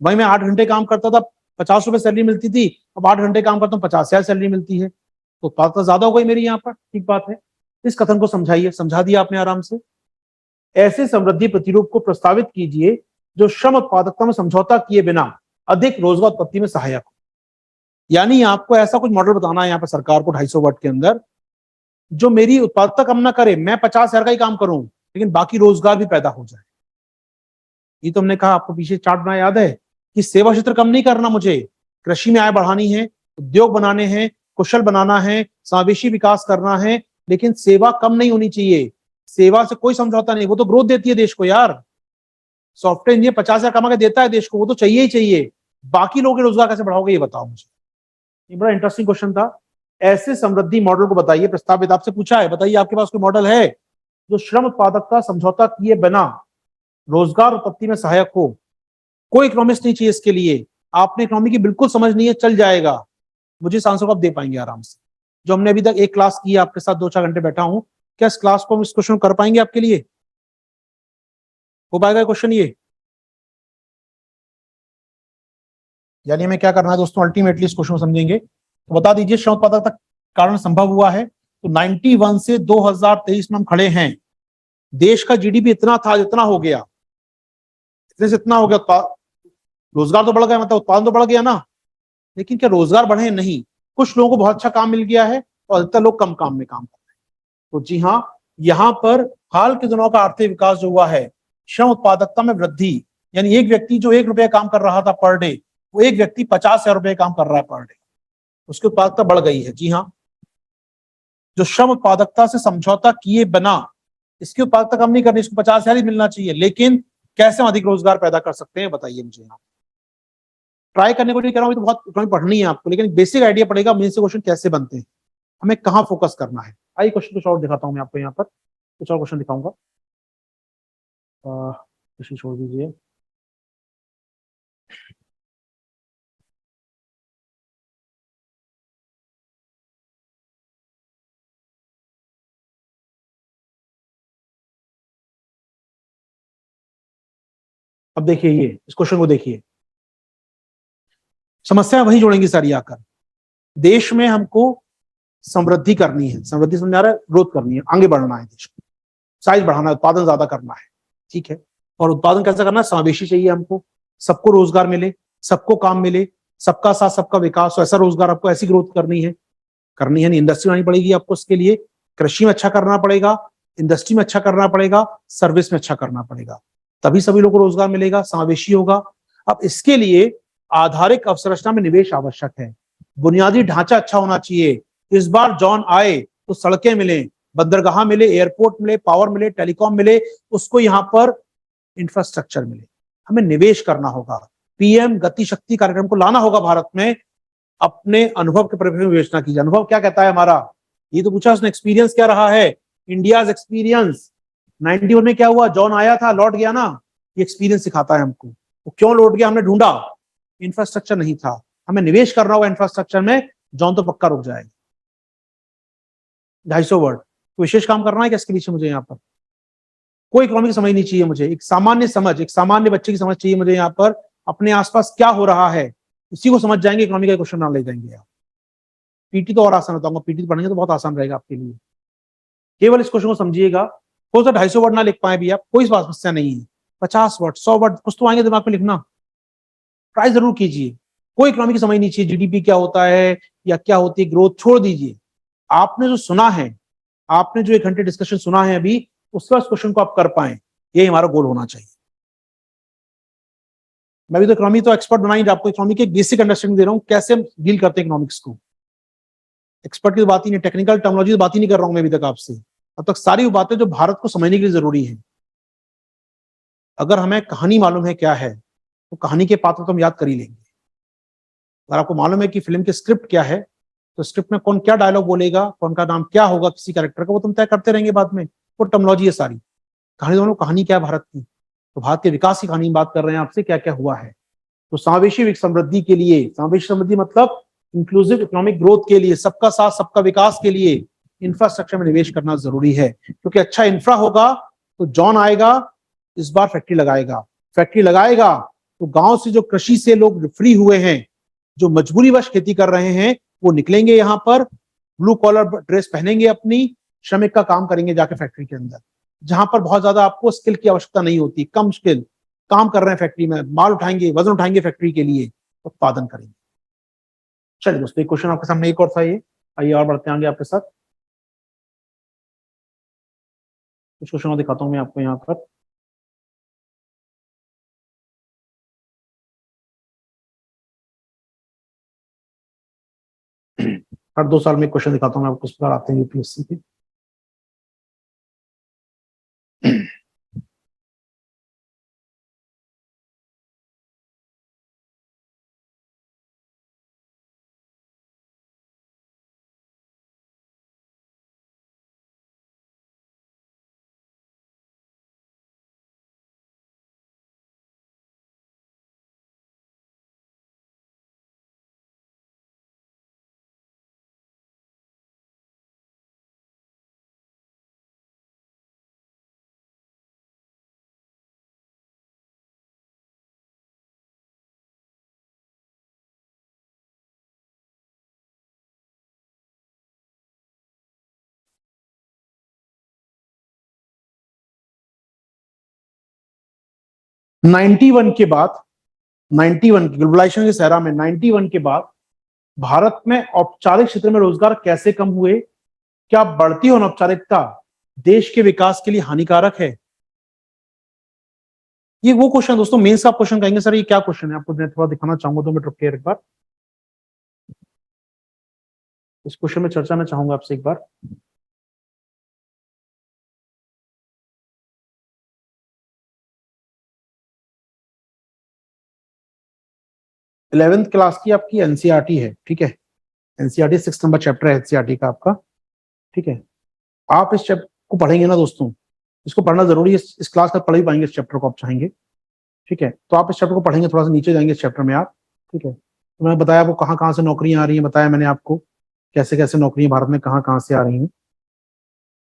वही मैं 8 घंटे काम करता था, 50 रुपए सैलरी मिलती थी, अब 8 घंटे काम करता हूँ 50,000 सैलरी मिलती है, तो उत्पादकता ज्यादा हो गई मेरी यहाँ पर। ठीक बात है। इस कथन को समझाइए, समझा दिया आपने आराम से। ऐसे समृद्धि प्रतिरूप को प्रस्तावित कीजिए जो श्रम उत्पादकता में समझौता किए बिना अधिक रोजगार उत्पत्ति में सहायक हो। यानी आपको ऐसा कुछ मॉडल बताना है यहाँ पर सरकार को 250 वर्ड के अंदर, जो मेरी उत्पादकता कम ना करे, मैं 50,000 का ही काम करूं लेकिन बाकी रोजगार भी पैदा हो जाए। ये तो हमने कहा, आपको पीछे चार्ट बनाया याद है कि सेवा क्षेत्र कम नहीं करना, मुझे कृषि में आय बढ़ानी है, उद्योग बनाने हैं, कुशल बनाना है, समावेशी विकास करना है, लेकिन सेवा कम नहीं होनी चाहिए। सेवा से कोई समझौता नहीं, वो तो ग्रोथ देती है देश को यार। सॉफ्टवेयर इंजीनियर 50,000 कमा के देता है देश को, वो तो चाहिए ही चाहिए। बाकी लोगों के रोजगार कैसे बढ़ाओगे ये बताओ मुझे। ये बड़ा इंटरेस्टिंग क्वेश्चन था। ऐसे समृद्धि मॉडल को बताइए, प्रस्तावित आपसे पूछा है, बताइए आपके पास कोई मॉडल है जो श्रम उत्पादकता समझौता किए बिना रोजगार उत्पत्ति में सहायक हो। कोई इकोनॉमिक्स नहीं चाहिए इसके लिए, आपने इकोनॉमी की बिल्कुल समझ नहीं है, चल जाएगा। मुझे इस आंसर को आप दे पाएंगे आराम से। जो हमने अभी तक एक क्लास की है आपके साथ, 2-4 घंटे बैठा हूं, क्या इस क्लास को हम इस क्वेश्चन कर पाएंगे आपके लिए? हो पाएगा क्वेश्चन ये? यानी हमें क्या करना है दोस्तों, अल्टीमेटली इस क्वेश्चन को समझेंगे तो बता दीजिए श्रम उत्पादकता कारण संभव हुआ है तो 91 से 2023 में हम खड़े हैं। देश का जीडीपी इतना था जितना हो गया, इतने से इतना हो गया, रोजगार तो बढ़ गया, मतलब उत्पादन तो बढ़ गया ना, लेकिन क्या रोजगार बढ़े? नहीं। कुछ लोगों को बहुत अच्छा काम मिल गया है और अधिकतर लोग कम काम में काम कर रहे हैं। तो जी हाँ, यहाँ पर हाल के दिनों का आर्थिक विकास जो हुआ है, श्रम उत्पादकता में वृद्धि, यानी एक व्यक्ति जो 1 रुपया काम कर रहा था पर डे, वो एक व्यक्ति 50,000 रुपये काम कर रहा है पर डे, उसकी उत्पादकता बढ़ गई है। जी हाँ, जो श्रम उत्पादकता से समझौता किए बिना, इसकी उत्पादकता कम नहीं करनी, इसको 50,000 ही मिलना चाहिए, लेकिन कैसे हम अधिक रोजगार पैदा कर सकते हैं बताइए मुझे। यहाँ ट्राई करने को नहीं कह रहा हूँ, तो बहुत इकोनॉमी पढ़नी है आपको, लेकिन बेसिक आइडिया पड़ेगा मेन से क्वेश्चन कैसे बनते हैं, हमें कहाँ फोकस करना है। आइए क्वेश्चन कुछ और दिखाता हूँ मैं आपको, यहाँ पर कुछ और क्वेश्चन दिखाऊंगा। कृषि छोड़ दीजिए। अब देखिए ये, इस क्वेश्चन को देखिए, समस्या वही जोड़ेंगी सारी आकर। देश में हमको समृद्धि करनी है, समृद्धि समझ आ रहा है, ग्रोथ करनी है, आगे बढ़ना है, देश को साइज बढ़ाना है, उत्पादन ज्यादा करना है। ठीक है, और उत्पादन कैसा करना है? समावेशी चाहिए हमको, सबको रोजगार मिले, सबको काम मिले, सबका साथ सबका विकास हो, ऐसा रोजगार आपको, ऐसी ग्रोथ करनी है नहीं, इंडस्ट्री बनानी पड़ेगी आपको। इसके लिए कृषि में अच्छा करना पड़ेगा, इंडस्ट्री में अच्छा करना पड़ेगा, सर्विस में अच्छा करना पड़ेगा, तभी सभी लोगों को रोजगार मिलेगा, समावेशी होगा। अब इसके लिए आधारिक अवसंरचना में निवेश आवश्यक है, बुनियादी ढांचा अच्छा होना चाहिए। इस बार जॉन आए तो सड़कें मिले, बंदरगाह मिले, एयरपोर्ट मिले, पावर मिले, टेलीकॉम मिले, उसको यहाँ पर इंफ्रास्ट्रक्चर मिले। हमें निवेश करना होगा, पीएम गति शक्ति कार्यक्रम को लाना होगा भारत में, अपने अनुभव के परिप्रेक्ष्य में विवेचना कीजिए। अनुभव क्या कहता है हमारा, ये तो पूछा उसने, एक्सपीरियंस क्या रहा है, इंडियाज एक्सपीरियंस। 91 में क्या हुआ, जॉन आया था, लौट गया ना, ये एक्सपीरियंस सिखाता है हमको। वो क्यों लौट गया, हमने ढूंढा, इंफ्रास्ट्रक्चर नहीं था। हमें निवेश करना होगा इंफ्रास्ट्रक्चर में, जॉन तो पक्का रुक जाएगा। 250 वर्ड, विशेष काम करना है क्या इसके पीछे मुझे? यहाँ पर कोई इकोनॉमी की समझ नहीं चाहिए मुझे, एक सामान्य समझ, एक सामान्य बच्चे की समझ चाहिए मुझे। यहाँ पर अपने आसपास क्या हो रहा है, इसी को समझ जाएंगे, इकोनॉमी का क्वेश्चन ना ले जाएंगे आप। पीटी तो और आसान बताऊंगा, पीटी पढ़ेंगे तो बहुत आसान रहेगा आपके लिए। केवल इस क्वेश्चन को समझिएगा। हो सकता 250 वर्ड ना लिख पाए भी आप, कोई बात समस्या नहीं है, 50 वर्ड 100 वर्ड कुछ तो आएंगे दिमाग में लिखना, ट्राई जरूर कीजिए। कोई इकोनॉमी की समझ नहीं चाहिए, जीडीपी क्या होता है या क्या होती है, ग्रोथ छोड़ दीजिए। आपने जो सुना है, आपने जो 1 घंटे डिस्कशन सुना है अभी, उसका उस क्वेश्चन को आप कर पाए, यही हमारा गोल होना चाहिए। मैं भी तो इकोनॉमी तो एक्सपर्ट बना ही, आपको इकोनॉमी की बेसिक अंडरस्टैंडिंग दे रहा हूं, कैसे डील करते हैं इकोनॉमिक्स को। एक्सपर्ट की तो बात ही नहीं, टेक्निकल टर्मिनोलॉजी की बात ही नहीं कर रहा हूं मैं अभी तक आपसे। अब तक सारी वो बातें जो भारत को समझने के लिए जरूरी है। अगर हमें कहानी मालूम है क्या है, तो कहानी के पात्र तो हम याद कर ही लेंगे। अगर आपको मालूम है कि फिल्म की स्क्रिप्ट क्या है, तो स्क्रिप्ट में कौन क्या डायलॉग बोलेगा, कौन का नाम क्या होगा किसी कैरेक्टर का, वो तुम तय करते रहेंगे बाद में। वो टर्मिनोलॉजी है सारी। कहानी दोनों, कहानी क्या है भारत की, तो भारत के विकास की कहानी बात कर रहे हैं आपसे, क्या क्या हुआ है। तो समावेशी समृद्धि के लिए, समावेशी समृद्धि मतलब इंक्लूसिव इकोनॉमिक ग्रोथ के लिए, सबका साथ सबका विकास के लिए इंफ्रास्ट्रक्चर में निवेश करना जरूरी है, क्योंकि अच्छा इंफ्रा होगा तो जॉन आएगा, इस बार फैक्ट्री लगाएगा, फैक्ट्री लगाएगा तो गांव से जो कृषि से लोग फ्री हुए हैं, जो मजबूरीवश खेती कर रहे हैं, वो निकलेंगे यहाँ पर, ब्लू कॉलर ड्रेस पहनेंगे, अपनी श्रमिक का काम करेंगे जाके फैक्ट्री के अंदर, जहां पर बहुत ज्यादा आपको स्किल की आवश्यकता नहीं होती, कम स्किल काम कर रहे हैं फैक्ट्री में, माल उठाएंगे, वजन उठाएंगे फैक्ट्री के लिए, उत्पादन करेंगे। चलिए दोस्तों, एक क्वेश्चन आपके सामने एक और था, ये आइए और बढ़ते हैं आगे आपके साथ। कुछ क्वेश्चन और दिखाता हूं मैं आपको यहाँ पर। हर 2 साल में क्वेश्चन दिखाता हूं मैं आपको, इस बार आते हैं यूपीएससी के। '91 के बाद, 91 की ग्लोबलाइजेशन की सहरा में 91 के बाद भारत में औपचारिक क्षेत्र में रोजगार कैसे कम हुए? क्या बढ़ती अनौपचारिकता देश के विकास के लिए हानिकारक है? ये वो क्वेश्चन दोस्तों, मेंस का क्वेश्चन कहेंगे सर ये क्या क्वेश्चन है, आपको मैं थोड़ा दिखाना चाहूंगा, 2 मिनट रुकिए एक बार। इस क्वेश्चन में चर्चा में चाहूंगा आपसे एक बार। इलेवेंथ क्लास की आपकी एनसीईआरटी है, ठीक है, एनसीईआरटी 6 नंबर चैप्टर है एनसीईआरटी का आपका, ठीक है। आप इस चैप्टर को पढ़ेंगे ना दोस्तों, इसको पढ़ना जरूरी है, इस क्लास का पढ़ ही पाएंगे इस चैप्टर को आप चाहेंगे, ठीक है। तो आप इस चैप्टर को पढ़ेंगे, थोड़ा सा नीचे जाएंगे इस चैप्टर में आप, ठीक है। तो मैंने बताया वो कहाँ कहाँ से नौकरियां आ रही हैं, बताया मैंने आपको कैसे कैसे नौकरियां भारत में कहाँ कहाँ से आ रही हैं,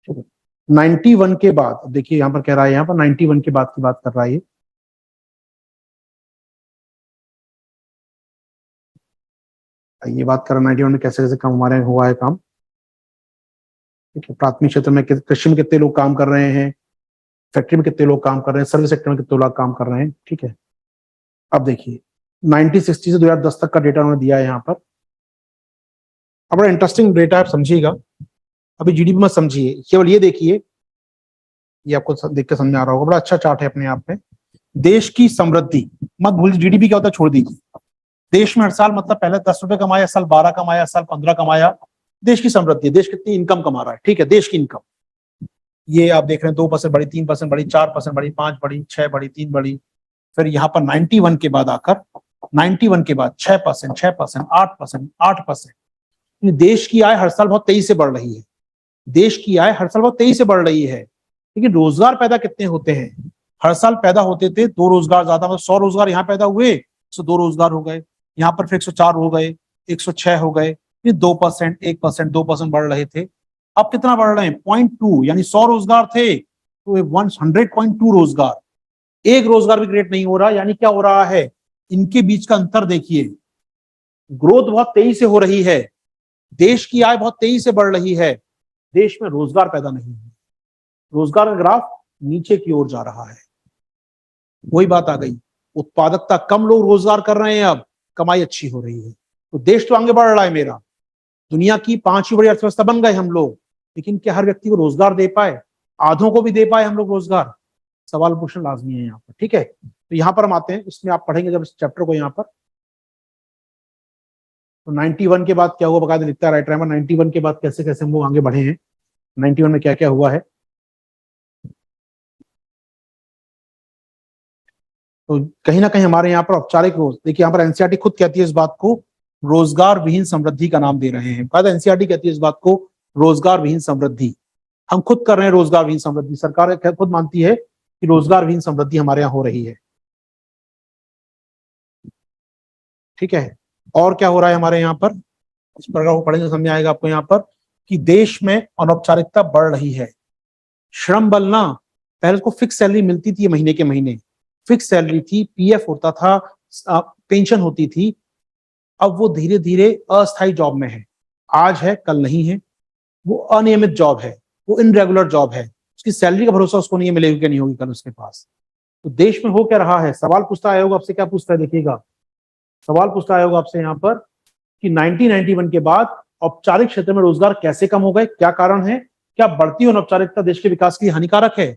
ठीक है। 91 के बाद, देखिए यहाँ पर कह रहा है, यहाँ पर 91 के बाद की बात कर रहा है ये बात कर रहा है 91 में कैसे कैसे काम हमारे हुआ है काम, ठीक है। प्राथमिक क्षेत्र में कृषि में कितने लोग काम कर रहे हैं, फैक्ट्री में कितने लोग काम कर रहे हैं, सर्विस सेक्टर में कितने लोग काम कर रहे हैं, ठीक है। अब देखिए 1960 से 2010 तक का डेटा उन्होंने दिया है यहाँ पर। अब बड़ा इंटरेस्टिंग डेटा आप समझिएगा, अभी जीडीपी मत समझिए, केवल ये देखिए, ये आपको देख के समझ आ रहा होगा, बड़ा अच्छा चार्ट है अपने आप में। देश की समृद्धि मत भूलिए, जीडीपी क्या होता है छोड़ दीजिए, देश में हर साल मतलब पहले 10 रुपए कमाया, साल 12 कमाया, साल 15 कमाया, देश की समृद्धि, देश कितनी इनकम कमा रहा है, ठीक है, देश की इनकम। ये आप देख रहे हैं 2% बढ़ी, 3% बढ़ी, 4% बढ़ी, 5 बढ़ी, 6 बढ़ी, 3 बढ़ी, फिर यहाँ पर 91 के बाद आकर 91 के बाद 6%, 6%, 8%, 8%। देश की आय हर साल बहुत तेजी से बढ़ रही है, देश की आय हर साल बहुत तेजी से बढ़ रही है, लेकिन रोजगार पैदा कितने होते हैं? हर साल पैदा होते थे 2 रोजगार ज्यादा, मतलब 100 रोजगार यहाँ पैदा हुए, 102 रोजगार हो गए, यहाँ पर फिर 104 हो गए, 106 हो गए, ये 2%, 1%, 2% बढ़ रहे थे। अब कितना बढ़ रहे हैं? 0.2, यानी 100 रोजगार थे तो 100.2 रोजगार, एक रोजगार भी क्रिएट नहीं हो रहा। यानी क्या हो रहा है, इनके बीच का अंतर देखिए, ग्रोथ बहुत तेजी से हो रही है, देश की आय बहुत तेजी से बढ़ रही है, देश में रोजगार पैदा नहीं है, रोजगार का ग्राफ नीचे की ओर जा रहा है। वही बात आ गई, उत्पादकता कम, लोग रोजगार कर रहे हैं, अब कमाई अच्छी हो रही है, तो देश तो आगे बढ़ रहा है मेरा, दुनिया की 5वीं बड़ी अर्थव्यवस्था बन गए हम लोग, लेकिन क्या हर व्यक्ति को रोजगार दे पाए, आधों को भी दे पाए हम लोग रोजगार? सवाल पूछना लाजमी है यहाँ पर, ठीक है। तो यहाँ पर हम आते हैं, इसमें आप पढ़ेंगे जब इस चैप्टर को यहाँ पर, तो 91 के बाद क्या हुआ बकायदा लिखता है राइट रैमर, 91 के बाद कैसे कैसे हम लोग आगे बढ़े हैं, 91 में क्या क्या हुआ है। तो कहीं ना कहीं हमारे यहाँ पर औपचारिक रोज, देखिए यहाँ पर एनसीईआरटी खुद कहती है इस बात को रोजगार विहीन समृद्धि का नाम दे रहे हैं, एनसीईआरटी कहती है इस बात को रोजगार विहीन समृद्धि, हम खुद कर रहे हैं रोजगार विहीन समृद्धि, सरकार खुद मानती है कि रोजगार विहीन समृद्धि हमारे यहाँ हो रही है, ठीक है। और क्या हो रहा है हमारे यहाँ पर, इस पैराग्राफ को पढ़ेंगे समझ में आएगा आपको यहाँ पर कि देश में अनौपचारिकता बढ़ रही है। श्रम बल ना, पहले उसको फिक्स सैलरी मिलती थी महीने के महीने, फिक्स सैलरी थी, पीएफ होता था, पेंशन होती थी। अब वो धीरे धीरे अस्थायी जॉब में है, आज है कल नहीं है, वो अनियमित जॉब है, वो इनरेगुलर जॉब है, उसकी सैलरी का भरोसा उसको नहीं मिलेगी कि नहीं होगी कल उसके पास। तो देश में हो क्या रहा है, सवाल पूछता आयोग आपसे, क्या पूछता है देखिएगा, सवाल पूछता आयोग आपसे यहाँ पर कि 1991 के बाद औपचारिक क्षेत्र में रोजगार कैसे कम हो गए, क्या कारण है, क्या बढ़ती हुई अनौपचारिकता देश के विकास के लिए हानिकारक है।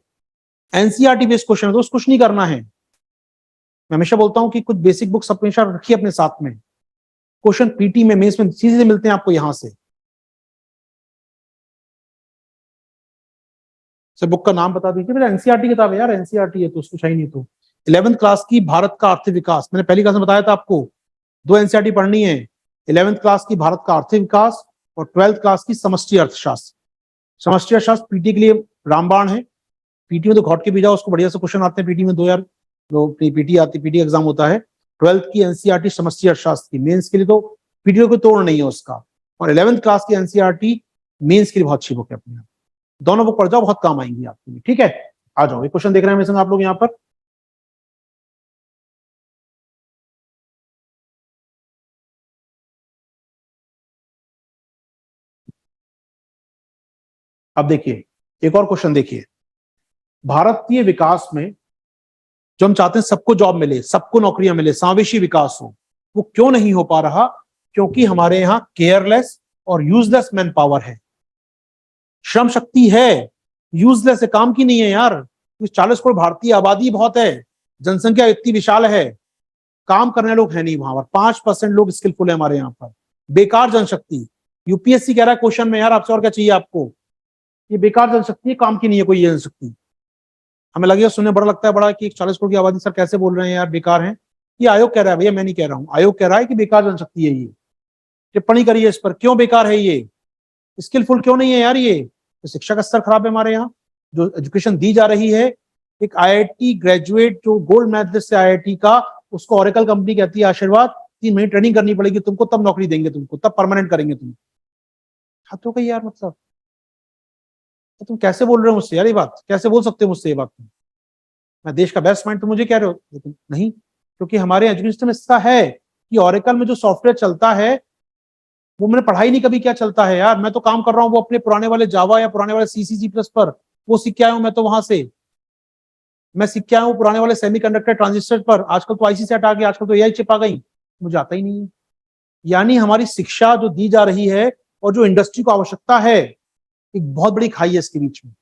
एनसीईआरटी बेस्ड क्वेश्चन है तो कुछ नहीं करना है। मैं हमेशा बोलता हूं कि कुछ बेसिक बुक्स हमेशा रखिए अपने साथ में, क्वेश्चन पीटी में मेंस में सीधे मिलते हैं आपको यहां से। सर बुक का नाम बता दीजिए, मेरा एनसीईआरटी किताब है यार, एनसीईआरटी है तो उसको चाहिए नहीं। तो 11th क्लास की भारत का आर्थिक विकास, मैंने पहली क्लास में बताया था आपको 2 एनसीईआरटी पढ़नी है, 11th क्लास की भारत का आर्थिक विकास और 12th क्लास की समष्टि अर्थशास्त्र। समष्टि अर्थशास्त्र पीटी के लिए रामबाण है, पीटी में तो घोट के भी जाओ, उसको बढ़िया से क्वेश्चन आते हैं पीटी में 2 यार, पीटी आती, पीटी एग्जाम होता है। 12th की एनसीईआरटी समष्टि अर्थशास्त्र की मेंस के लिए तो पीटी कोई तोड़ नहीं है उसका, और 11th क्लास की एनसीईआरटी मेंस के लिए बहुत अच्छी बुक है अपने आप, दोनों बुक पढ़ जाओ, बहुत काम आएंगी आपके लिए। ठीक है, आ जाओ, एक क्वेश्चन देख रहे हैं मेरे संग आप लोग यहाँ पर। अब देखिए एक और क्वेश्चन देखिए, भारतीय विकास में जो हम चाहते हैं सबको जॉब मिले, सबको नौकरियां मिले, समावेशी विकास हो, वो क्यों नहीं हो पा रहा, क्योंकि हमारे यहाँ केयरलेस और यूजलेस मैन पावर है। श्रम शक्ति है, यूजलेस है, काम की नहीं है यार। 40 करोड़ भारतीय आबादी बहुत है, जनसंख्या इतनी विशाल है, काम करने लोग है नहीं वहां पर, 5% लोग स्किलफुल है हमारे यहाँ पर, बेकार जनशक्ति। यूपीएससी कह रहा है क्वेश्चन में यार आपसे, और क्या चाहिए आपको, ये बेकार जनशक्ति है, काम की नहीं है कोई ये जनशक्ति। हमें लगेगा सुनने बड़ा लगता है बड़ा कि 40 करोड़ की आबादी सर कैसे बोल रहे हैं यार बेकार है, ये आयोग कह रहा है भैया, मैं नहीं कह रहा हूं, आयोग कह रहा है कि बेकार जनशक्ति है ये। टिप्पणी करिए इस पर, क्यों बेकार है ये, स्किलफुल क्यों नहीं है यार ये। तो शिक्षा का स्तर खराब है हमारे यहाँ, जो एजुकेशन दी जा रही है, एक आईआईटी ग्रेजुएट जो गोल्ड मेडलिस्ट से आईआईटी का, उसको ओरेकल कंपनी कहती है आशीर्वाद, 3 महीने ट्रेनिंग करनी पड़ेगी तुमको, तब नौकरी देंगे तुमको, तब परमानेंट करेंगे तुम। हाथ हो गई यार, मतलब तो तुम कैसे बोल रहे हो मुझसे यार ये बात, कैसे बोल सकते हो मुझसे ये बात तुम। मैं देश का बेस्ट माइंड तो मुझे कह रहे हो, लेकिन नहीं, क्योंकि हमारे एजुकेशन सिस्टम ऐसा है कि ओरेकल में जो सॉफ्टवेयर चलता है वो मैंने पढ़ाई नहीं कभी क्या चलता है यार, मैं तो काम कर रहा हूँ वो अपने पुराने वाले जावा या पुराने वाले CC++ पर, वो सीख के आया हूं मैं तो वहां से, मैं सीख के आया हूँ पुराने वाले सेमीकंडक्टर ट्रांजिस्टर पर, आजकल तो आईसी सेट आ गई, आजकल तो एआई चिप आ गई, मुझे आता ही नहीं है। यानी हमारी शिक्षा जो दी जा रही है और जो इंडस्ट्री को आवश्यकता है, एक बहुत बड़ी खाई है इसके बीच में,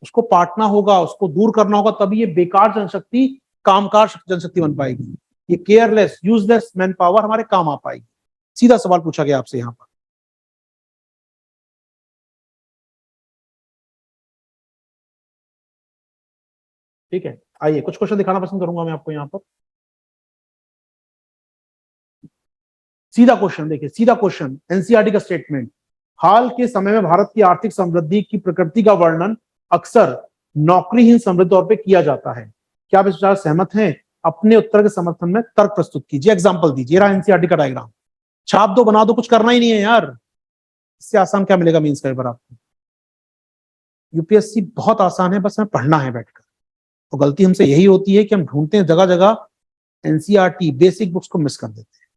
उसको पाटना होगा, उसको दूर करना होगा, तभी ये बेकार जनशक्ति कामकार जनशक्ति बन पाएगी, ये केयरलेस यूजलेस मैन पावर हमारे काम आ पाएगी। सीधा सवाल पूछा गया आपसे यहां पर। ठीक है, आइए कुछ क्वेश्चन दिखाना पसंद करूंगा मैं आपको यहां पर। सीधा क्वेश्चन देखिए, सीधा क्वेश्चन, एनसीईआरटी का स्टेटमेंट, हाल के समय में भारत की आर्थिक समृद्धि की प्रकृति का वर्णन अक्सर नौकरीहीन समृद्धि तौर पे किया जाता है। क्या आप इस विचार सहमत हैं? अपने उत्तर के समर्थन में तर्क प्रस्तुत कीजिए, एग्जाम्पल दीजिए। रहा एनसीईआरटी का डायग्राम, छाप दो बना दो, कुछ करना ही नहीं है यार, इससे आसान क्या मिलेगा मीन्स का पेपर आपको। यूपीएससी बहुत आसान है, बस हमें पढ़ना है बैठकर। तो गलती हमसे यही होती है कि हम ढूंढते हैं जगह जगह एनसीईआरटी बेसिक बुक्स को मिस कर देते हैं।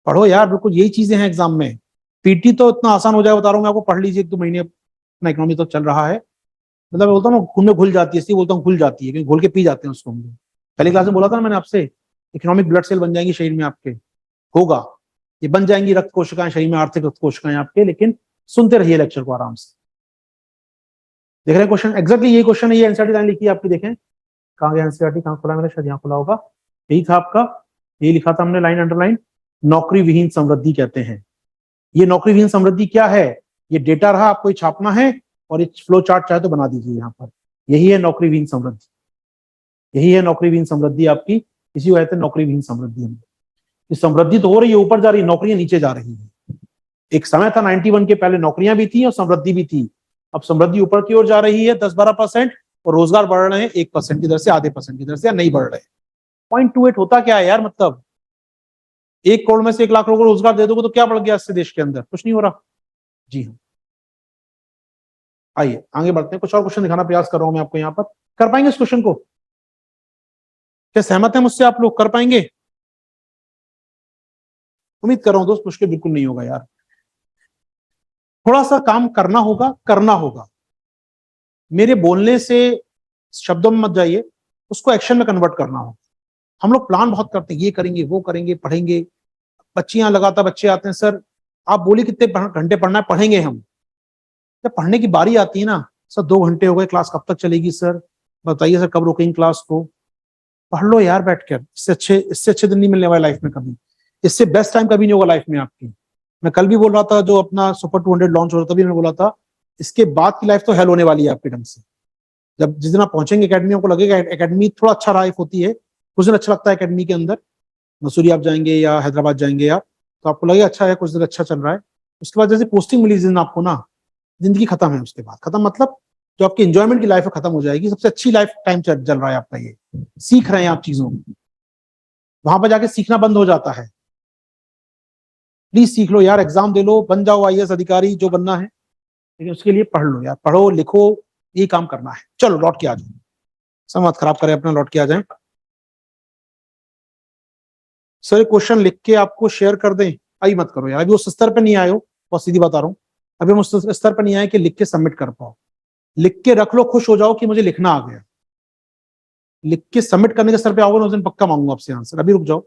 पढ़ो यार, बिल्कुल यही चीजें हैं एग्जाम में। पीटी तो इतना आसान हो जाए बता रहा हूँ मैं आपको, पढ़ लीजिए 1-2 महीने, अपना इकोनॉमी तो चल रहा है, मतलब बोलता हूँ खून में घुल जाती है, इसलिए बोलता हूँ घुल जाती है क्योंकि घोल के पी जाते हैं उसको हम लोग। पहली क्लास में बोला था ना मैंने आपसे, इकोनॉमिक ब्लड सेल बन जाएंगी शरीर में आपके, होगा ये, बन जाएंगी रक्त कोशिकाएं शरीर में, आर्थिक रक्त कोशिकाएं आपके, लेकिन सुनते रहिए लेक्चर को आराम से। देख रहे हैं क्वेश्चन, एक्जैक्टली यही क्वेश्चन है, ये एनसीईआरटी लाइन लिखी है आपकी, देखें कहाँ गया एनसीईआरटी, कहाँ खुला मेरा, शायद यहाँ खुला होगा, यही था आपका, यही लिखा था हमने लाइन अंडरलाइन, नौकरी विहीन समृद्धि कहते हैं। ये नौकरी विहीन समृद्धि क्या है, ये डेटा रहा, आपको ये छापना है, और ये फ्लो चार्ट चाहे तो बना दीजिए यहाँ पर। यही है नौकरी विहीन समृद्धि, यही है नौकरी विहीन समृद्धि आपकी, इसी को कहते हैं नौकरी विहीन समृद्धि। ये समृद्धि तो हो रही है, ऊपर जा रही है, नौकरियां नीचे जा रही है। एक समय था 91 के पहले नौकरियां भी थी और समृद्धि भी थी, अब समृद्धि ऊपर की ओर जा रही है 10-12%, और रोजगार बढ़ रहे हैं 1% की दर से, आधे % की दर से, या नहीं बढ़ रहे। 0.28 होता क्या है यार, मतलब 1 करोड़ में से 1 लाख लोगों को रोजगार दे दोगे तो क्या बढ़ गया इससे देश के अंदर? कुछ नहीं हो रहा। जी हाँ, आइए आगे बढ़ते हैं। कुछ और क्वेश्चन दिखाना प्रयास कर रहा हूं मैं आपको यहाँ पर। कर पाएंगे इस क्वेश्चन को? क्या सहमत है मुझसे आप लोग? कर पाएंगे? उम्मीद कर रहा हूं दोस्त, मुश्किल बिल्कुल नहीं होगा यार। थोड़ा सा काम करना होगा, करना होगा। मेरे बोलने से शब्दों में मत जाइए, उसको एक्शन में कन्वर्ट करना होगा। हम लोग प्लान बहुत करते हैं, ये करेंगे, वो करेंगे, पढ़ेंगे। बच्चियां लगातार बच्चे आते हैं, सर आप बोलिए कितने घंटे पढ़ना है, पढ़ेंगे हम। जब पढ़ने की बारी आती है ना, सर 2 घंटे हो गए, क्लास कब तक चलेगी सर? बताइए सर, कब रोकेंगे क्लास को? पढ़ लो यार बैठकर। इससे अच्छे दिन नहीं मिलने वाले लाइफ में कभी। इससे बेस्ट टाइम कभी नहीं होगा लाइफ में आपकी। मैं कल भी बोल रहा था, जो अपना सुपर 200 लॉन्च हो रहा था, तभी मैं बोला था इसके बाद की लाइफ तो हेल होने वाली है आपके ढंग से। जब जिस दिन आप पहुंचेंगे एकेडमी, आपको लगेगा एकेडमी थोड़ा अच्छा लाइफ होती है, कुछ दिन अच्छा लगता है एकेडमी के अंदर। मसूरी आप जाएंगे या हैदराबाद जाएंगे आप, तो आपको लगेगा अच्छा है, कुछ दिन अच्छा चल रहा है। उसके बाद जैसे पोस्टिंग मिली जिस दिन आपको ना, जिंदगी खत्म है उसके बाद। खत्म मतलब जो आपकी एंजॉयमेंट की लाइफ है खत्म हो जाएगी। सबसे अच्छी लाइफ टाइम चल रहा है आपका, ये सीख रहे हैं आप चीजों को। वहां पर जाके सीखना बंद हो जाता है। प्लीज सीख लो यार, एग्जाम दे लो, बन जाओ आईएएस अधिकारी, जो बनना है। लेकिन उसके लिए पढ़ लो यार, पढ़ो लिखो, ये काम करना है। चलो लौट के आ जाओ, समय मत खराब करें अपना, लौट के आ जाए। सर क्वेश्चन लिख के आपको शेयर कर दें? आई मत करो यार, अभी उस स्तर पे नहीं आए हो, बहुत सीधी बता रहा हूँ। अभी हम उस स्तर पे नहीं आए कि लिख के सबमिट कर पाओ। लिख के रख लो, खुश हो जाओ कि मुझे लिखना आ गया। लिख के सबमिट करने के स्तर पे आओगे ना, उस दिन पक्का मांगूंगा आपसे आंसर। अभी रुक जाओ,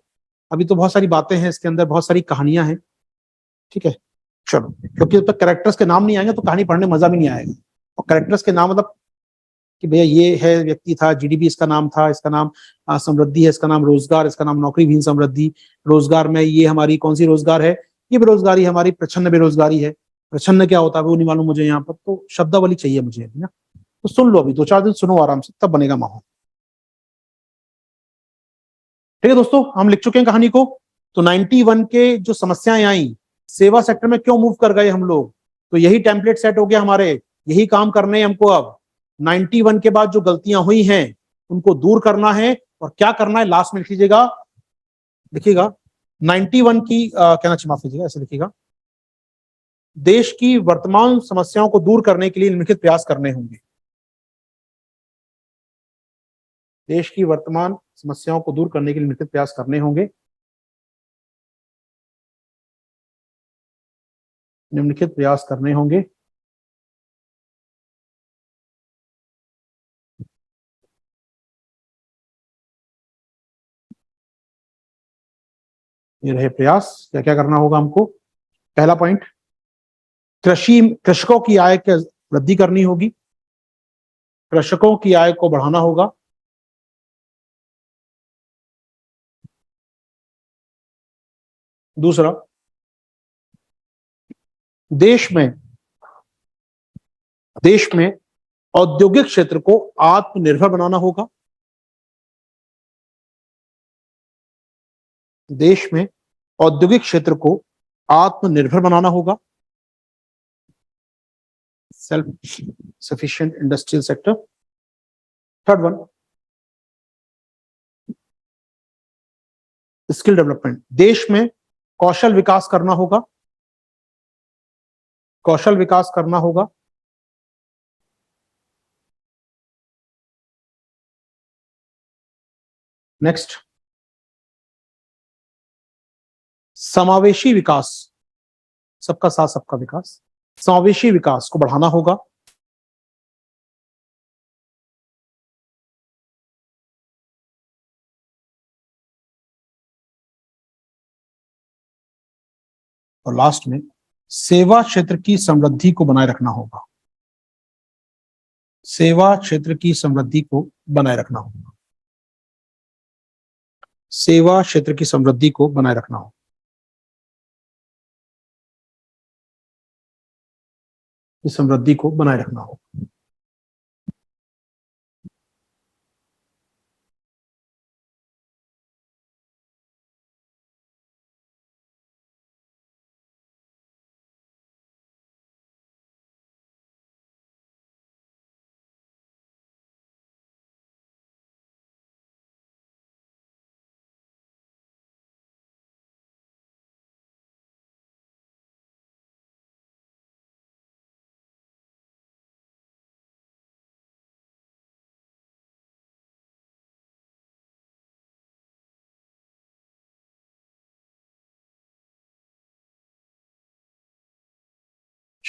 अभी तो बहुत सारी बातें हैं इसके अंदर, बहुत सारी कहानियां हैं। ठीक है, चलो, क्योंकि जब तक कैरेक्टर्स के नाम नहीं आएंगे तो कहानी पढ़ने में मजा भी नहीं आएगा। और कैरेक्टर्स के नाम मतलब कि भैया ये है, व्यक्ति था, जीडीपी इसका नाम था, इसका नाम समृद्धि है, इसका नाम रोजगार, इसका नाम नौकरी विहीन समृद्धि। रोजगार में ये हमारी कौन सी रोजगार है? ये बेरोजगारी हमारी प्रछन्न बेरोजगारी है। प्रछन्न क्या होता है वो नहीं मालूम मुझे यहाँ पर, तो शब्दावली चाहिए मुझे अभी ना। तो सुन लो, अभी 2-4 दिन सुनो आराम से, तब बनेगा माहौल। ठीक है दोस्तों, हम लिख चुके हैं कहानी को। तो 91 के जो समस्याएं आई, सेवा सेक्टर में क्यों मूव कर गए हम लोग, तो यही टेम्पलेट सेट हो गया हमारे। यही काम करने हैं हमको अब। 91 के बाद जो गलतियां हुई हैं उनको दूर करना है। और क्या करना है लास्ट में लिख लीजिएगा, लिखिएगा 91 की कहना चाहिए, माफ कीजिएगा, ऐसे लिखिएगा, देश की वर्तमान समस्याओं को दूर करने के लिए निम्नलिखित प्रयास करने होंगे। देश की वर्तमान समस्याओं को दूर करने के लिए निम्नलिखित प्रयास करने होंगे। निम्नलिखित प्रयास करने होंगे। ये रहे प्रयास, क्या क्या करना होगा हमको। पहला पॉइंट, कृषकों की आय की वृद्धि करनी होगी। कृषकों की आय को बढ़ाना होगा। दूसरा, देश में औद्योगिक क्षेत्र को आत्मनिर्भर बनाना होगा। देश में औद्योगिक क्षेत्र को आत्मनिर्भर बनाना होगा। Self sufficient industrial sector. Third one, skill development. देश में कौशल विकास करना होगा। कौशल विकास करना होगा। नेक्स्ट, समावेशी विकास, सबका साथ सबका विकास, समावेशी विकास को बढ़ाना होगा। और लास्ट में, सेवा क्षेत्र की समृद्धि को बनाए रखना होगा। सेवा क्षेत्र की समृद्धि को बनाए रखना होगा। सेवा क्षेत्र की समृद्धि को बनाए रखना होगा। इस समृद्धि को बनाए रखना होगा।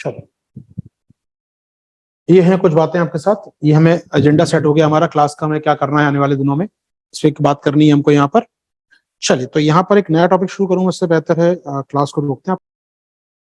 चलो, ये हैं कुछ बातें आपके साथ। ये हमें एजेंडा सेट हो गया हमारा क्लास का, हमें क्या करना है आने वाले दिनों में, इस पर बात करनी है हमको यहाँ पर। चलिए, तो यहाँ पर एक नया टॉपिक शुरू करूंगा, उससे बेहतर है क्लास को रोकते हैं।